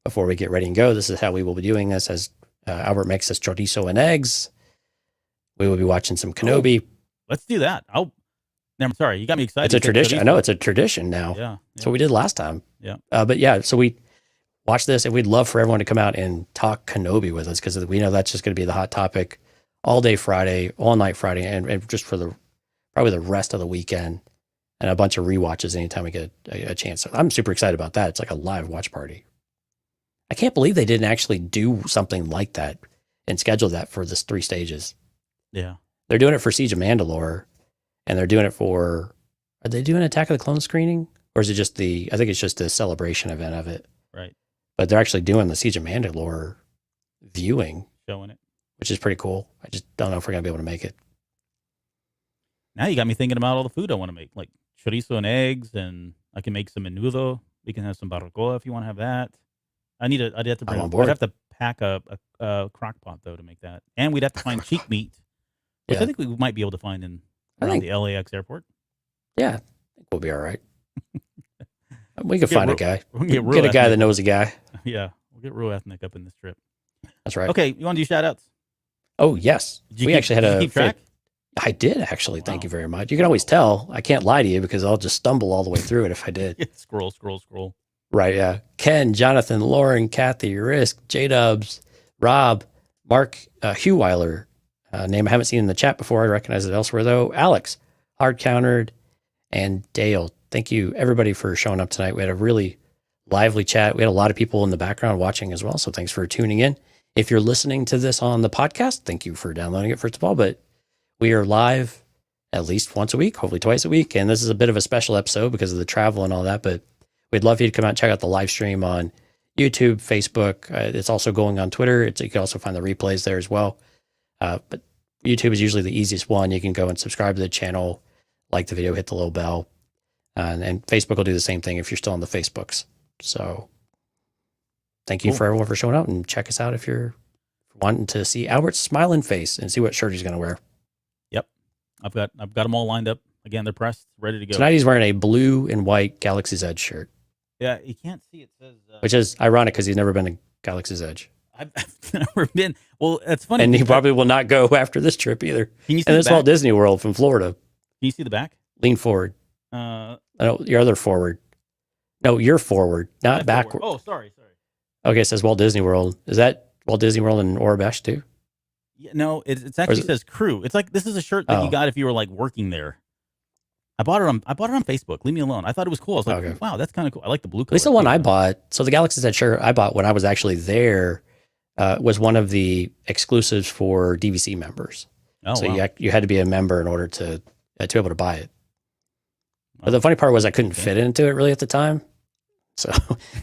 before we get ready and go. This is how we will be doing this as Albert makes us chorizo and eggs. We will be watching some Kenobi. Let's do that. I'm sorry, you got me excited. It's a tradition. I know it's a tradition now. Yeah. That's what we did last time. Yeah. But yeah, so we watch this, and we'd love for everyone to come out and talk Kenobi with us, because we know that's just going to be the hot topic all day Friday, all night Friday, and just for probably the rest of the weekend, and a bunch of rewatches anytime we get a chance. So I'm super excited about that. It's like a live watch party. I can't believe they didn't actually do something like that and schedule that for this 3 stages. Yeah. They're doing it for Siege of Mandalore, and they're doing it for, are they doing Attack of the Clone screening? Or is it just I think it's just a celebration event of it. Right. But they're actually doing the Siege of Mandalore viewing. Showing it. Which is pretty cool. I just don't know if we're going to be able to make it. Now you got me thinking about all the food I want to make, like chorizo and eggs, and I can make some menudo. We can have some barbacoa if you want to have that. I'd have to bring. I'd have to pack a crock pot though to make that, and we'd have to find cheek meat, which I think we might be able to find around the LAX airport. Yeah, I think we'll be all right. We could find a guy. We'll get a guy that knows a guy. Yeah, we'll get real ethnic up in this trip. That's right. Okay, you want to do shout outs? Oh yes, we actually had a. Keep track? I did actually. Wow. Thank you very much. You can always tell. I can't lie to you because I'll just stumble all the way through it if I did. Scroll. Right, yeah. Ken, Jonathan, Lauren, Kathy, Risk, J-Dubs, Rob, Mark, Hugh Weiler, name I haven't seen in the chat before. I recognize it elsewhere, though. Alex, Hard Countered, and Dale. Thank you, everybody, for showing up tonight. We had a really lively chat. We had a lot of people in the background watching as well, so thanks for tuning in. If you're listening to this on the podcast, thank you for downloading it, first of all, but we are live at least once a week, hopefully twice a week, and this is a bit of a special episode because of the travel and all that, but we'd love for you to come out and check out the live stream on YouTube, Facebook. It's also going on Twitter. You can also find the replays there as well. But YouTube is usually the easiest one. You can go and subscribe to the channel, like the video, hit the little bell. And Facebook will do the same thing if you're still on the Facebooks. So thank you for everyone for showing up, and check us out if you're wanting to see Albert's smiling face and see what shirt he's going to wear. Yep. I've got them all lined up. Again, they're pressed, ready to go. Tonight he's wearing a blue and white Galaxy's Edge shirt. Yeah, you can't see. It says... which is ironic because he's never been to Galaxy's Edge. I've never been. Well, that's funny. And he probably will not go after this trip either. Can you see and it's Walt Disney World from Florida. Can you see the back? Lean forward. No, your other forward. No, you're forward, not backward. Oh, sorry. Okay, it says Walt Disney World. Is that Walt Disney World in Orabesh too? Yeah, no, it actually says crew. It's like, this is a shirt that you got if you were like working there. I bought it on Facebook. Leave me alone. I thought it was cool. I was like, wow, that's kind of cool. I like the blue color. At least the one I bought. So the Galaxy's Edge shirt I bought when I was actually there was one of the exclusives for DVC members. Oh, so wow. you had to be a member in order to be able to buy it. But the funny part was I couldn't fit into it really at the time. So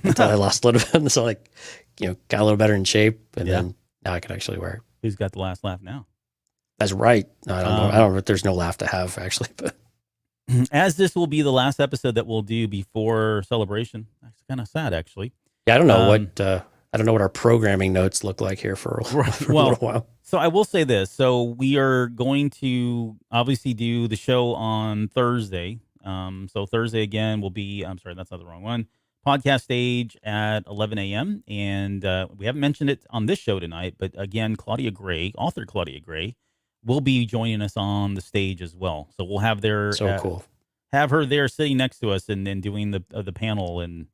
until I lost a little bit. So got a little better in shape. And then now I can actually wear it. Who's got the last laugh now? That's right. No, I don't know. I don't know if there's no laugh to have actually, but. As this will be the last episode that we'll do before Celebration. That's kind of sad, actually. Yeah, I don't know what our programming notes look like here for a little while. So I will say this. So we are going to obviously do the show on Thursday. So Thursday again will be, I'm sorry, that's not the wrong one. Podcast stage at 11 a.m. And we haven't mentioned it on this show tonight, but again, author Claudia Gray, will be joining us on the stage as well. So we'll have cool. Have her there sitting next to us and doing the panel, and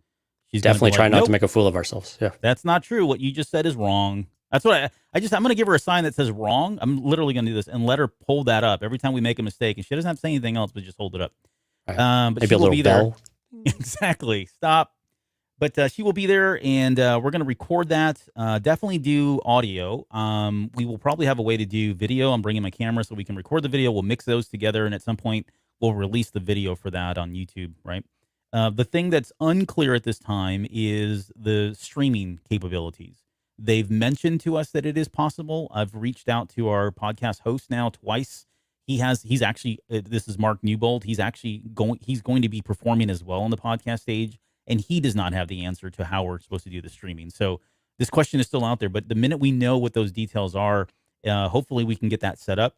she's definitely trying not to make a fool of ourselves. Yeah, that's not true. What you just said is wrong. That's what I'm going to give her a sign that says wrong. I'm literally going to do this and let her hold that up every time we make a mistake, and she doesn't have to say anything else, but just hold it up. Right. But maybe she a little bell. Exactly. Stop. But she will be there, and we're going to record that. Definitely do audio. We will probably have a way to do video. I'm bringing my camera so we can record the video. We'll mix those together, and at some point, we'll release the video for that on YouTube, right? The thing that's unclear at this time is the streaming capabilities. They've mentioned to us that it is possible. I've reached out to our podcast host now twice. He's actually, this is Mark Newbold. He's going to be performing as well on the podcast stage. And he does not have the answer to how we're supposed to do the streaming. So this question is still out there. But the minute we know what those details are, hopefully we can get that set up.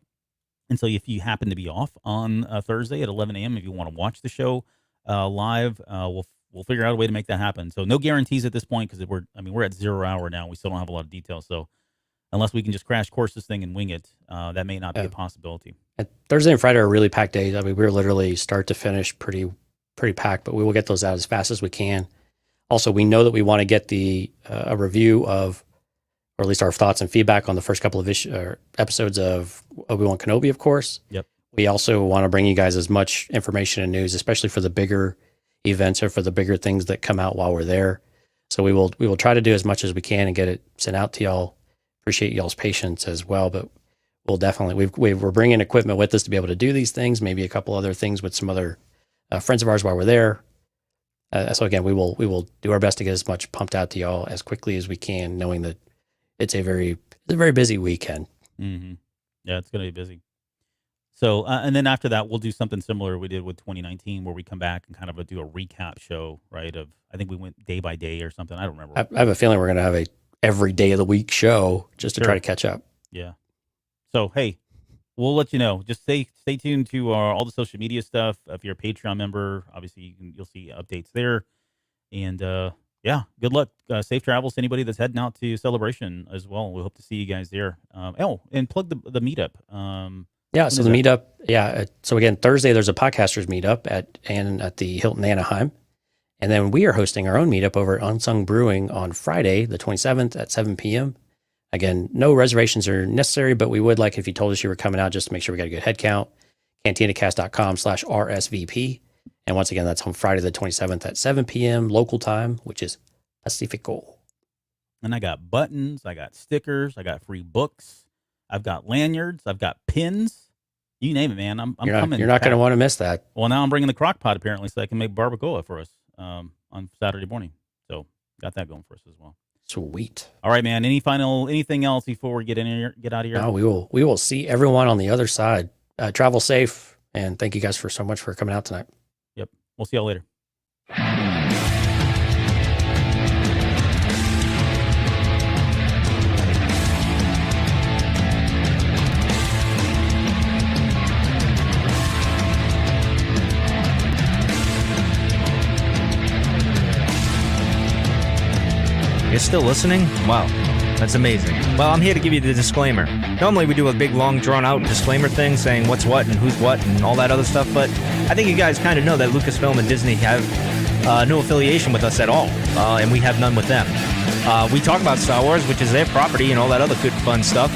And so if you happen to be off on Thursday at 11 a.m., if you want to watch the show live, we'll figure out a way to make that happen. So no guarantees at this point because we're at 0 hour now. We still don't have a lot of details. So unless we can just crash course this thing and wing it, that may not be a possibility. And Thursday and Friday are really packed days. I mean, we're literally start to finish pretty packed, but we will get those out as fast as we can. Also, we know that we want to get a review of, or at least our thoughts and feedback on the first couple of episodes of Obi-Wan Kenobi, of course. Yep. We also want to bring you guys as much information and news, especially for the bigger events or for the bigger things that come out while we're there. So we will try to do as much as we can and get it sent out to y'all. Appreciate y'all's patience as well, but we'll definitely, we're bringing equipment with us to be able to do these things, maybe a couple other things with some other friends of ours while we're there. So again, we will do our best to get as much pumped out to y'all as quickly as we can, knowing that it's a very busy weekend. Mm-hmm. Yeah, it's going to be busy. So, and then after that, we'll do something similar we did with 2019, where we come back and kind of do a recap show, right? I think we went day by day or something. I don't remember. I have a feeling we're going to have a every day of the week show just to try to catch up. Yeah. So, hey, we'll let you know. Just stay tuned to all the social media stuff. If you're a Patreon member, obviously you'll see updates there. And yeah, good luck. Safe travels to anybody that's heading out to Celebration as well. We hope to see you guys there. And plug the meetup. Yeah, so the meetup. Yeah, so again, Thursday there's a podcasters meetup at the Hilton Anaheim, and then we are hosting our own meetup over at Unsung Brewing on Friday, the 27th at 7 p.m. Again, no reservations are necessary, but we would like if you told us you were coming out just to make sure we got a good head count. CantinaCast.com/RSVP, and once again, that's on Friday the 27th at 7 p.m. local time, which is Pacifico. And I got buttons, I got stickers, I got free books, I've got lanyards, I've got pins. You name it, man. I'm coming. You're not going to want to miss that. Well, now I'm bringing the crock pot apparently, so I can make barbacoa for us on Saturday morning. So got that going for us as well. Sweet. All right, man. Anything else before we get out of here? No, we will see everyone on the other side. Travel safe, and thank you guys so much for coming out tonight. Yep. We'll see y'all later. You're still listening? Wow, that's amazing. Well, I'm here to give you the disclaimer. Normally we do a big, long, drawn-out disclaimer thing saying what's what and who's what and all that other stuff, but I think you guys kind of know that Lucasfilm and Disney have no affiliation with us at all, and we have none with them. We talk about Star Wars, which is their property, and all that other good, fun stuff,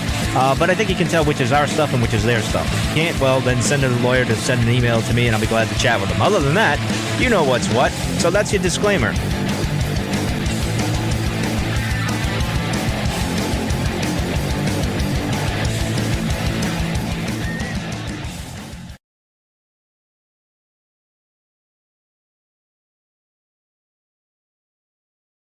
but I think you can tell which is our stuff and which is their stuff. If you can't, well, then send a lawyer to send an email to me, and I'll be glad to chat with them. Other than that, you know what's what, so that's your disclaimer.